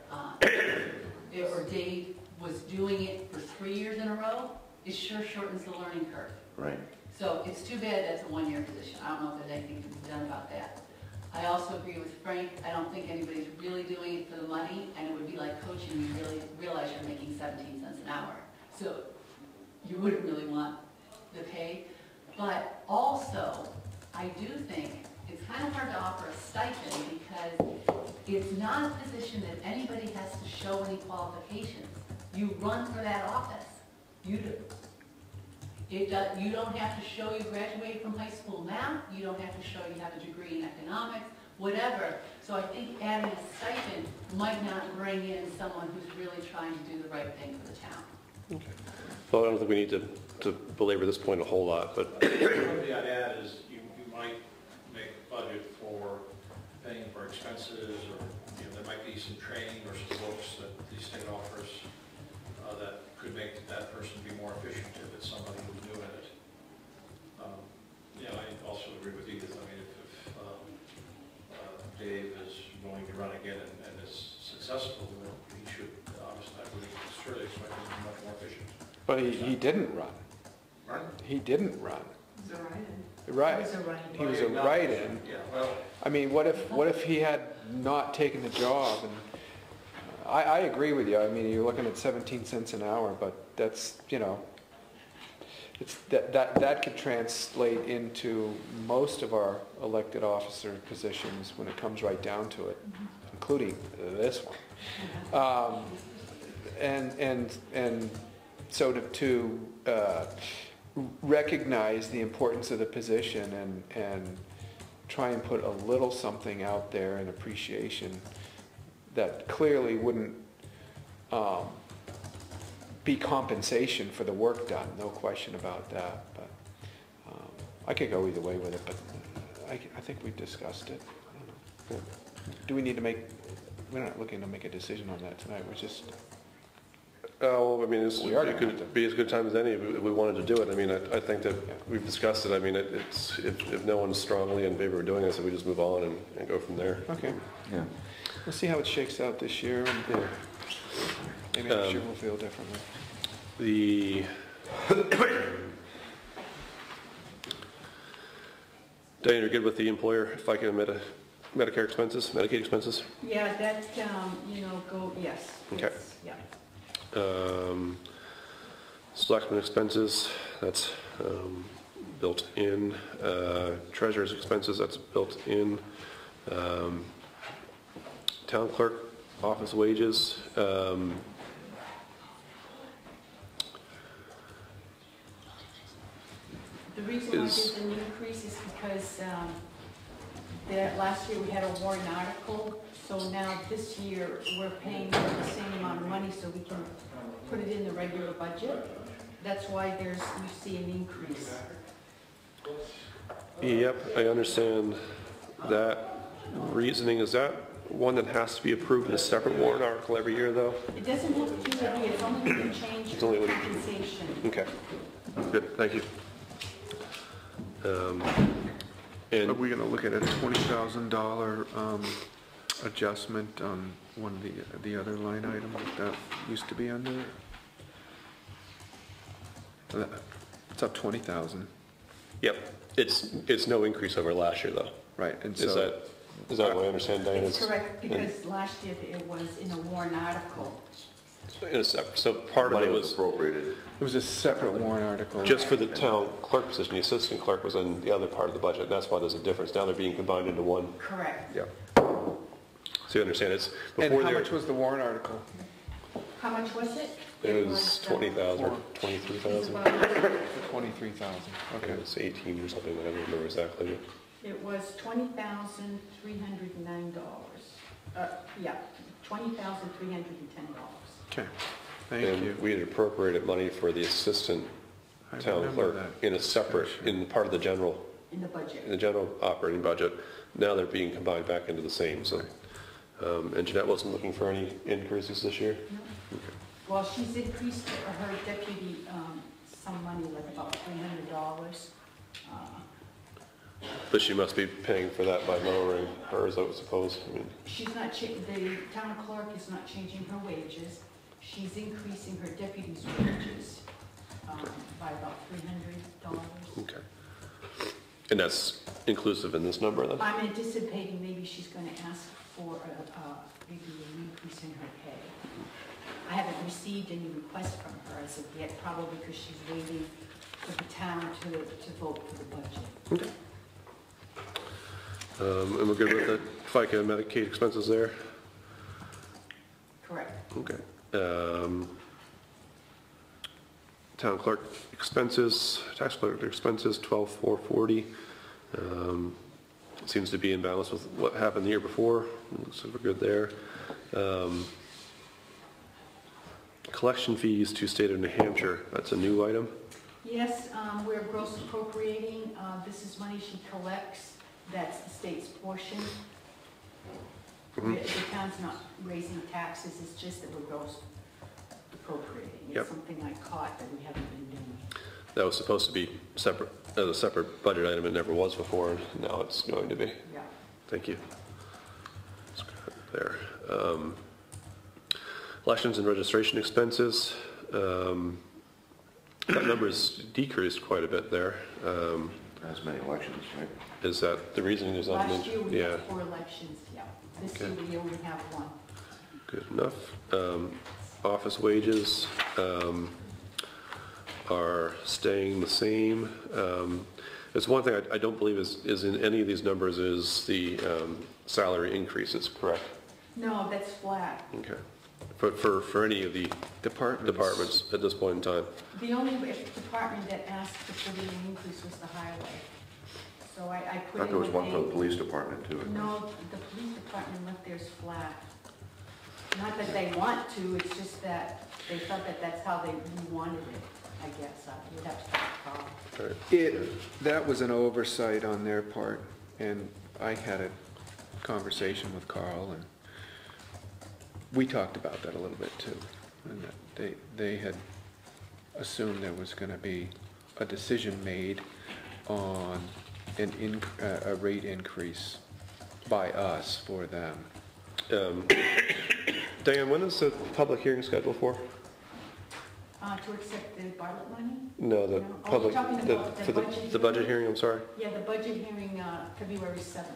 E: Dave was doing it for 3 years in a row, it sure shortens the learning curve.
H: Right.
E: So it's too bad that's a one-year position. I don't know if there's anything to be done about that. I also agree with Frank. I don't think anybody's really doing it for the money, and it would be like coaching. You really realize you're making 17 cents an hour. So you wouldn't really want the pay. But also, I do think it's kind of hard to offer a stipend because it's not a position that anybody has to show any qualifications. You run for that office. You do. You don't have to show you graduated from high school math. You don't have to show you have a degree in economics, whatever. So I think adding a stipend might not bring in someone who's really trying to do the right thing for the town.
A: Okay. Well, I don't think we need to belabor this point a whole lot, but
I: One thing I'd add is you might make a budget for paying for expenses, or there might be some training or some books that the state offers that could make that person be more efficient if it's somebody who's new at it. I also agree with Edith. I mean, if Dave is going to run again and is successful, then he should obviously, I would surely expect him to be much more efficient.
B: But he didn't run.
I: Right?
B: He didn't run.
D: Is that right?
B: Right.
D: He was a write-in.
B: He was a write-in.
I: Yeah, well,
B: I mean, what if he had not taken the job? And I agree with you. I mean, you're looking at 17 cents an hour, but that's, it's that could translate into most of our elected officer positions when it comes right down to it, including this one. And so to recognize the importance of the position and try and put a little something out there in appreciation that clearly wouldn't be compensation for the work done, no question about that. But I could go either way with it, but I think we've discussed it. I don't know. Do we need to we're not looking to make a decision on that tonight, we're just...
A: well, I mean, it could be as good a time as any if we wanted to do it. I mean, I think that we've discussed it. I mean, it's if no one's strongly in favor of doing this, we just move on and go from there.
B: Okay.
H: Yeah.
B: We'll see how it shakes out this year, and maybe next year we'll feel differently.
A: Diane, you're good with the employer FICA and Medicare expenses, Medicaid expenses?
D: Yeah, that, yes.
A: Okay.
D: Yeah.
A: Selectmen expenses, that's built in. Treasurer's expenses, that's built in. Town clerk office wages.
D: The reason why there's an increase is because last year we had a warrant article, so now this year we're paying the same amount of money so we can put it in the regular budget. That's why you see an increase.
A: Yep, I understand that reasoning. Is that one that has to be approved in a separate warrant article every year, though?
D: It doesn't have to be, it's only when you change
A: It's only when you-
D: compensation.
A: Okay, good, thank you.
B: Are
A: And
B: we going to look at a $20,000 adjustment on one of the other line items that used to be under? It's up 20,000.
A: yep, it's no increase over last year, though.
B: Right, and
A: Is
B: so,
A: that what I understand, Diane?
D: It's correct, because last year it was in a warrant article.
A: So part of
H: Money
A: it
H: was
A: was
H: appropriated.
B: it was a separate warrant article.
A: just for the town clerk position. The assistant clerk was in the other part of the budget. That's why there's a difference. Now they're being combined into one.
D: Correct.
B: Yeah.
A: So you understand, it's
B: And
A: before
B: how
A: there,
B: much was the warrant article?
D: How much was it?
A: it was 20,000 or
D: It's
A: 23,000.
D: about-
B: 23,000, okay.
A: It was 18 or something, I don't remember exactly.
D: It was $20,309. Yeah, $20,310.
B: Okay, thank
A: And
B: you.
A: we had appropriated money for the assistant
B: I
A: town
B: remember
A: clerk
B: that
A: in a separate, in part of the general,
D: In the budget.
A: in the general operating budget. Now they're being combined back into the same, so. And Jeanette wasn't looking for any increases this year?
D: No. Well, she's increased her deputy some money, like about $300.
A: But she must be paying for that by lowering hers, I would suppose. I mean,
D: She's not, the town clerk is not changing her wages. She's increasing her deputy's wages by about $300.
A: okay. And that's inclusive in this number then?
D: I'm anticipating maybe she's going to ask for maybe an increase in her pay. I haven't received any requests from her as of yet, probably because she's waiting for the town to vote for the budget.
A: Okay. And we're good with the FICA and Medicaid expenses there?
D: Correct.
A: Okay. Town clerk expenses, tax clerk expenses, 12,440. Seems to be in balance with what happened the year before, so we're good there. Collection fees to state of New Hampshire, that's a new item.
D: Yes, we're gross appropriating. This is money she collects. That's the state's portion. The town's not raising taxes, it's just that we're gross appropriating. It's
A: Yep.
D: something like COT that we haven't been doing.
A: That was supposed to be separate, as a separate budget item, it never was before, and now it's going to be.
D: Yeah.
A: Thank you. Let's go there. Elections and registration expenses, that number's decreased quite a bit there.
H: As many elections, right?
A: Is that the reason there's not
D: Last year we
A: yeah,
D: had 4 elections, yeah. This
A: Okay.
D: year we only have 1.
A: good enough. Office wages are staying the same. There's one thing I don't believe is in any of these numbers is the salary increases, correct?
D: No, that's flat.
A: Okay. For any of the departments at this point in time.
D: The only department that asked for the increase was the highway. So I
H: I
D: put
H: thought
D: in
H: there was
D: the
H: one for the
D: pay.
H: police department too.
D: No, the police department left theirs flat. Not that they want to, it's just that they felt that that's how they wanted it, I guess. You'd have to talk to Carl.
B: That was an oversight on their part, and I had a conversation with Carl, and we talked about that a little bit too. And that they had assumed there was going to be a decision made on a rate increase by us for them.
A: Diane, when is the public hearing scheduled for?
D: To accept the Bartlett money?
A: No, the
D: No. Oh,
A: public,
D: you're talking about the
A: for
D: budget
A: the budget
D: hearing?
A: hearing, I'm sorry.
D: Yeah, the budget hearing, February 7th.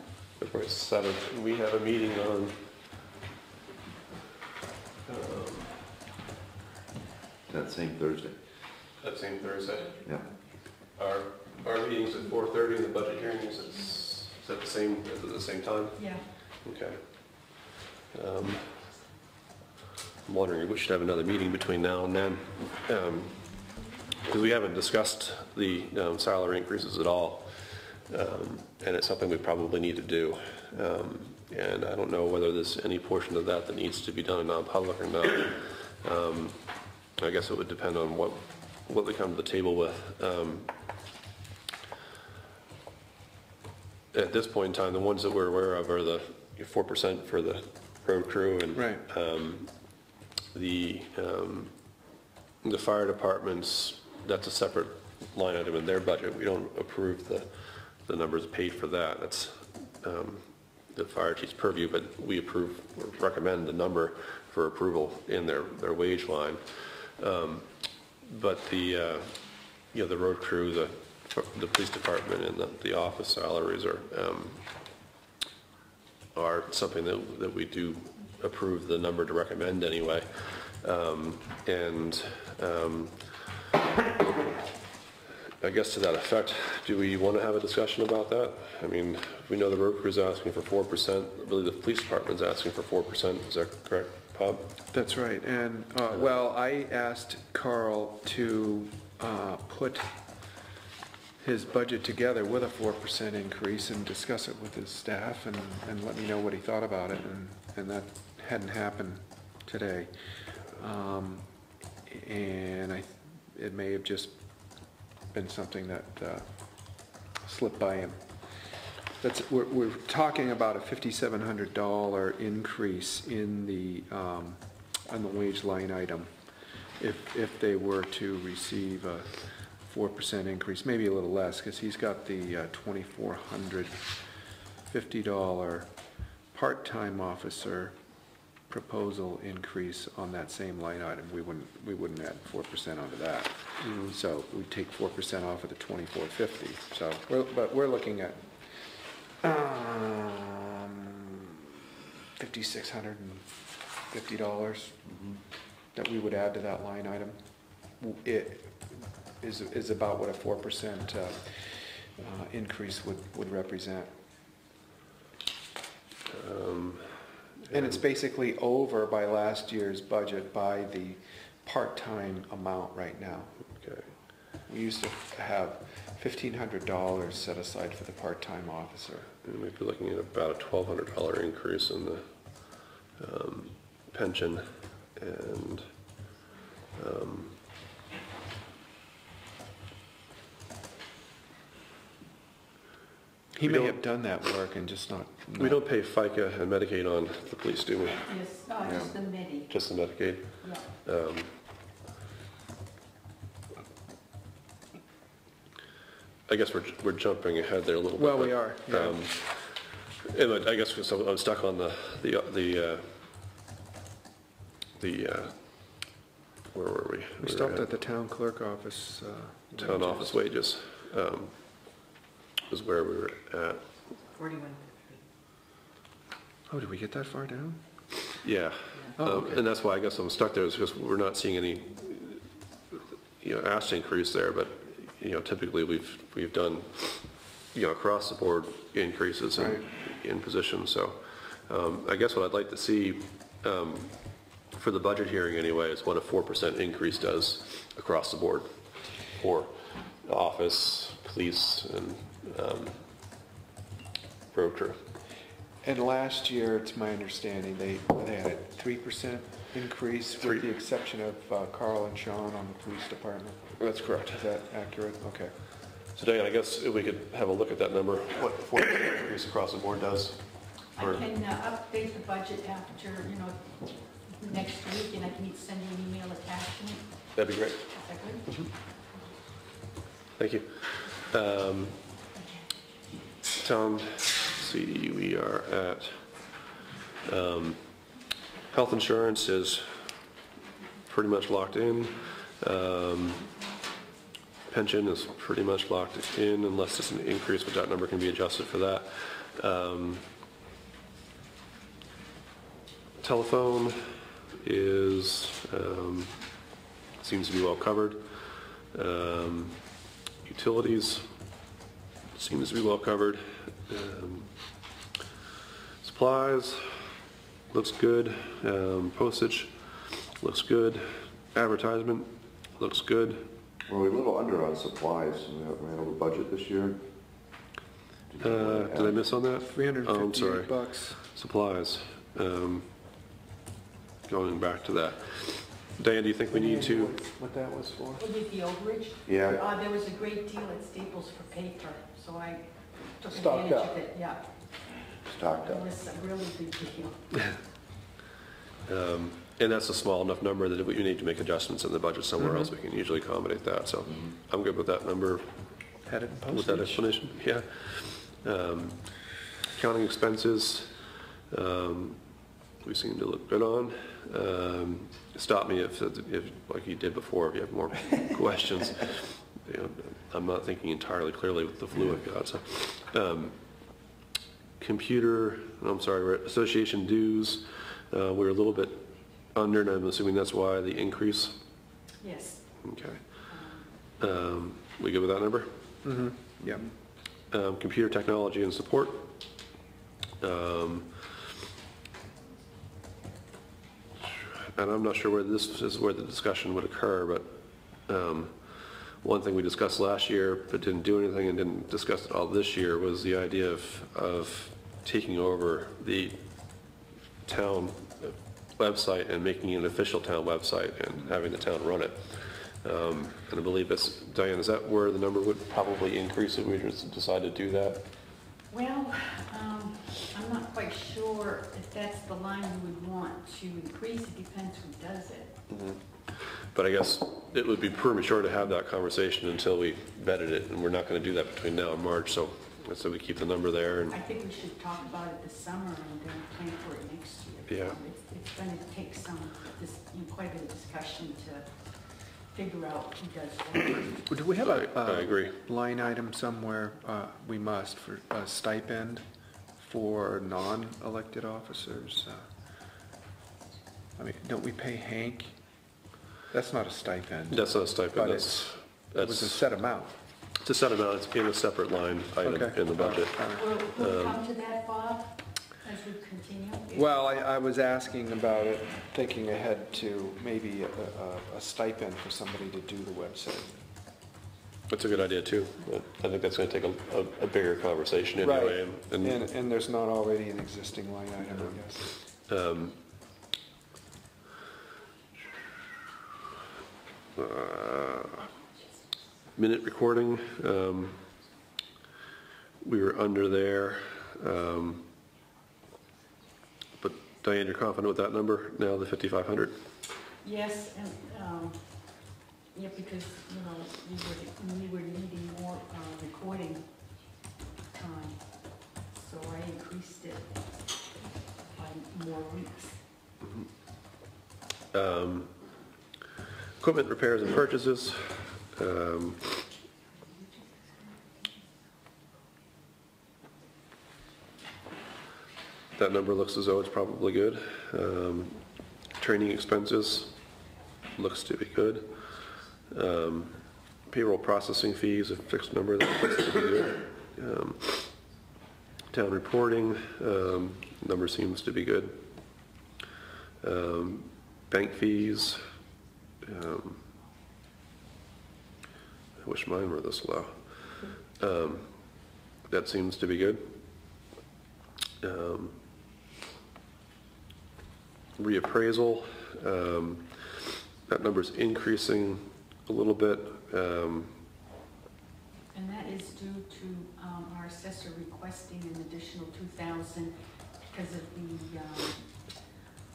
A: February 7th. We have a meeting on,
H: That same Thursday.
A: that same Thursday.
H: Yeah.
A: Our meeting's at 4:30 and the budget hearing is at the same time?
D: Yeah.
A: Okay. I'm wondering if we should have another meeting between now and then, because we haven't discussed the salary increases at all, and it's something we probably need to do. And I don't know whether there's any portion of that needs to be done in non-public or not. I guess it would depend on what we come to the table with. At this point in time, the ones that we're aware of are the 4% for the road crew and
B: Right.
A: The fire departments, that's a separate line item in their budget. We don't approve the numbers paid for that. That's the fire chief's purview, but we approve or recommend the number for approval in their wage line. But the road crew, the police department and the office salaries are are something that we do approve the number to recommend anyway. I guess to that effect, do we want to have a discussion about that? I mean, we know the road crew is asking for 4%. I believe the police department's asking for 4%. Is that correct, Bob?
B: That's right, and, well, I asked Carl to put his budget together with a 4% increase and discuss it with his staff and let me know what he thought about it, and that hadn't happened today. And it may have just been something that slipped by him. We're talking about a $5,700 increase in the on the wage line item if they were to receive a 4% increase, maybe a little less, because he's got the $2,450 part-time officer proposal increase on that same line item. We wouldn't add 4% onto that. So we'd take 4% off of the $2,450. So we're looking at $5,650 that we would add to that line item. It is about what a 4% increase would represent. And it's basically over by last year's budget by the part-time amount right now.
A: Okay.
B: We used to have $1,500 set aside for the part-time officer.
A: And we'd be looking at about a $1,200 increase in the pension, and
B: he may have done that work and just not.
A: We don't pay FICA and Medicaid on the police, do we?
D: Yes, just the Medi.
A: Just the Medicaid?
D: Yeah.
A: I guess we're jumping ahead there a little bit.
B: Well, we are. Yeah.
A: And I guess so I'm stuck on the where were we?
B: We stopped at the town clerk office.
A: Town office wages is where we were at.
M: 41.
B: Oh, did we get that far down?
A: Yeah.
B: Oh, okay.
A: And that's why I guess I'm stuck there, is because we're not seeing any, asked increase there, but, typically we've done, across the board increases in positions. So I guess what I'd like to see for the budget hearing anyway is what a 4% increase does across the board for office, police, and road crew.
B: And last year, it's my understanding, they had a 3% increase with the exception of Carl and Sean on the police department.
A: That's correct.
B: Is that accurate? Okay.
A: So Diane, I guess if we could have a look at that number, what 4% increase across the board does.
D: I can update the budget after, next week, and I can send you an email attachment.
A: That'd be great.
D: Is that good?
A: Thank you. Tom, see, we are at health insurance is pretty much locked in. Pension is pretty much locked in unless there's an increase, but that number can be adjusted for that. Telephone is seems to be well covered. Utilities seems to be well covered. Supplies looks good. Postage looks good. Advertisement looks good.
H: Well, we're a little under on supplies. We ran over budget this year.
A: Did I miss on that?
B: $358.
A: Oh, I'm sorry. Supplies. Going back to that. Diane, do you think we need to?
B: What that was for?
D: Would it be overage?
H: Yeah.
D: There was a great deal at Staples for paper, so I took
B: Stocked
D: advantage
B: up.
D: of it, yeah.
H: Stocked
D: It
H: up.
D: was a really big deal.
A: And that's a small enough number that if we need to make adjustments in the budget somewhere else, we can usually accommodate that. So I'm good with that number,
B: Had it in
A: with that
B: postage.
A: explanation. Yeah. Accounting expenses, we seem to look good on. Stop me if, like you did before, if you have more questions. I'm not thinking entirely clearly with the flu I've got. So, association dues, we're a little bit under, and I'm assuming that's why the increase.
D: Yes.
A: Okay. We good with that number?
B: Mm-hmm, yeah.
A: Computer technology and support. And I'm not sure where this is where the discussion would occur, but one thing we discussed last year but didn't do anything and didn't discuss it all this year was the idea of taking over the town website and making it an official town website and having the town run it. And I believe that's, Diane, is that where the number would probably increase if we just decide to do that?
D: Well, I'm not quite sure if that's the line we would want to increase. It depends who does it.
A: Mm-hmm. But I guess it would be premature to have that conversation until we vetted it, and we're not going to do that between now and March, so we keep the number there. And
D: I think we should talk about it this summer and then plan for it next year.
A: Yeah.
D: It's going to take quite a bit of discussion to figure out who does what.
B: Do we have
A: I agree.
B: line item somewhere, we must, for a stipend for non-elected officers? I mean, don't we pay Hank? That's not a stipend.
A: That's not a stipend.
B: But it was a set amount.
A: It's a set amount. It's in a separate line item in the budget.
D: Will come to that, Bob, as we continue?
B: Well, I was asking about it, thinking ahead to maybe a stipend for somebody to do the website.
A: That's a good idea too. But I think that's going to take a bigger conversation anyway.
B: Right. And there's not already an existing line item, I guess.
A: Minute recording, we were under there, but Diane, you're confident with that number now, the 5,500?
D: Yes, and yeah, because we were needing more recording time, so I increased it by more weeks.
A: Mm-hmm. Equipment repairs and purchases. That number looks as though it's probably good. Training expenses looks to be good. Payroll processing fees, a fixed number, that looks to be good. Town reporting, number seems to be good. Bank fees. I wish mine were this low. That seems to be good. Reappraisal, that number's increasing a little bit.
D: And that is due to our assessor requesting an additional $2,000 because of the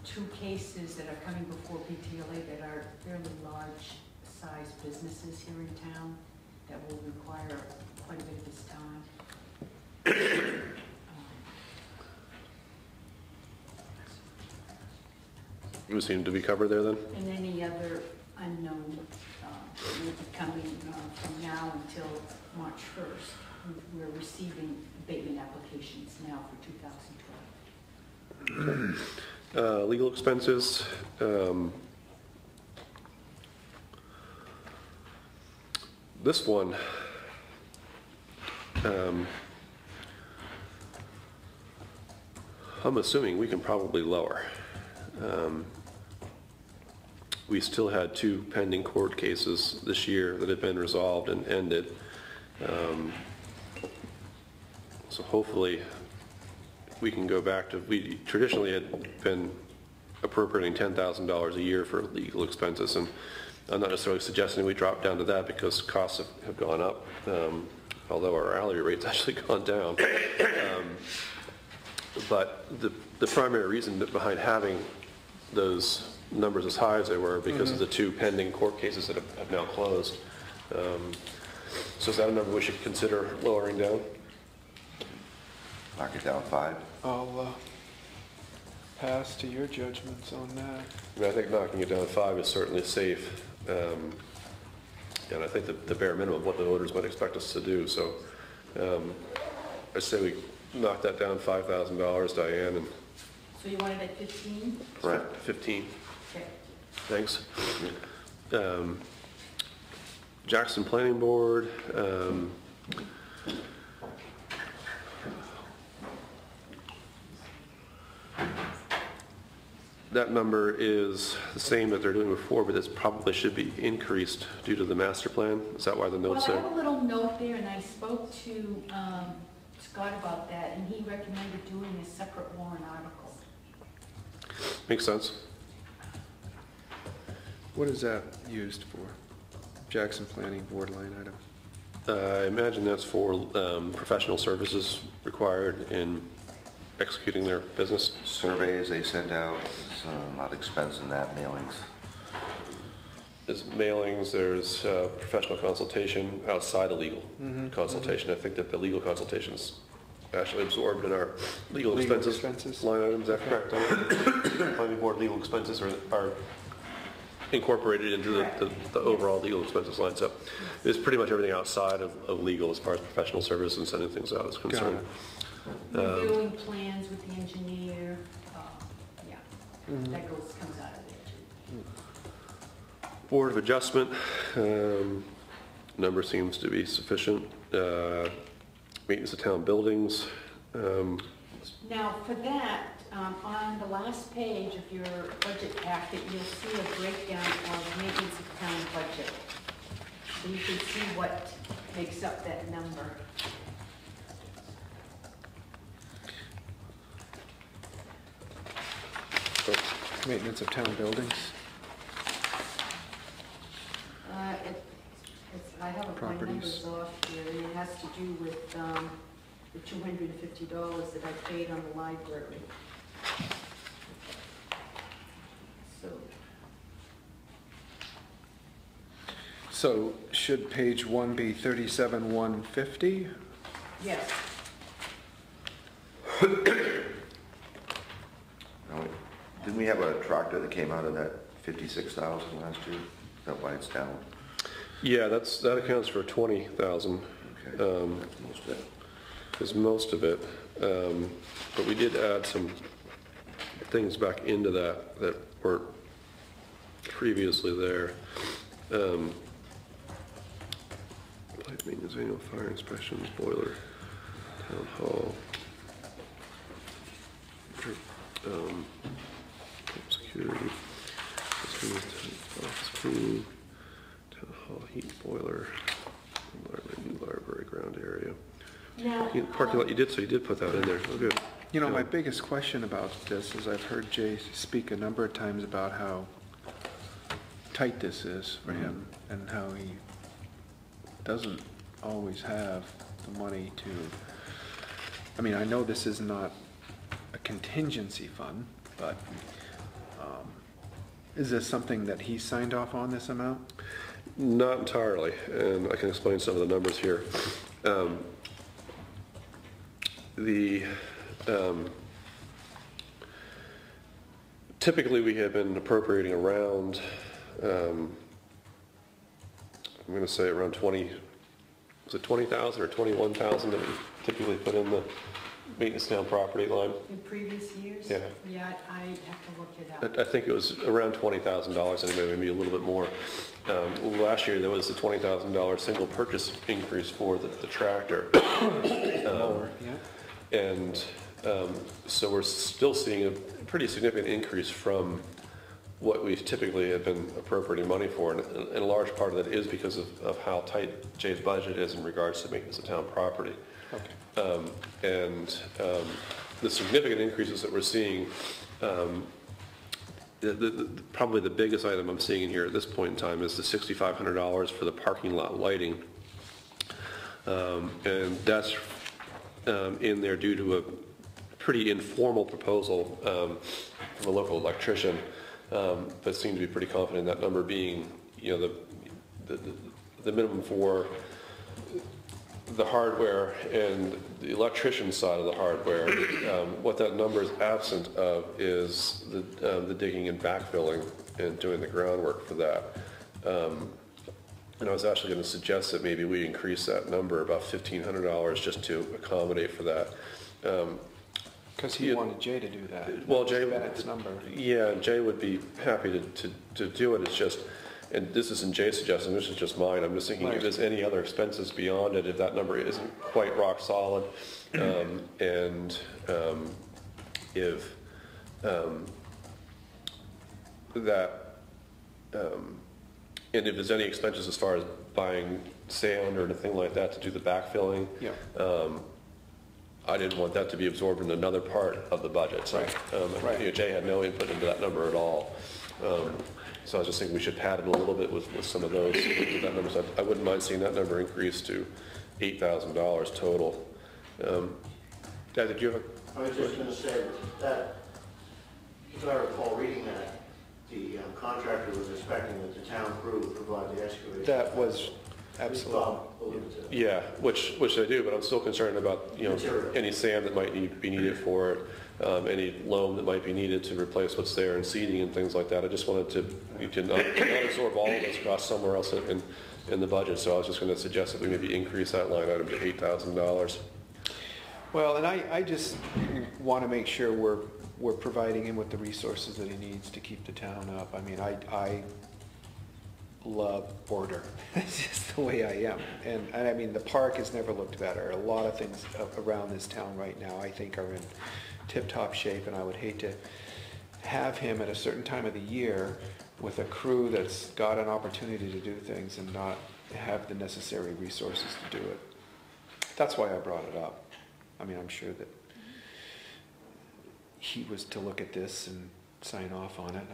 D: two cases that are coming before PTLA that are fairly large-sized businesses here in town that will require quite a bit of his time.
A: We seem to be covered there then?
D: And any other unknown will be coming from now until March 1st. We're receiving abatement applications now for 2012.
A: Legal expenses. This one, I'm assuming we can probably lower. We still had 2 pending court cases this year that have been resolved and ended. So hopefully we can go back to, we traditionally had been appropriating $10,000 a year for legal expenses, and I'm not necessarily suggesting we drop down to that because costs have gone up, although our hourly rate's actually gone down. But the primary reason behind having those numbers as high as they were because of the 2 pending court cases that have now closed. So is that a number we should consider lowering down?
H: Knock it down 5.
B: I'll pass to your judgments on that.
A: I mean, I think knocking it down 5 is certainly safe. And I think the bare minimum of what the voters might expect us to do. So I say we knock that down $5,000, Diane, and
D: So you want it at 15?
H: Correct.
A: 15.
D: Okay.
A: Thanks. Jackson Planning Board, that number is the same that they're doing before, but it probably should be increased due to the master plan. Is that why the notes
D: Well, I
A: there?
D: have a little note there, and I spoke to Scott about that, and he recommended doing a separate warrant article.
A: Makes sense.
B: What is that used for? Jackson Planning Board line item?
A: I imagine that's for professional services required in executing their business.
H: Surveys they send out, a lot of expense in that, mailings.
A: There's mailings, there's professional consultation outside of legal consultation. I think that the legal consultation is actually absorbed in our legal expenses line item. Is that correct? Planning board legal expenses are incorporated into the overall legal expenses line. So it's pretty much everything outside of legal as far as professional service and sending things out is concerned.
D: Reviewing plans with the engineer, yeah, that comes out of there too.
A: Board of Adjustment, number seems to be sufficient. Maintenance of town buildings.
D: Now, for that, on the last page of your budget packet, you'll see a breakdown of maintenance of town budget. So you can see what makes up that number.
B: Maintenance of town buildings?
D: I have my numbers off here, and it has to do with the $250 that I paid on the library.
B: So should page 1 be 37,150?
D: Yes.
H: Didn't we have a tractor that came out of that 56,000 last year? Is that why it's down?
A: Yeah, that accounts for 20,000.
H: Okay. Most of it.
A: Is most of it. But we did add some things back into that weren't previously there. Plant maintenance, annual fire inspections, boiler, town hall. Security, office cleaning, town hall heat boiler, new library ground area.
D: Now,
A: Parking lot, you did put that in there. Oh, good.
B: You know, my biggest question about this is I've heard Jay speak a number of times about how tight this is for him and how he doesn't always have the money to, I mean, I know this is not a contingency fund, but is this something that he signed off on, this amount?
A: Not entirely, and I can explain some of the numbers here. Typically we have been appropriating around, I'm going to say around 20, was it 20,000 or 21,000 that we typically put in the maintenance town property line?
D: in previous years?
A: Yeah.
D: Yeah, I have to look it up.
A: I think it was around $20,000 anyway, maybe a little bit more. Last year there was a $20,000 single purchase increase for the tractor. And so we're still seeing a pretty significant increase from what we typically have been appropriating money for, and a large part of that is because of how tight Jay's budget is in regards to maintenance of town property. Okay. The significant increases that we're seeing, probably the biggest item I'm seeing in here at this point in time is the $6,500 for the parking lot lighting. And that's in there due to a pretty informal proposal from a local electrician, but seem to be pretty confident in that number being, you know, the minimum for the hardware and the electrician side of the hardware. What that number is absent of is the digging and backfilling and doing the groundwork for that. And I was actually going to suggest that maybe we increase that number about $1,500 just to accommodate for that.
B: Because he wanted Jay to do that.
A: Well, Jay,
B: Bennett's number.
A: yeah, Jay would be happy to do it. It's just, and this isn't Jay's suggestion, this is just mine. I'm just thinking if there's any other expenses beyond it, if that number isn't quite rock solid, and if and if there's any expenses as far as buying sand or anything like that to do the backfilling,
B: Yeah.
A: I didn't want that to be absorbed in another part of the budget. So,
B: Right.
A: You know, Jay had no input into that number at all. So I was just thinking we should pad it a little bit with some of those. With that number. So I wouldn't mind seeing that number increase to $8,000 total. Dad, did you have
K: I was just going to say that, if I recall reading that, the contractor was expecting that the town crew would provide the excavation.
B: That was absolutely.
K: Bob alluded to.
A: Yeah, which they do, but I'm still concerned about, you know,
K: Material.
A: any sand that might be needed for it, any loam that might be needed to replace what's there, and seeding and things like that. I just wanted to not absorb all of those costs somewhere else in the budget, so I was just going to suggest that we maybe increase that line item to $8,000.
B: Well, and I just want to make sure we're providing him with the resources that he needs to keep the town up. I mean, I love order. It's just the way I am. And I mean, the park has never looked better. A lot of things around this town right now I think are in tip-top shape, and I would hate to have him at a certain time of the year with a crew that's got an opportunity to do things and not have the necessary resources to do it. That's why I brought it up. I mean, I'm sure that he was to look at this and sign off on it.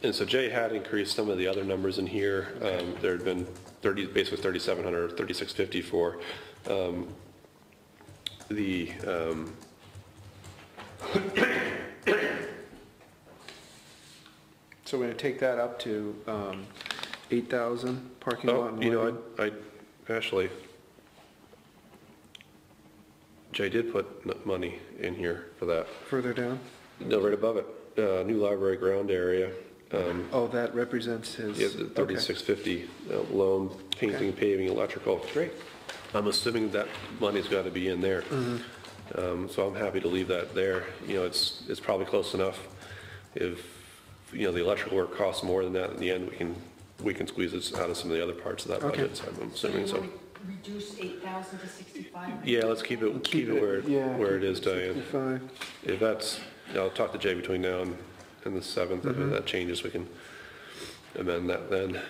A: And so Jay had increased some of the other numbers in here. There had been basically 3,700, 3,650 for the
B: So we're going to take that up to 8,000 parking lot and
A: you know,
B: lighting?
A: I actually, Jay did put money in here for that.
B: Further down?
A: No, right above it, new library ground area.
B: Oh, that represents his...
A: Yeah, the 3,650 loan, painting, paving, electrical.
B: Great.
A: I'm assuming that money's got to be in there. So I'm happy to leave that there. You know, it's probably close enough. If, you know, the electrical work costs more than that, in the end, we can squeeze it out of some of the other parts of that budget, so I'm assuming so.
D: So you want to reduce 8,000 to 65?
A: Yeah, let's keep it where it is, Diane.
B: 65.
A: If that's, I'll talk to Jay between now and the 7th. If that changes, we can amend that then.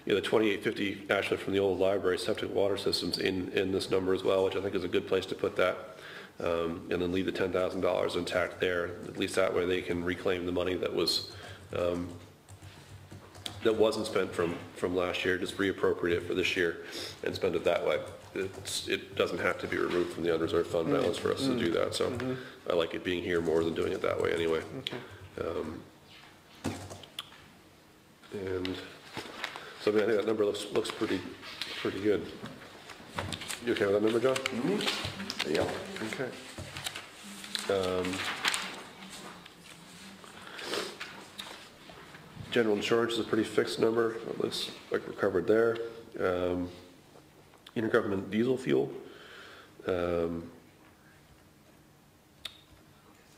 A: You know, the 2850 actually from the old library septic water systems in this number as well, which I think is a good place to put that. And then leave the $10,000 intact there. At least that way they can reclaim the money that was that wasn't spent from last year, just reappropriate it for this year and spend it that way. It doesn't have to be removed from the unreserved fund balance for us to do that. So I like it being here more than doing it that way anyway.
B: Okay.
A: And so I mean, I think that number looks pretty good. You okay with that number, John?
H: Yeah.
A: Okay. General insurance is a pretty fixed number. It looks like we're covered there. Intergovernment diesel fuel.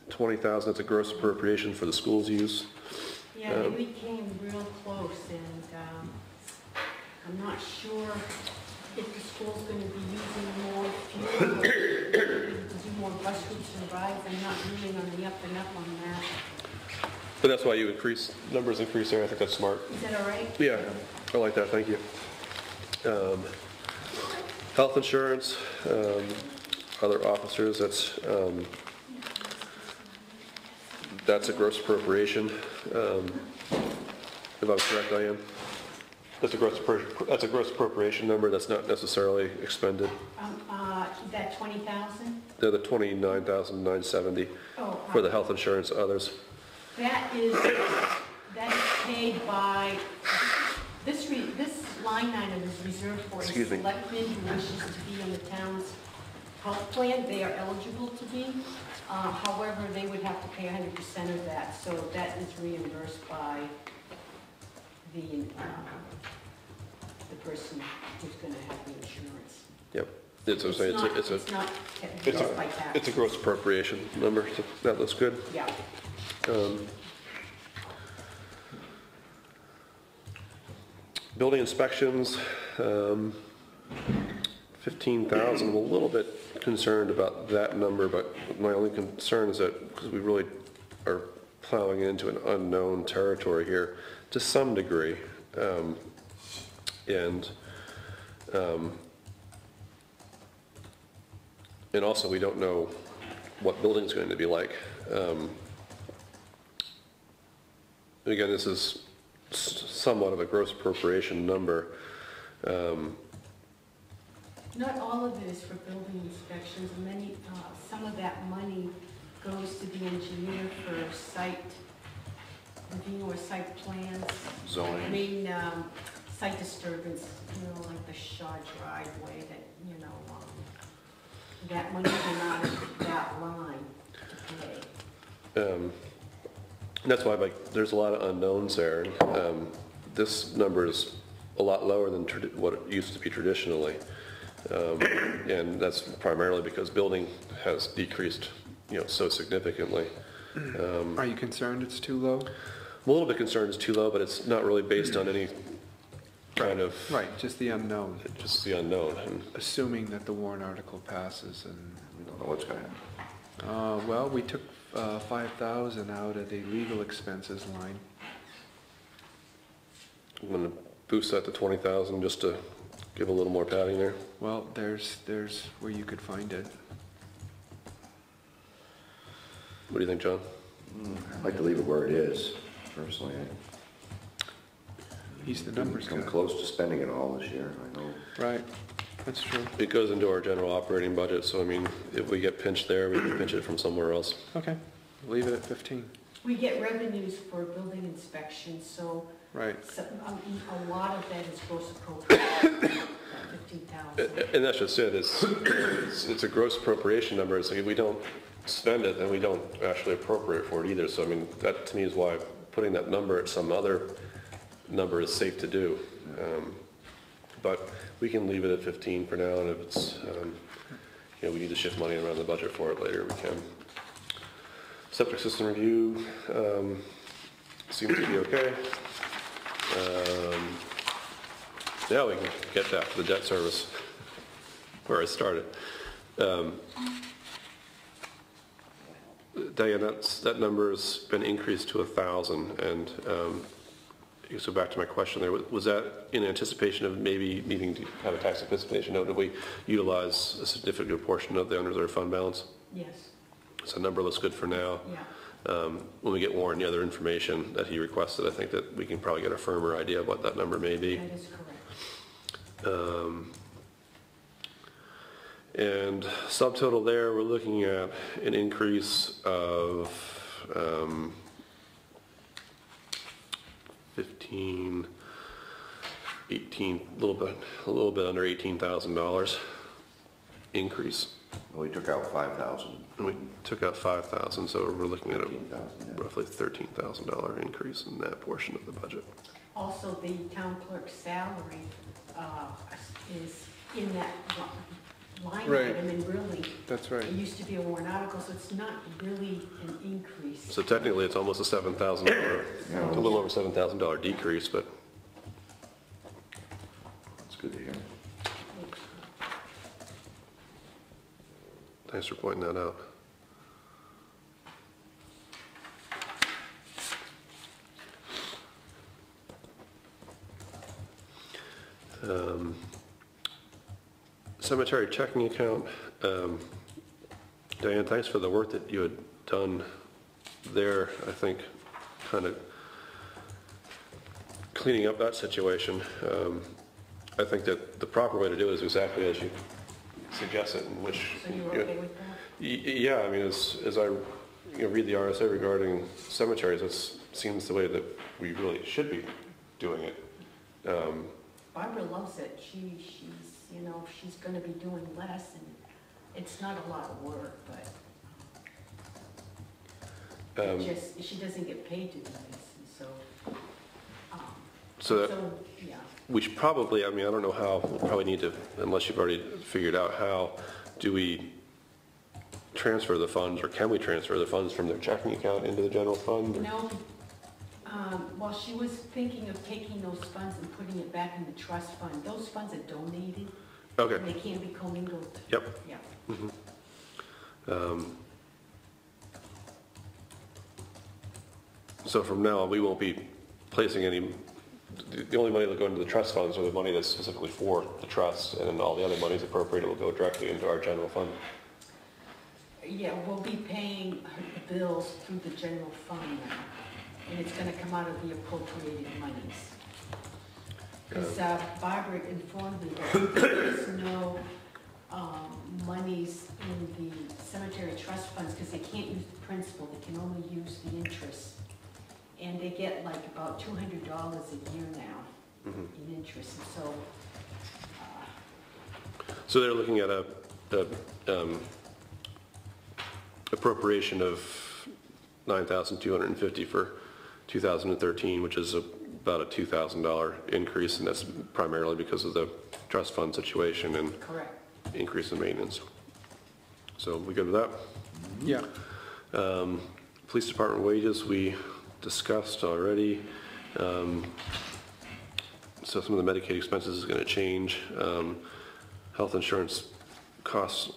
A: 20,000, that's a gross appropriation for the school's use.
D: Yeah, we came real close, and I'm not sure if the school's going to be using more fuel, or to do more bus routes and rides. I'm not really on the up and up on that.
A: But that's why you numbers increase there. I think that's smart.
D: Is that all right?
A: Yeah, I like that, thank you. Health insurance, other officers, that's a gross appropriation. If I'm correct, Diane? That's a gross appropriation number, that's not necessarily expended.
D: That 20,000?
A: They're the 29,970 for the health insurance, others.
D: That is paid by, this line item is reserved for a selectman who wishes to be on the town's health plan. They are eligible to be. However, they would have to pay 100% of that, so that is reimbursed by the the person who's gonna have the insurance.
A: Yep. It's not
D: just by tax.
A: it's a gross appropriation number, so that looks good.
D: Yeah.
A: Building inspections, 15,000. I'm a little bit concerned about that number, but my only concern is that because we really are plowing into an unknown territory here to some degree, and also we don't know what building's going to be like. Again, this is somewhat of a gross appropriation number.
D: Not all of it is for building inspections. Some of that money goes to the engineer for site review or site plans.
H: Zoning.
D: I mean, site disturbance, like the Shaw driveway that, that money came out of that line to pay.
A: And that's why, there's a lot of unknowns there. This number is a lot lower than what it used to be traditionally. And that's primarily because building has decreased, so significantly.
B: Are you concerned it's too low?
A: I'm a little bit concerned it's too low, but it's not really based on any kind of...
B: Right, just the unknown.
A: Just the unknown. And
B: assuming that the warrant article passes and...
H: We don't know what's going to happen.
B: Well, we took 5,000 out of the legal expenses line.
A: I'm going to boost that to 20,000 just to give a little more padding there.
B: Well, there's where you could find it.
A: What do you think, John?
H: I'd like to leave it where it is, personally.
B: He's the numbers guy.
H: Come close to spending it all this year, I know.
B: Right, that's true.
A: It goes into our general operating budget, so I mean, if we get pinched there, we can pinch it from somewhere else.
B: Okay, leave it at 15.
D: We get revenues for building inspections, so
B: right.
D: A lot of that is gross appropriation, 15,000.
A: And that's just it. It's a gross appropriation number. It's like if we don't spend it, then we don't actually appropriate for it either. So I mean, that to me is why putting that number at some other number is safe to do. But we can leave it at 15 for now, and if it's we need to shift money around the budget for it later, we can. Septic system review seems to be okay. Now we can get back to the debt service where I started. Diane, that number's been increased to 1,000, and so back to my question there, was that in anticipation of maybe needing to have a tax anticipation note? Did we utilize a significant portion of the unreserved fund balance?
D: Yes.
A: So the number looks good for now.
D: Yeah.
A: When we get Warren the other information that he requested, I think that we can probably get a firmer idea of what that number may be.
D: That is correct.
A: And subtotal there, we're looking at an increase of 15, 18, a little bit under $18,000 increase.
H: Well, we took out 5,000.
A: And we took out 5,000, so we're looking at a
H: 13,000, yeah.
A: roughly $13,000 increase in that portion of the budget.
D: Also, the town clerk's salary is in that line
B: Right.
D: item, and really,
B: That's right.
D: it used to be a warrant article, so it's not really an increase.
A: So technically, it's almost a $7,000, a little over $7,000 decrease, but
H: That's good to hear.
A: thanks for pointing that out. Cemetery checking account. Diane, thanks for the work that you had done there. I think kind of cleaning up that situation. I think that the proper way to do it is exactly as you suggested, in which...
D: So you're okay with that?
A: Yeah, I mean, as I read the RSA regarding cemeteries, it seems the way that we really should be doing it.
D: Barbara loves it. She's going to be doing less, and it's not a lot of work, but she doesn't get paid to do this, and so.
A: So
D: So, yeah.
A: we should probably, I mean, I don't know how, we'll probably need to, unless you've already figured out how, do we transfer the funds, or can we transfer the funds from their checking account into the general fund? or-
D: No, well, she was thinking of taking those funds and putting it back in the trust fund. Those funds are donated.
A: Okay.
D: And they can't be commingled.
A: Yep.
D: Yeah.
A: So from now on, we won't be placing any, the only money that'll go into the trust funds are the money that's specifically for the trust, and then all the other monies appropriated will go directly into our general fund.
D: Yeah, we'll be paying the bills through the general fund now, and it's gonna come out of the appropriated monies. Because Barbara informed me that there's no monies in the cemetery trust funds, because they can't use the principal, they can only use the interest. And they get like about $200 a year now in interest, and so.
A: So they're looking at a appropriation of $9,250 for 2013, which is about a $2,000 increase, and that's primarily because of the trust fund situation and
D: Correct.
A: increase in maintenance. So we good with that?
B: Yeah.
A: Police department wages, we discussed already. So some of the Medicaid expenses is going to change. Health insurance costs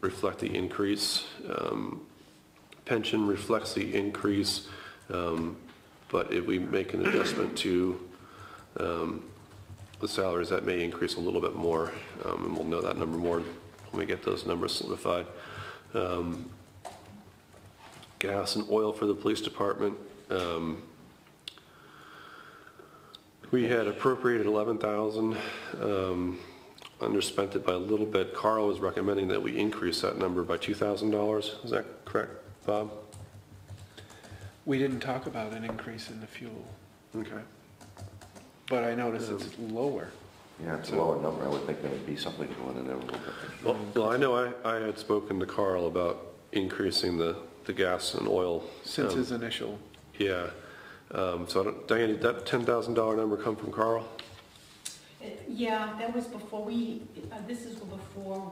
A: reflect the increase. Pension reflects the increase, but if we make an adjustment to the salaries, that may increase a little bit more, and we'll know that number more when we get those numbers solidified. Gas and oil for the police department. We had appropriated 11,000, underspent it by a little bit. Carl was recommending that we increase that number by $2,000. Is that correct, Bob?
B: We didn't talk about an increase in the fuel,
A: Okay.
B: but I noticed it's lower.
H: Yeah, it's a lower number. I would think there would be something going in there a little bit.
A: Well, I know I had spoken to Carl about increasing the gas and oil.
B: Since his initial,
A: Yeah. So I don't, Diane, did that $10,000 number come from Carl?
D: Yeah, that was before this is before,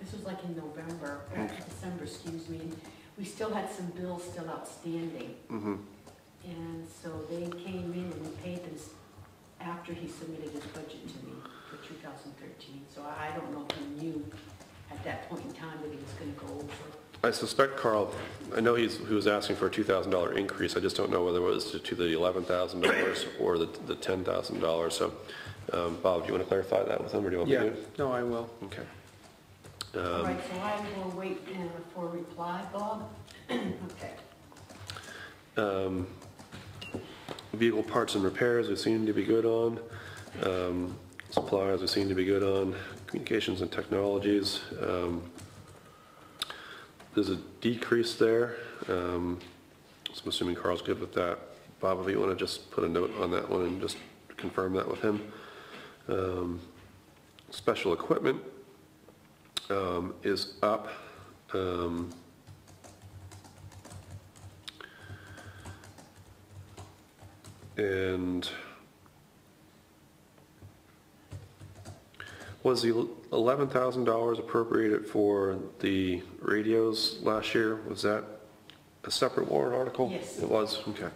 D: this was like in November, or December, excuse me. And we still had some bills still outstanding. And so they came in and we paid them after he submitted his budget to me for 2013. So I don't know if he knew at that point in time that he was going to go over.
A: I suspect Carl, I know he was asking for a $2,000 increase. I just don't know whether it was to the $11,000 or the $10,000. So, Bob, do you want to clarify that with him, or do you want me to?
B: yeah, no, I will.
A: Okay.
D: All right, so I will wait for a reply, Bob. Okay.
A: Vehicle parts and repairs, we seem to be good on. Supplies, we seem to be good on. Communications and technologies. There's a decrease there. So I'm assuming Carl's good with that. Bob, if you want to just put a note on that one and just confirm that with him. Special equipment is up. And was the $11,000 appropriated for the radios last year? Was that a separate warrant article?
D: Yes.
A: It was? Okay.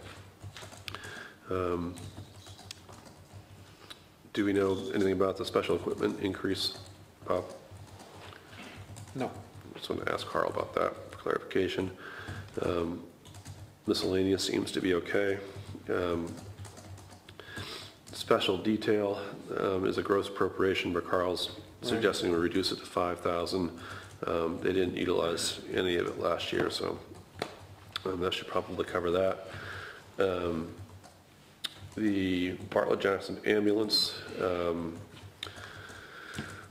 A: Do we know anything about the special equipment increase, Bob?
B: No.
A: Just want to ask Carl about that for clarification. Miscellaneous seems to be okay. Special detail is a gross appropriation, but Carl's suggesting we reduce it to 5,000. They didn't utilize any of it last year, so that should probably cover that. The Bartlett Jackson ambulance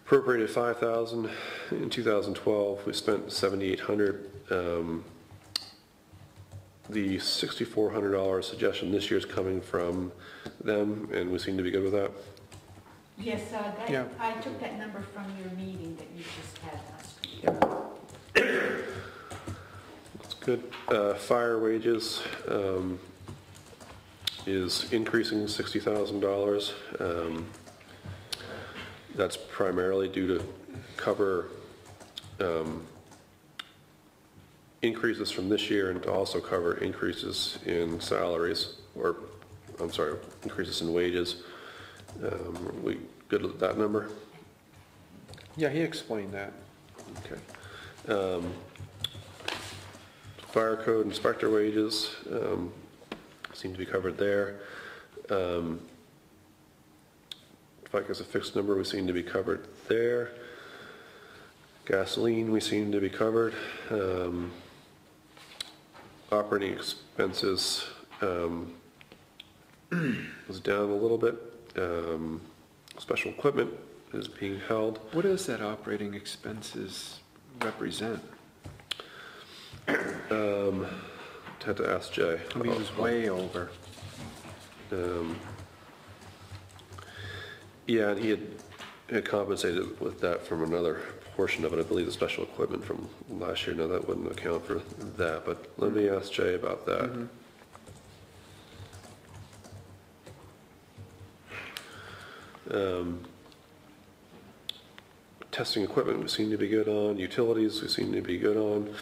A: appropriated 5,000 in 2012. We spent 7,800. The $6,400 suggestion this year is coming from them, and we seem to be good with that.
D: Yes,
B: Yeah.
D: I took that number from your meeting that you just had last week.
A: That's good. Fire wages, is increasing $60,000. That's primarily due to cover increases from this year and to also cover increases in salaries, or, I'm sorry, increases in wages. We good with that number?
B: Yeah, he explained that.
A: Okay. Fire code inspector wages seem to be covered there. FICA is a fixed number, we seem to be covered there. Gasoline, we seem to be covered. Operating expenses was down a little bit. Special equipment is being held.
B: What does that operating expenses represent?
A: Had to ask Jay.
B: I mean, it was way over.
A: Yeah, and he had compensated with that from another portion of it, I believe the special equipment from last year. Now that wouldn't account for that, but let me ask Jay about that. Testing equipment we seem to be good on. Utilities we seem to be good on.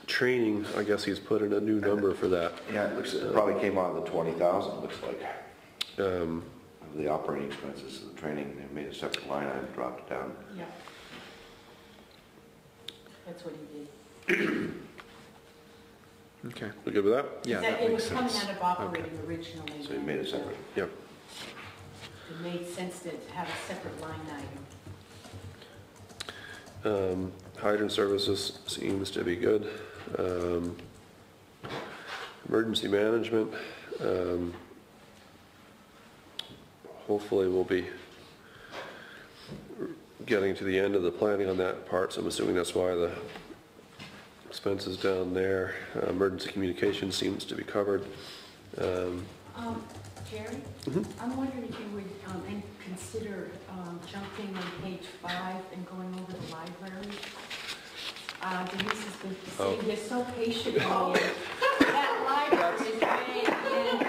A: Training, I guess he's put in a new number for that.
H: Yeah, it probably came out of the 20,000, looks like. The operating expenses, the training, they made a separate line item, dropped it down.
D: Yeah. That's what he did.
B: Okay.
A: We good with that?
B: Yeah, that
D: It
B: makes
D: was coming
B: sense.
D: out of operating originally.
H: So you made it separate.
A: Yep.
D: It made sense to have a separate line item.
A: Hydrant services seems to be good. Emergency management, hopefully we'll be getting to the end of the planning on that part, so I'm assuming that's why the expenses down there. Emergency communication seems to be covered.
D: Jerry, I'm wondering if you would consider jumping on page 5 and going over the library. Denise has been sitting here so patiently. That library is great. And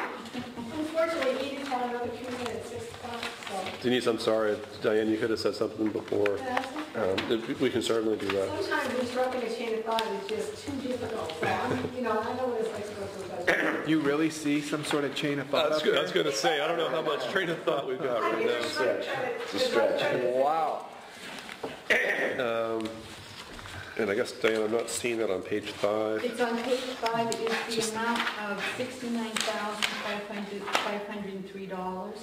D: unfortunately, he didn't have another 2 minutes, 6 o'clock, so.
A: Denise, I'm sorry. Diane, you could have said something before. We can certainly do that.
N: Sometimes disrupting a chain of thought is just too difficult. So I know what it's like to go through that.
B: You really see some sort of chain of thought?
A: That's good. I was going to say, I don't know how much train of thought we've got right now.
H: It's a stretch.
B: Wow.
A: And I guess, Diane, I'm not seeing that on page 5.
D: It's on page 5. It is the amount of $69,503.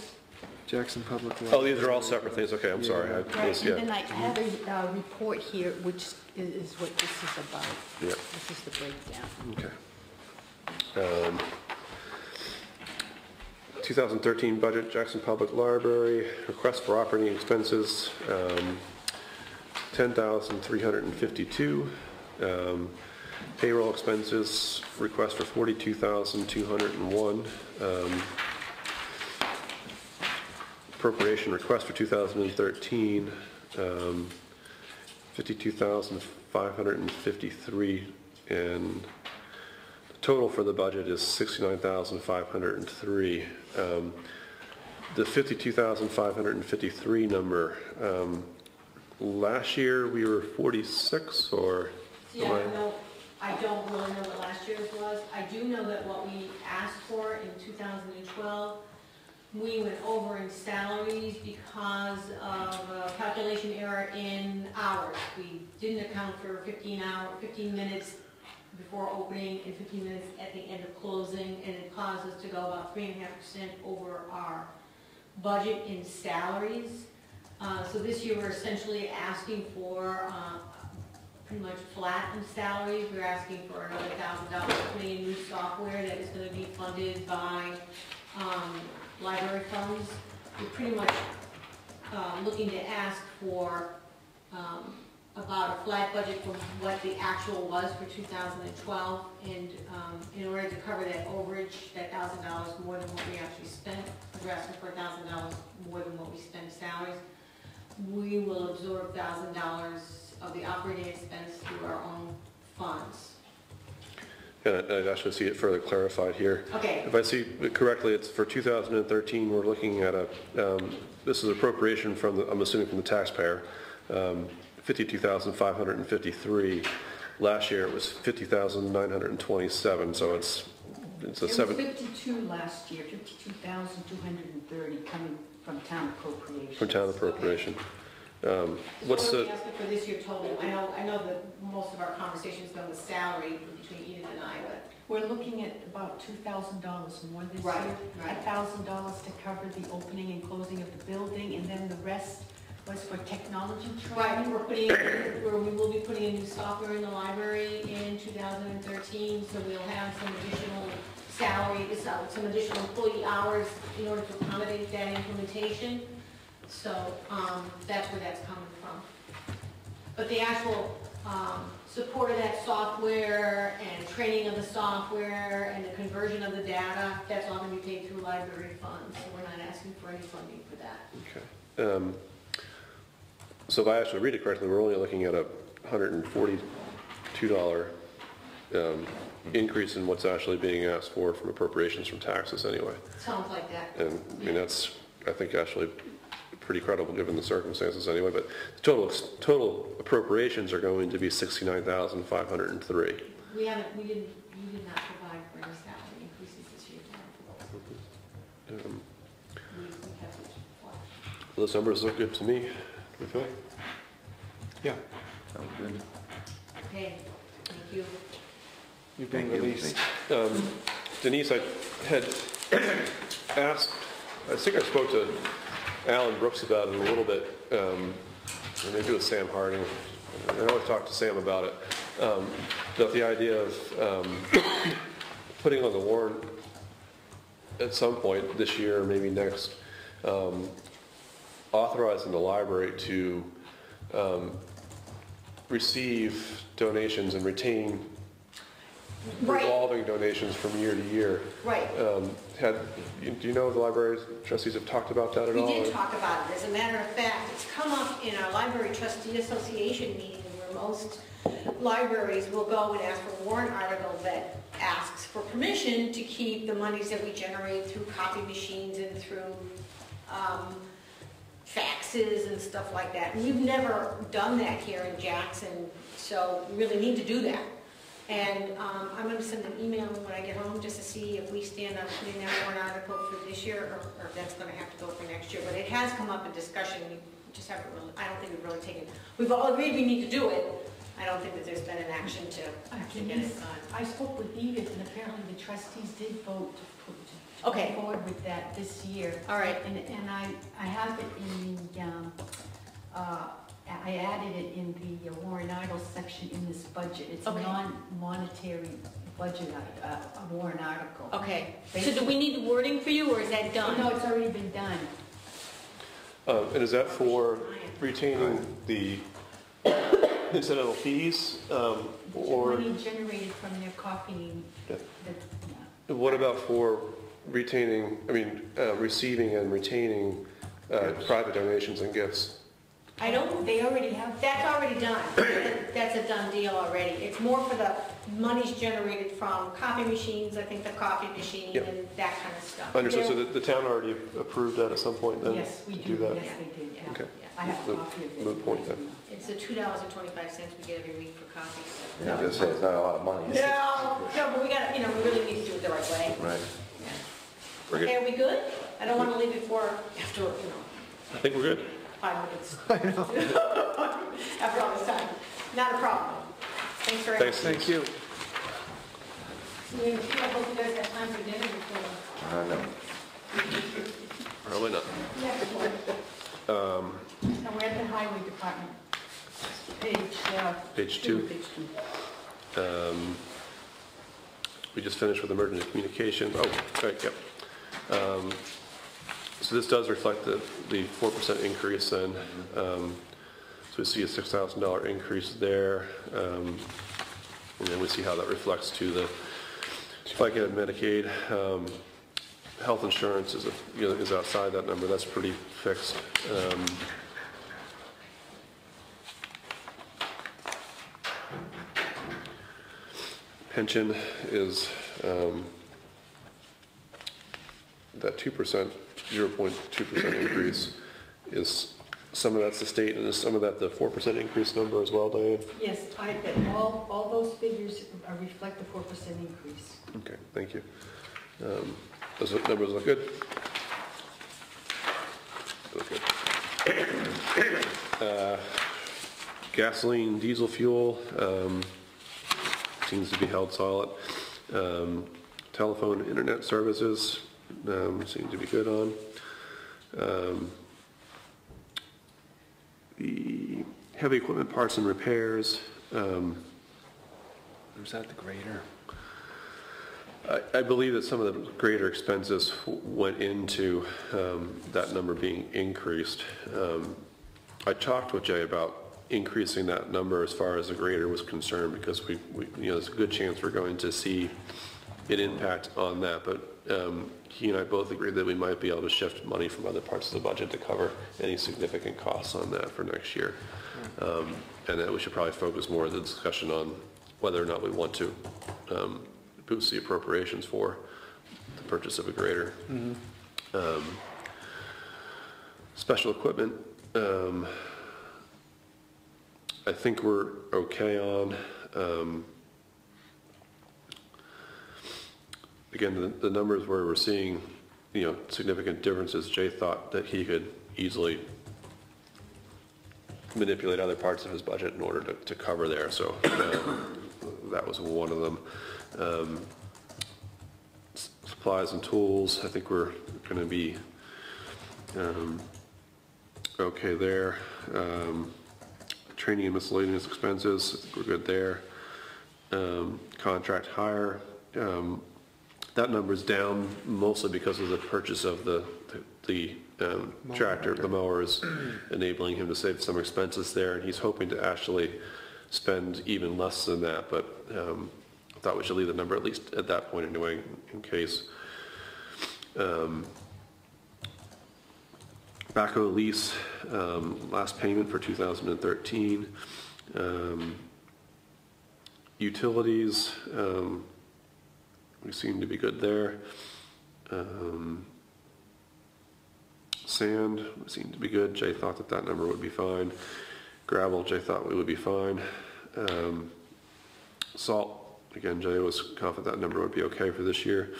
B: Jackson Public Library.
A: Oh, these are all separate things. Okay, I'm sorry.
D: Right, and then I have a report here, which is what this is about.
A: Yeah.
D: This is the breakdown.
A: Okay. 2013 budget, Jackson Public Library, request for operating expenses, $10,352. Payroll expenses, request for $42,201. Appropriation request for 2013, $52,553, and the total for the budget is $69,503. The $52,553 number, last year we were 46, or?
D: Yeah, I don't really know what last year's was. I do know that what we asked for in 2012, we went over in salaries because of a calculation error in hours. We didn't account for 15 minutes before opening and 15 minutes at the end of closing, and it caused us to go about 3.5% over our budget in salaries. So this year we're essentially asking for pretty much flat in salaries. We're asking for another $1,000 for any new software that is going to be funded by library funds. We're pretty much looking to ask for about a flat budget from what the actual was for 2012, and in order to cover that overage, that $1,000 more than what we actually spent, we're asking for $1,000 more than what we spend salaries. We will absorb $1,000 of the operating expense through our own funds.
A: And I'd actually see it further clarified here.
N: Okay.
A: If I see it correctly, it's for 2013, we're looking at this is appropriation from, I'm assuming from the taxpayer, 52,553. Last year it was 50,927, so it's a
D: It
A: seven.
D: was 52 last year, 52,230 coming from town appropriation.
A: From town appropriation. What's
N: So what are
A: the,
N: we asking for this year total? I know that most of our conversation's been with salary between Edith and I, but.
D: We're looking at about $2,000 more this
N: Right,
D: year.
N: right.
D: $1,000 to cover the opening and closing of the building, and then the rest was for technology
N: Right,
D: training.
N: we will be putting a new software in the library in 2013, so we'll have some additional salary, some additional employee hours in order to accommodate that implementation. So, that's where that's coming from. But the actual, support of that software and training of the software and the conversion of the data, that's all gonna be paid through library funds, so we're not asking for any funding for that.
A: okay. So if I actually read it correctly, we're only looking at a $142 increase in what's actually being asked for from appropriations from taxes anyway.
N: Sounds like that.
A: And I mean, that's, I think, actually pretty credible given the circumstances anyway, but total appropriations are going to be $69,503.
N: We did not provide for any salary increases this year. We kept it flat.
A: Those numbers look good to me. You feel?
B: Yeah,
H: Sounds good.
N: Okay, thank you.
B: you've been
H: Thank you.
B: released.
A: Denise, I had asked, I think I spoke to Alan Brooks about it a little bit, and maybe with Sam Harding. I always talk to Sam about it, about the idea of putting on the warrant at some point this year, or maybe next, authorizing the library to receive donations and retain
N: Right.
A: revolving donations from year to year.
N: Right.
A: Do you know if the library trustees have talked about that at
N: We
A: all?
N: did talk about it. As a matter of fact, it's come up in our Library Trustee Association meeting where most libraries will go and ask for a warrant article that asks for permission to keep the monies that we generate through copy machines and through faxes and stuff like that. We've never done that here in Jackson, so we really need to do that. And I'm going to send an email when I get home just to see if we stand up putting that warrant article for this year or if that's going to have to go for next year. But it has come up in discussion. We just haven't really, I don't think we've really taken, we've all agreed we need to do it. I don't think that there's been an action to get it done.
D: I spoke with Edith, and apparently the trustees did vote to
N: Okay.
D: go forward with that this year.
N: All right.
D: And I have it in the, I added it in the warrant article section in this budget. It's a
N: Okay.
D: non-monetary budget, a warrant article.
N: Okay. So do we need the wording for you or is that done?
D: No, it's already been done.
A: And is that for retaining the incidental fees, or
D: Money generated from their copying.
A: Yeah.
D: the-
A: what about for retaining, receiving and retaining private donations and gifts?
N: I don't,
D: They already have.
N: that's already done. That's a done deal already. It's more for the monies generated from copy machines, I think the coffee machine
A: Yep.
N: and that kind of stuff.
A: Understood, so the town already approved that at some point then?
D: Yes, we
A: to
D: do.
A: that?
D: Yes, they did, yeah.
A: Okay.
D: I have a copy of it.
A: Moot point then.
N: It's the $2.25 we get every week for coffee.
H: Yeah, I was gonna say, it's not a lot of money.
N: No, but we got, we really need to do it the right way.
H: Right.
N: Yeah.
A: We're good.
N: Okay, are we good? I don't want to leave before, after,
A: I think we're good.
N: 5 minutes. After all this time. Not a problem. Thanks very much.
A: Thanks.
B: Thank you.
N: I hope you guys have time for dinner before.
H: No.
A: Probably not.
N: Yeah, before.
D: And we're at the highway department.
A: Page two.
D: Page two.
A: We just finished with emergency communication. Oh, right, yep. So this does reflect the 4% increase then. So we see a $6,000 increase there. And then we see how that reflects to the FICA and Medicaid. Health insurance is outside that number. That's pretty fixed. Pension is that 2%, 0.2% increase is, some of that's the state and is some of that the 4% increase number as well, Diane?
D: Yes, I bet all those figures reflect the 4% increase.
A: Okay, thank you. Those numbers look good? Look good. Gasoline, diesel fuel, seems to be held solid. Telephone, internet services, seem to be good on. The heavy equipment parts and repairs.
B: Was that the grader?
A: I believe that some of the greater expenses went into that number being increased. I talked with Jay about increasing that number as far as the grader was concerned, because we there's a good chance we're going to see an impact on that, but he and I both agreed that we might be able to shift money from other parts of the budget to cover any significant costs on that for next year. And that we should probably focus more of the discussion on whether or not we want to boost the appropriations for the purchase of a grader. Special equipment, I think we're okay on. Again, the numbers where we're seeing, significant differences, Jay thought that he could easily manipulate other parts of his budget in order to cover there, so that was one of them. Supplies and tools, I think we're going to be okay there. Training and miscellaneous expenses, I think we're good there. Contract hire, that number's down mostly because of the purchase of the tractor, the mowers, enabling him to save some expenses there, and he's hoping to actually spend even less than that, but I thought we should leave the number at least at that point anyway, in case. Backhoe lease, last payment for 2013. Utilities, we seem to be good there. Sand, we seem to be good. Jay thought that number would be fine. Gravel, Jay thought we would be fine. Salt, again, Jay was confident that number would be okay for this year.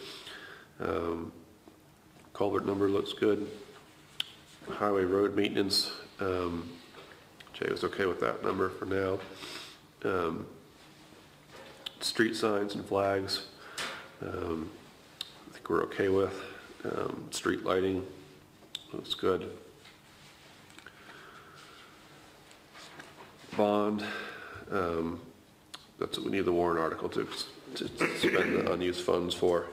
A: Culvert number looks good. Highway road maintenance, Jay was okay with that number for now. Street signs and flags, I think we're okay with. Street lighting looks good. Bond, that's what we need the warrant article to spend the unused funds for.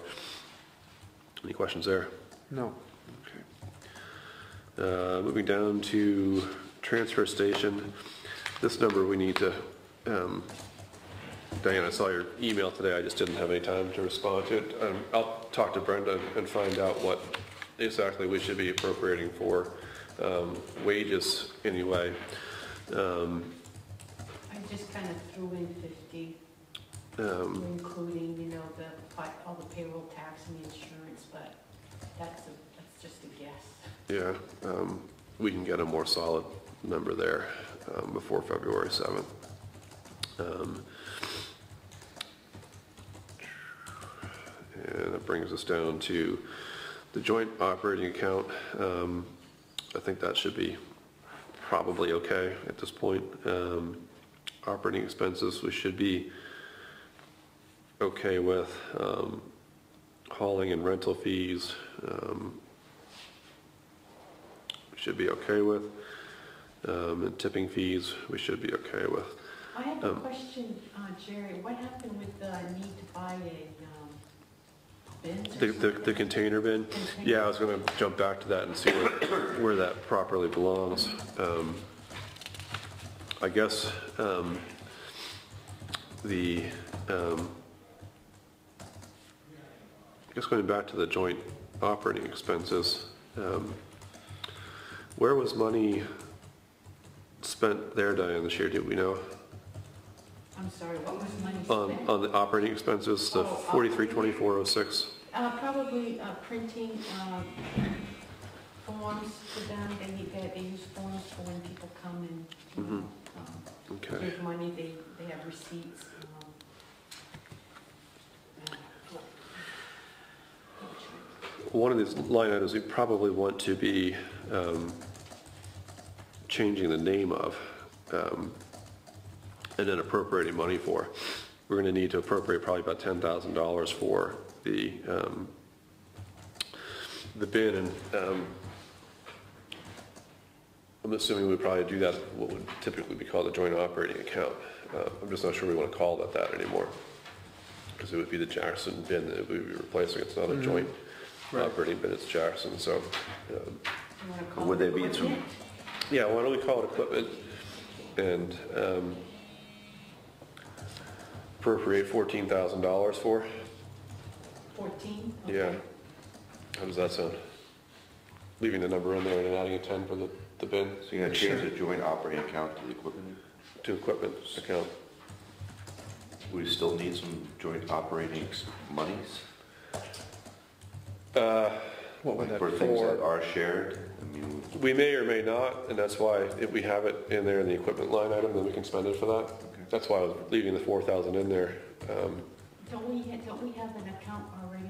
A: Any questions there?
B: No.
A: Okay. Moving down to transfer station. This number we need to, Diane, I saw your email today. I just didn't have any time to respond to it. I'll talk to Brenda and find out what exactly we should be appropriating for wages anyway.
D: I just kind of threw in 50, including, all the payroll tax and the insurance, but that's just a guess.
A: Yeah, we can get a more solid number there before February 7th. And that brings us down to the joint operating account. I think that should be probably okay at this point. Operating expenses we should be okay with. Hauling and rental fees we should be okay with. And tipping fees we should be okay with.
D: I have a question, Jerry. What happened with the need to buy a bin?
A: The container bin? Yeah, I was going to jump back to that and see where that properly belongs. I guess going back to the joint operating expenses, where was money spent there, Diane, this year? Do we know?
D: I'm sorry, what was the money spent?
A: On the operating expenses, the 432406.
D: Probably printing forms for them. They use forms for when people come and, you know,
A: Okay.
D: give money, they have receipts.
A: One of these line items we probably want to be changing the name of and then appropriating money for. We're going to need to appropriate probably about $10,000 for the bin, and I'm assuming we'd probably do that what would typically be called a joint operating account. I'm just not sure we want to call that anymore, because it would be the Jackson bin that we would be replacing. It's not a joint operating bin, it's Jackson. So
H: Would they be some,
A: yeah, why don't we call it equipment and appropriate $14,000 for?
D: 14?
A: Yeah.
D: Okay.
A: How does that sound? Leaving the number in there and adding a 10 for the bin?
H: so you're gonna change the joint operating account to the equipment?
A: To equipment account.
H: We still need some joint operating monies?
B: What would
H: Like
B: that
H: for
B: be
H: things that
B: for?
H: are shared? I mean,
A: We may or may not, and that's why if we have it in there in the equipment line item, then we can spend it for that. That's why I was leaving the 4,000 in there.
D: Don't we have an account already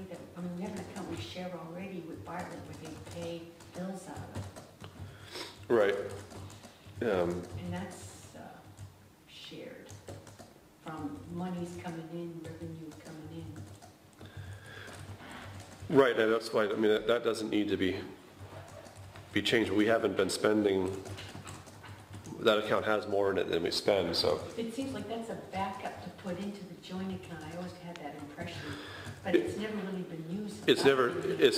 D: we have an account we share already with Bartlett where they pay bills out of.
A: Right.
D: And that's shared from monies coming in, revenue coming in.
A: Right, and that's why, I mean, that doesn't need to be changed. We haven't been spending, that account has more in it than we spend, so.
D: It seems like that's a backup to put into the joint account. I always had that impression, but it's never really been used.
A: It's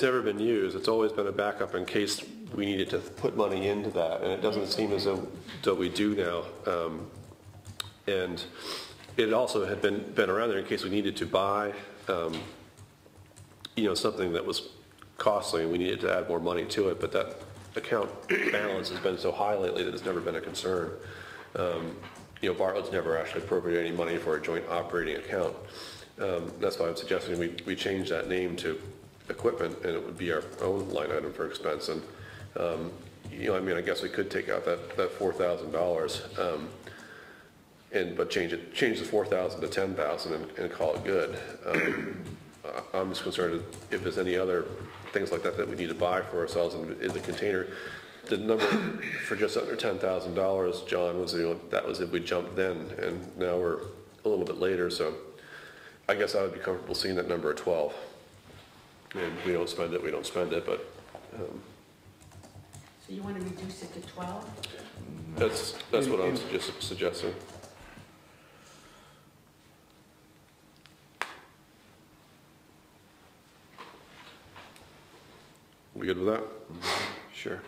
A: never been used. It's always been a backup in case we needed to put money into that, and it doesn't seem as though we do now. And it also had been around there in case we needed to buy, something that was costly and we needed to add more money to it, but that account balance has been so high lately that it's never been a concern. Bartlett's never actually appropriated any money for a joint operating account. That's why I'm suggesting we change that name to equipment, and it would be our own line item for expense. And I guess we could take out that $4,000, but change the 4,000 to 10,000 and call it good. I'm just concerned if there's any other things like that we need to buy for ourselves in the container. The number for just under $10,000, John, was that was if we jumped then, and now we're a little bit later. So I guess I would be comfortable seeing that number at 12. And we don't spend it, we don't spend it, but.
D: So you want to reduce it to 12?
A: That's what I'm suggesting. We good with that? Sure.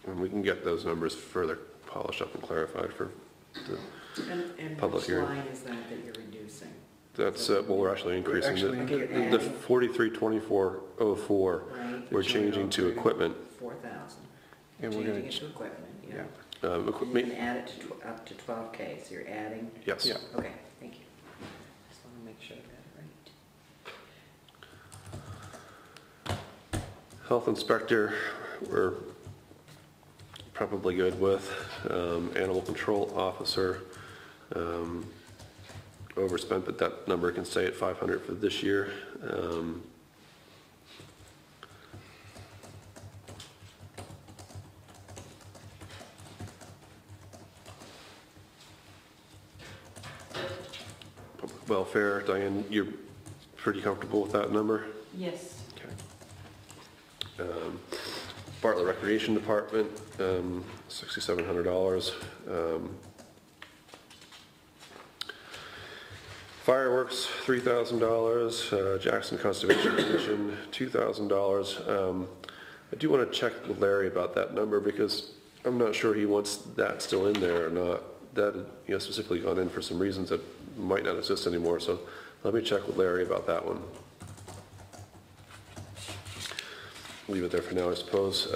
A: And we can get those numbers further polished up and clarified for the public hearing.
M: And which line is that you're reducing?
A: That's, we're actually increasing the 432404,
M: Right.
A: we're changing to equipment.
M: 4,000.
B: And we're
M: Changing
B: gonna
M: it to equipment, yeah.
B: Yeah.
M: You can add it to up to 12K, so you're adding?
A: Yes.
B: Yeah.
M: Okay, thank you. Just want to make sure I got it right.
A: Health inspector, we're probably good with. Animal control officer, overspent, but that number can stay at 500 for this year. Public welfare, Diane, you're pretty comfortable with that number?
D: Yes.
A: Okay. Bartlett Recreation Department, $6,700. Fireworks, $3,000. Jackson Conservation Commission, $2,000. I do want to check with Larry about that number because I'm not sure he wants that still in there or not. That had, specifically gone in for some reasons that might not exist anymore. So let me check with Larry about that one. Leave it there for now, I suppose.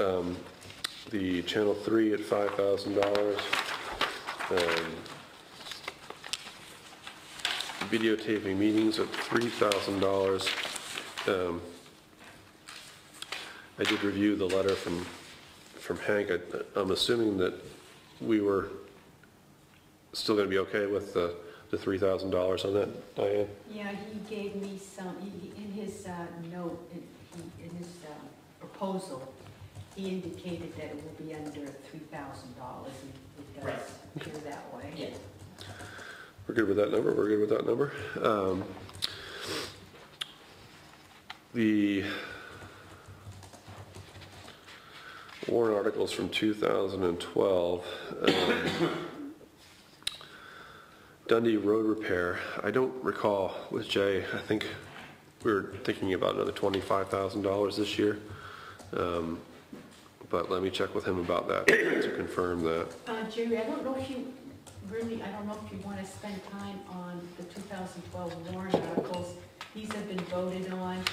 A: The Channel 3 at $5,000. videotaping meetings at $3,000. I did review the letter from Hank. I'm assuming that we were still going to be okay with the $3,000 on that, Diane?
D: Yeah, he gave me some, in his note, in his proposal, he indicated that it will be under $3,000, and it does appear that way.
E: Yeah.
A: We're good with that number? We're good with that number? The warrant articles from 2012, Dundee Road repair, I don't recall with Jay, I think we were thinking about another $25,000 this year. But let me check with him about that to confirm that.
D: Jerry, I don't know if you want to spend time on the 2012 warrant articles. These have been voted on.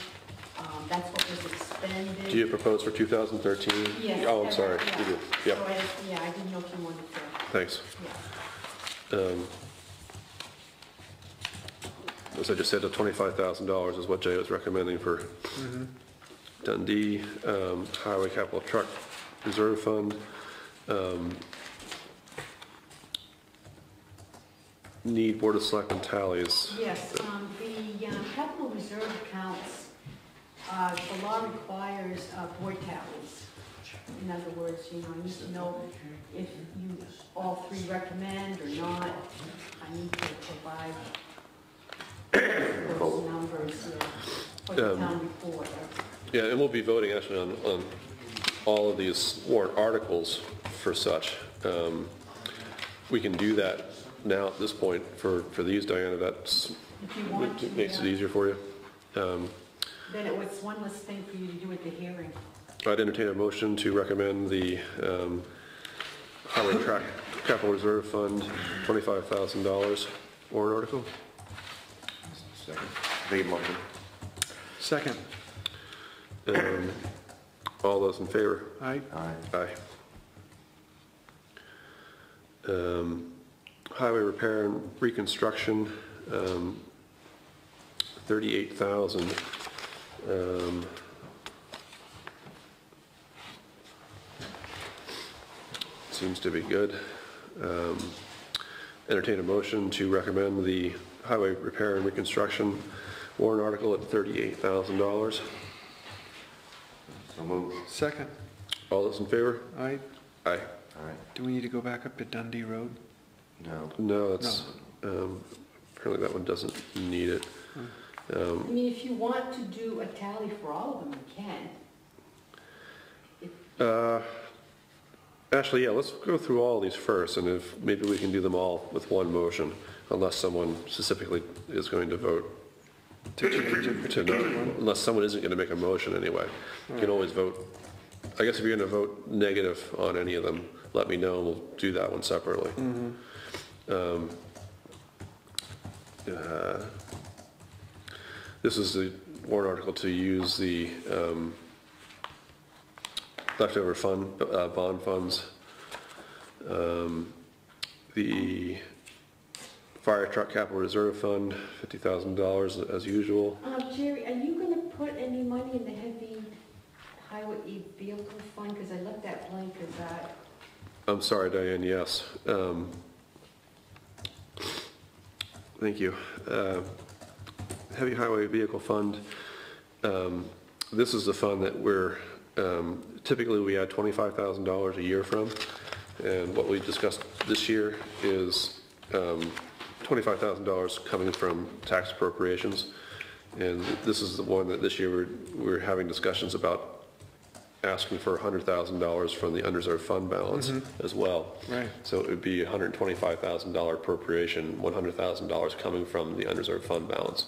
D: That's what was expended.
A: Do you propose for 2013?
D: Yes.
A: Oh, I'm sorry.
D: Yeah.
A: You do. Yep.
D: So I didn't know if you wanted to.
A: Thanks.
D: Yeah.
A: As I just said, the $25,000 is what Jay was recommending for Dundee, Highway Capital Truck Reserve Fund. Need Board of Selectmen tallies.
D: Yes, the capital reserve accounts, the law requires board tallies. In other words, you need to know if you all three recommend or not. I need to provide those numbers for the town report.
A: Yeah, and we'll be voting actually on all of these warrant articles for such. We can do that now at this point for these, Diana. That's
D: If you want to,
A: makes it easier for you.
D: Then it was one less thing for you to do at the hearing.
A: I'd entertain a motion to recommend the Highway Track Capital Reserve Fund $25,000 warrant article.
H: Second. Make a motion.
B: Second.
A: All those in favor?
B: Aye.
H: Aye.
A: Aye. Highway repair and reconstruction, 38,000. Seems to be good. Entertain a motion to recommend the highway repair and reconstruction warrant article at $38,000.
H: So moved.
B: Second.
A: All those in favor?
B: Aye.
A: Aye.
H: All right.
B: Do we need to go back up to Dundee Road?
H: No.
A: No, that's, apparently that one doesn't need it.
D: I mean, if you want to do a tally for all of them, you can.
A: Actually, yeah, let's go through all these first, and if maybe we can do them all with one motion, unless someone specifically is going to vote to not, unless someone isn't going to make a motion anyway. You can always vote. I guess if you're going to vote negative on any of them, let me know, and we'll do that one separately. This is the warrant article to use the leftover fund, bond funds. The fire truck capital reserve fund, $50,000 as usual.
D: Jerry, are you going to put any money in the heavy highway vehicle fund? Because I left that blank as that.
A: I'm sorry, Diane, yes. Thank you. Heavy highway vehicle fund. This is the fund that we're, typically we add $25,000 a year from. And what we discussed this year is $25,000 coming from tax appropriations. And this is the one that this year we're having discussions about asking for $100,000 from the unreserved fund balance as well.
B: Right.
A: So it would be $125,000 appropriation, $100,000 coming from the unreserved fund balance.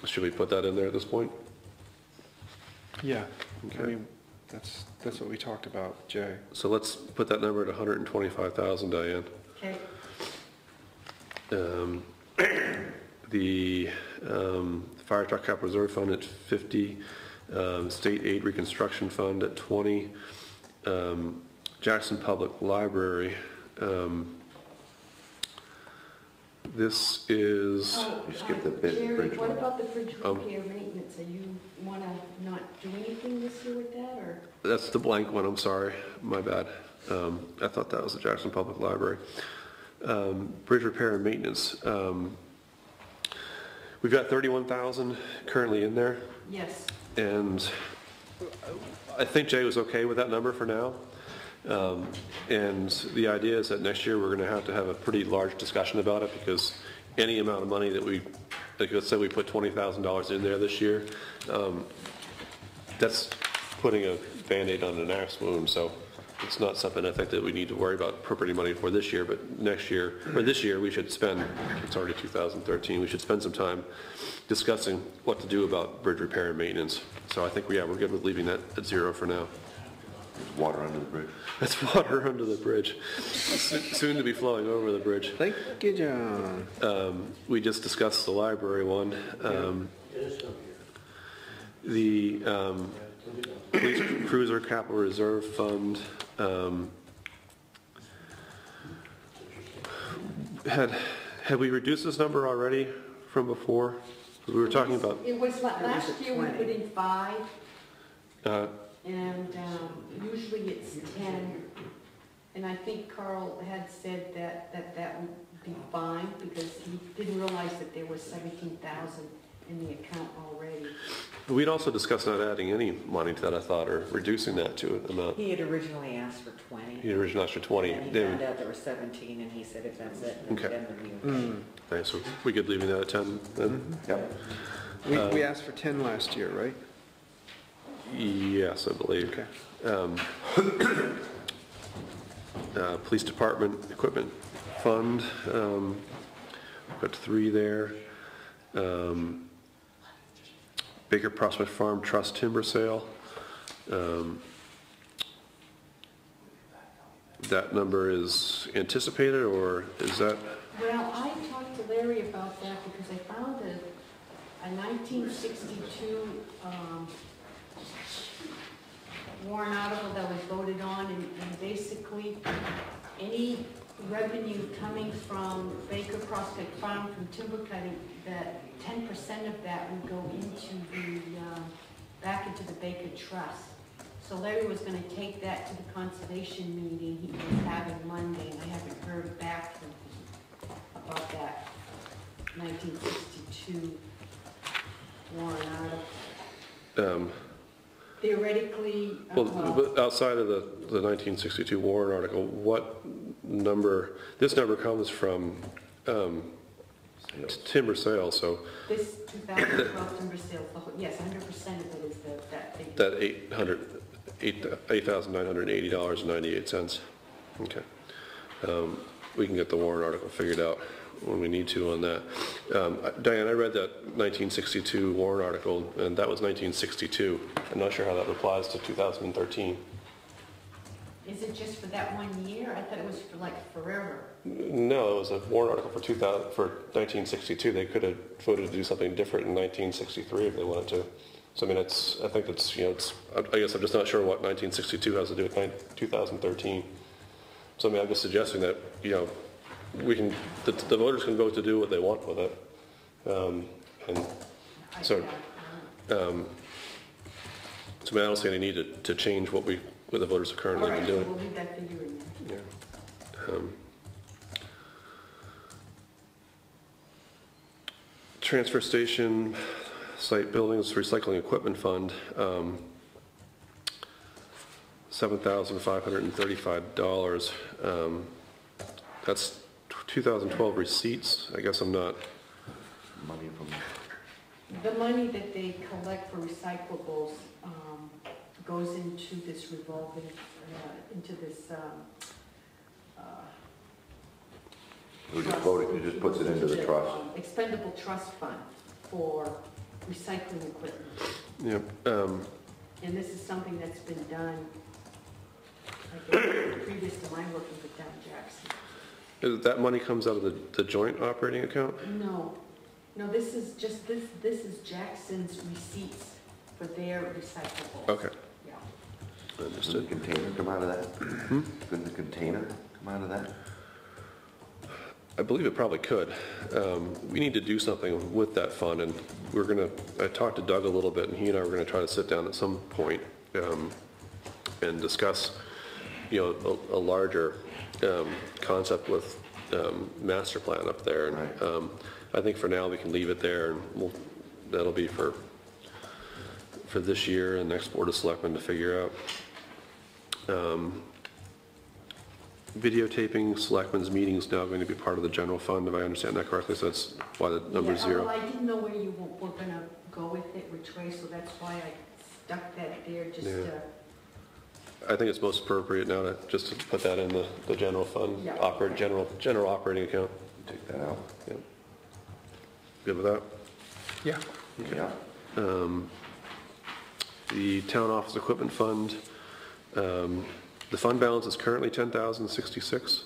A: Should we put that in there at this point?
B: Yeah.
A: Okay.
B: I mean, that's what we talked about, Jay.
A: So let's put that number at 125,000, Diane.
D: Okay.
A: The fire truck capital reserve fund at 50, state aid reconstruction fund at 20, Jackson Public Library This is,
H: You skipped the bridge
D: Jerry,
H: one.
D: what about the bridge repair maintenance? Are you wanna not do anything this year with that, or?
A: that's the blank one, I'm sorry, my bad. I thought that was the Jackson Public Library. Bridge repair and maintenance. We've got 31,000 currently in there,
D: Yes.
A: and I think Jay was okay with that number for now. And the idea is that next year we're going to have a pretty large discussion about it, because any amount of money that we, like let's say we put $20,000 in there this year, that's putting a Band-Aid on an axe wound. So it's not something I think that we need to worry about appropriating money for this year, but next year, or this year, we should spend, it's already 2013, we should spend some time discussing what to do about bridge repair and maintenance. So I think, yeah, we're good with leaving that at 0 for now.
H: There's water under the bridge.
A: That's water under the bridge. Soon to be flowing over the bridge.
B: Thank you, John.
A: We just discussed the library one. The police cruiser capital reserve fund. Had we reduced this number already from before? 'Cause we were talking about.
D: It was like, last year we put in 5,
A: Uh,
D: and usually it's 10. And I think Carl had said that would be fine, because he didn't realize that there was 17,000 in the account already.
A: We'd also discussed not adding any money to that, I thought, or reducing that to an amount.
O: He had originally asked for 20.
A: He originally asked for 20.
O: And he found out there were 17, and he said if that's it, then
A: Okay.
O: 10 would be okay.
A: Okay, so we could leave that at 10 then?
H: Yep.
B: We asked for 10 last year, right?
A: Yes, I believe.
B: Okay.
A: Police Department Equipment Fund, got 3 there. Baker Prospect Farm Trust Timber Sale. That number is anticipated, or is that?
D: Well, I talked to Larry about that, because I found a 1962 warrant article that was voted on, and basically any revenue coming from Baker Prospect Farm from timber cutting, that 10% of that would go into the, back into the Baker Trust. So Larry was gonna take that to the conservation meeting he was having Monday, and I haven't heard back from him about that 1962 warrant article. Theoretically,
A: Well, outside of the 1962 warrant article, what number, this number comes from timber sales, so
D: this 2012 timber sales, yes, 100% of it is that figure.
A: that $8,980.98. Okay. We can get the warrant article figured out when we need to on that. Diane, I read that 1962 warrant article, and that was 1962. I'm not sure how that applies to 2013.
D: Is it just for that 1 year? I thought it was for like forever.
A: No, it was a warrant article for 1962. They could have voted to do something different in 1963 if they wanted to. So I mean, I think it's, I guess I'm just not sure what 1962 has to do with 2013. So I mean, I'm just suggesting that, we can, the voters can vote to do what they want with it. And so, I don't see any need to change what the voters have currently been doing.
D: We'll leave that figure in there.
A: Yeah. Transfer station, site buildings, recycling equipment fund, $7,535. That's 2012 receipts. I guess I'm not.
H: Money from.
D: The money that they collect for recyclables goes into this revolving, into this.
H: Who just voted, who just puts it into the trust?
D: Expendable trust fund for recycling equipment.
A: Yep.
D: And this is something that's been done, I guess, previous to my working with Down Jackson.
A: That money comes out of the joint operating account?
D: No, this is just, this is Jackson's receipts for their recyclables.
A: Okay.
D: Yeah.
A: Understood.
H: Couldn't the container come out of that? Couldn't the container come out of that?
A: I believe it probably could. We need to do something with that fund, and I talked to Doug a little bit, and he and I were gonna try to sit down at some point and discuss, a larger concept with master plan up there. And
H: Right.
A: I think for now we can leave it there, and that'll be for this year and next Board of Selectmen to figure out. Videotaping Selectmen's meetings now going to be part of the general fund, if I understand that correctly, so that's why the number's
D: Yeah,
A: zero.
D: well, I didn't know where you were gonna go with it, which way, so that's why I stuck that there, just
A: Yeah. I think it's most appropriate now to just put that in the general fund,
D: Yeah.
A: general operating account.
H: Take that out.
A: Yep. Good with that?
B: Yeah.
H: Yeah.
A: The town office equipment fund, the fund balance is currently $10,066.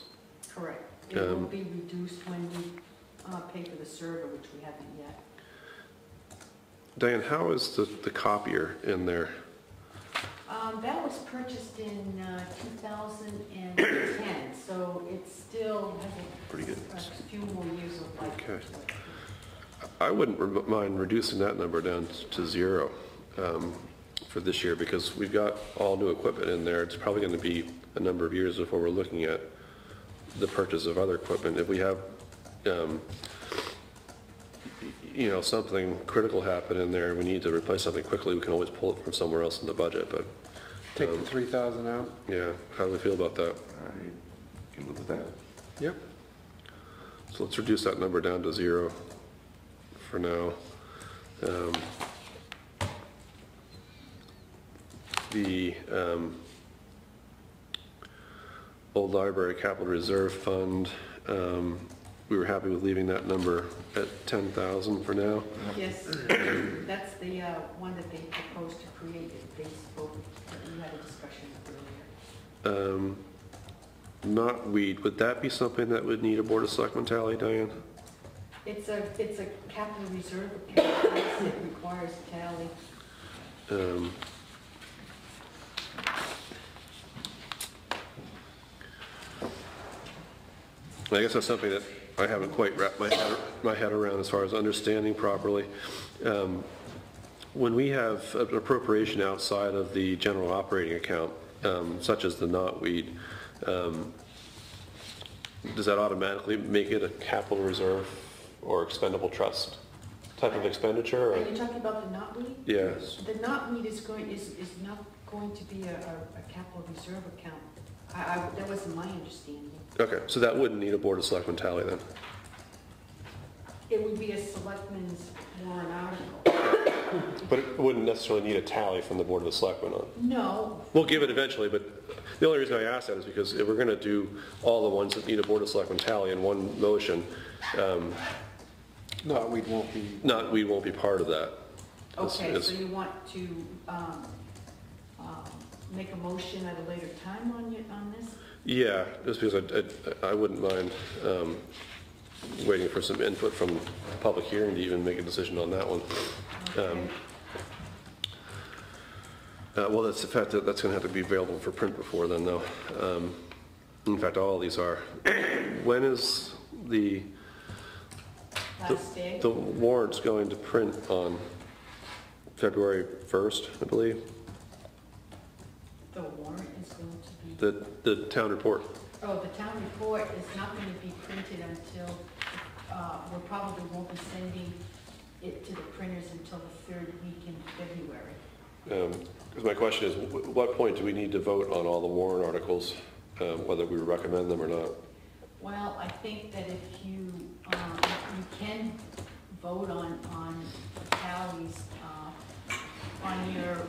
D: correct. It will be reduced when we pay for the server, which we haven't yet.
A: Diane, how is the copier in there?
D: That was purchased in 2010, so it still has
A: Pretty good.
D: a few more years of life.
A: Okay. I wouldn't mind reducing that number down to zero for this year, because we've got all new equipment in there. It's probably going to be a number of years before we're looking at the purchase of other equipment. If we have, something critical happen in there, we need to replace something quickly, we can always pull it from somewhere else in the budget, but.
B: Take the 3,000 out?
A: Yeah, how do we feel about that?
H: I can live with that.
B: Yep.
A: So let's reduce that number down to zero for now. The old library capital reserve fund, we were happy with leaving that number at 10,000 for now.
D: Yes, that's the one that they proposed to create. They spoke, we had a discussion earlier.
A: Not weed, would that be something that would need a Board of Selectmen tally, Diane?
D: It's a capital reserve account, it requires a tally.
A: I guess that's something that I haven't quite wrapped my head around as far as understanding properly. When we have an appropriation outside of the general operating account, such as the knotweed, does that automatically make it a capital reserve or expendable trust type of expenditure? Or?
D: Are you talking about the knotweed?
A: Yes.
D: The knotweed is not going to be a capital reserve account. That wasn't my understanding.
A: Okay, so that wouldn't need a Board of Selectmen tally then?
D: It would be a selectman's warrant article.
A: But it wouldn't necessarily need a tally from the Board of the Selectmen on?
D: No.
A: We'll give it eventually, but the only reason I ask that is because if we're going to do all the ones that need a Board of Selectmen tally in one motion,
B: Knotweed won't be.
A: Knotweed won't be part of that.
D: Okay, so you want to make a motion at a later time on this?
A: Yeah, just because I wouldn't mind waiting for some input from the public hearing to even make a decision on that one.
D: Okay.
A: Well, that's the fact that that's going to have to be available for print before then, though. In fact, all of these are. When is the
D: Last day?
A: the warrant's going to print on February 1st, I believe?
D: The warrant is going to be...
A: The town report.
D: Oh, the town report is not going to be printed until, we probably won't be sending it to the printers until the third week in February.
A: Because my question is, at what point do we need to vote on all the warrant articles, whether we recommend them or not?
D: Well, I think that if you can vote on tallies on your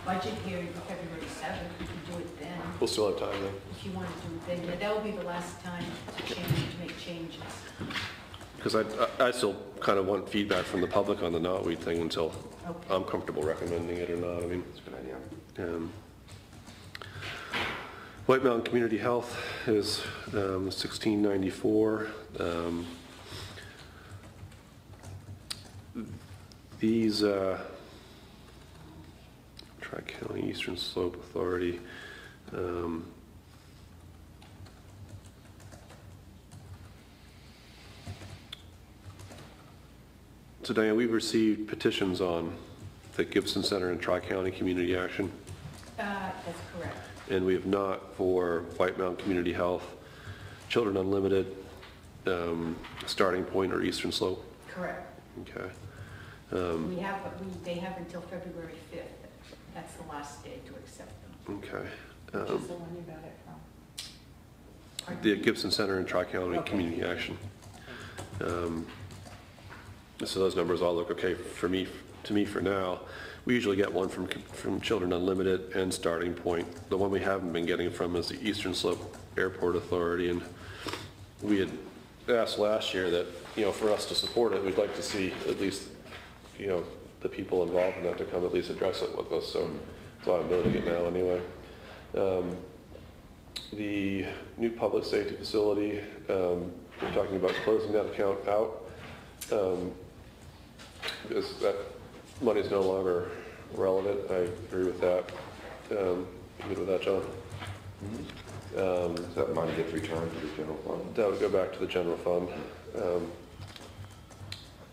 D: budget hearing for February 7th, you can do it then.
A: We'll still have time then.
D: If you want to do it then, yeah, that will be the last time to make changes.
A: Because I still kind of want feedback from the public on the knotweed thing until I'm comfortable recommending it or not. I mean,
H: That's a good idea.
A: White Mountain Community Health is $16.94. These Tri-County Eastern Slope Authority. So Diane, we've received petitions on the Gibson Center and Tri-County Community Action,
D: That's correct.
A: and we have not for White Mountain Community Health, Children Unlimited, Starting Point, or Eastern Slope.
D: Correct.
A: Okay.
D: They have until February 5th. That's the last day to accept them.
A: Okay.
D: Which is the one you got it from?
A: The Gibson Center and Tri-County
D: Okay.
A: Community Action. So those numbers all look okay to me for now. We usually get one from Children Unlimited and Starting Point. The one we haven't been getting from is the Eastern Slope Airport Authority, and we had asked last year that, for us to support it, we'd like to see at least, the people involved in that to come at least address it with us, so that's why I'm noting it now anyway. The new public safety facility, we're talking about closing that account out. Because that money is no longer relevant. I agree with that. You good with that, John?
H: Does that money get returned to the general fund?
A: That would go back to the general fund.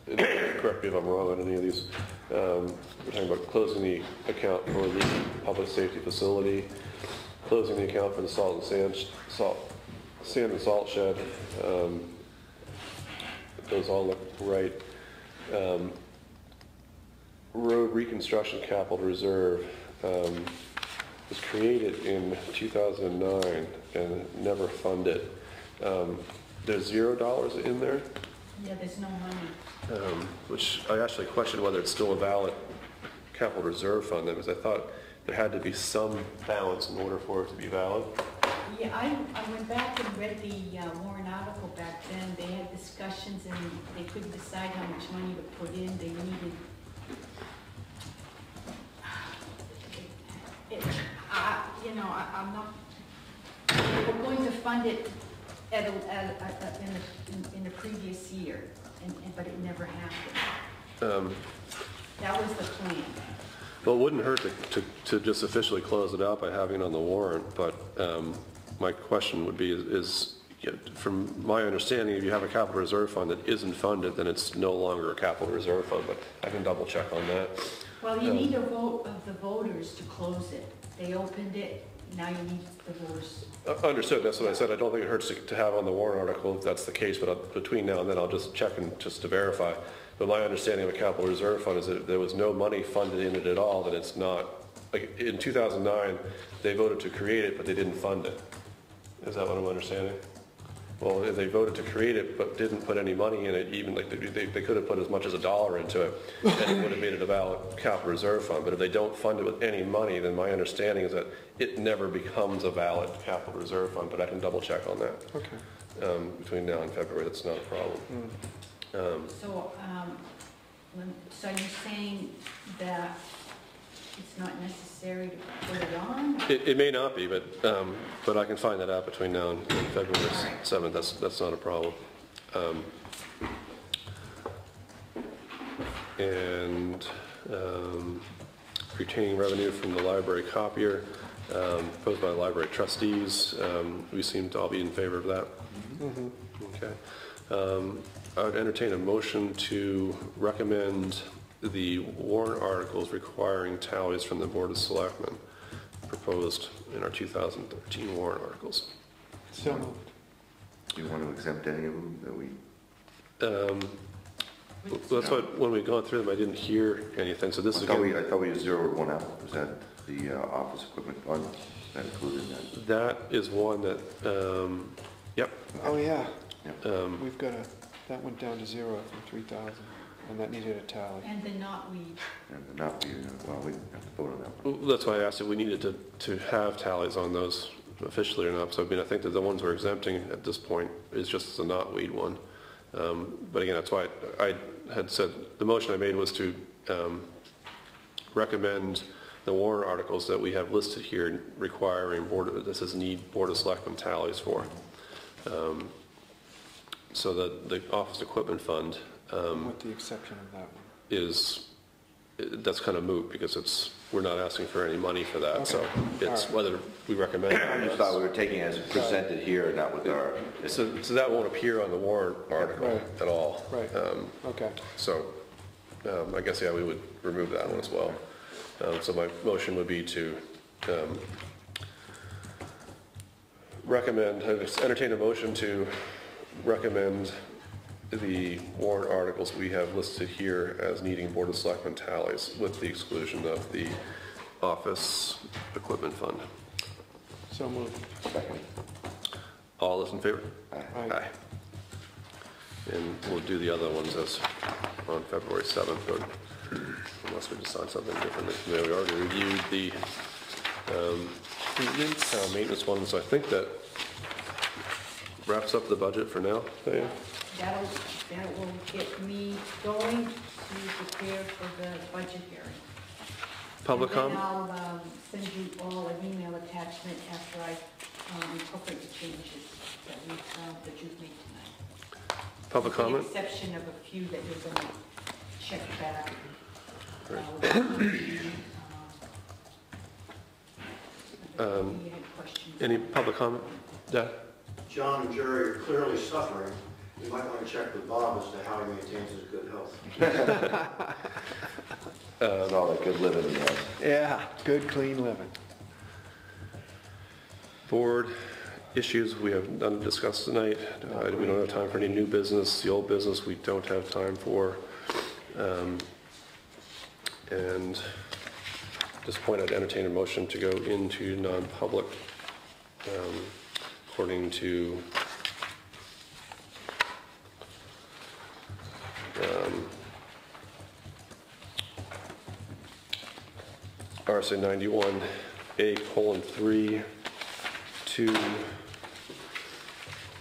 A: And correct me if I'm wrong on any of these. We're talking about closing the account for the public safety facility, closing the account for the sand and salt shed. Those all look right. Road reconstruction capital reserve was created in 2009 and never funded. There's $0 in there.
D: Yeah, there's no money.
A: Which I actually questioned whether it's still a valid capital reserve fund, because I thought there had to be some balance in order for it to be valid.
D: Yeah, I went back and read the Warren article back then. They had discussions and they couldn't decide how much money to put in. They needed, I'm not, we're going to fund it in the previous year, but it never happened. That was the plan.
A: Well, it wouldn't hurt to just officially close it out by having it on the warrant, but my question would be is from my understanding, if you have a capital reserve fund that isn't funded, then it's no longer a capital reserve fund, but I can double check on that.
D: Well, you need a vote of the voters to close it. They opened it, now you need the voters.
A: Understood, that's what I said. I don't think it hurts to have on the warrant article if that's the case, but between now and then I'll just check and just to verify. But my understanding of a capital reserve fund is that if there was no money funded in it at all, then it's not, like in 2009, they voted to create it, but they didn't fund it. Is that what I'm understanding? Well, if they voted to create it, but didn't put any money in it, even like they could have put as much as $1 into it, and it would have made it a valid capital reserve fund. But if they don't fund it with any money, then my understanding is that it never becomes a valid capital reserve fund, but I can double check on that.
B: Okay.
A: Between now and February, that's not a problem.
D: So you're saying that it's not necessary to put it on?
A: It may not be, but I can find that out between now and February 7th. That's not a problem. And retaining revenue from the library copier, proposed by the library trustees. We seem to all be in favor of that.
B: Mm-hmm.
A: Okay. I would entertain a motion to recommend the warrant articles requiring tallies from the Board of Selectmen proposed in our 2013 warrant articles.
B: So moved.
H: Do you want to exempt any of them that we?
A: That's what, when we gone through them, I didn't hear anything, so this is again.
H: I thought we just zeroed one out. Was that the office equipment fund? That included that?
A: That is one that, yep.
B: Oh, yeah.
H: Yep.
B: We've got that went down to 0 from 3,000, and that needed a tally.
D: And the knotweed.
H: And the not be, well, we have to vote on that one.
A: That's why I asked if we needed to have tallies on those officially or not. So I mean, I think that the ones we're exempting at this point is just the knotweed one. But again, that's why I had said, the motion I made was to recommend the warrant articles that we have listed here requiring Board of Selectmen tallies for. So that the office equipment fund
B: With the exception of that one.
A: that's kind of moot because we're not asking for any money for that.
B: Okay.
A: So it's
B: right.
A: whether we recommend it.
H: I just thought we were taking it as presented here, not with our.
A: So that won't appear on the warrant article
B: Right.
A: at all.
B: Right. Okay.
A: So I guess, yeah, we would remove that one as well. So my motion would be to recommend, entertain a motion to recommend the warrant articles we have listed here as needing Board of Selectmen tallies, with the exclusion of the office equipment fund.
B: So moved.
H: Second.
A: All those in favor?
B: Aye.
A: And we'll do the other ones as on February 7th, or unless we decide something different. We already reviewed the maintenance one, so I think that wraps up the budget for now. Diane?
D: That will get me going to prepare for the budget hearing.
A: Public
D: And then
A: comment?
D: I'll send you all an email attachment after I incorporate the changes that you've made tonight.
A: Public comment?
D: With the exception of a few that you're going to check back. You had questions.
A: Any public comment? Yeah?
K: John and Jerry are clearly suffering. You might want to check with Bob as to how he maintains his good health.
H: That's all that good living he has.
B: Yeah, good, clean living.
A: Board issues we have none to discuss tonight. We don't have time for any new business. The old business we don't have time for. And at this point, I'd entertain a motion to go into non-public according to RSA 91A:3 to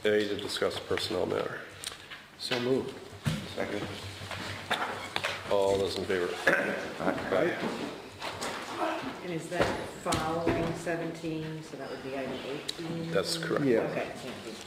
A: A, to discuss a personnel matter.
B: So moved.
H: Second.
A: All those in favor? Aye.
O: And is that following 17, so that would be item 18?
A: That's correct.
B: Yeah.
O: Okay, thank you.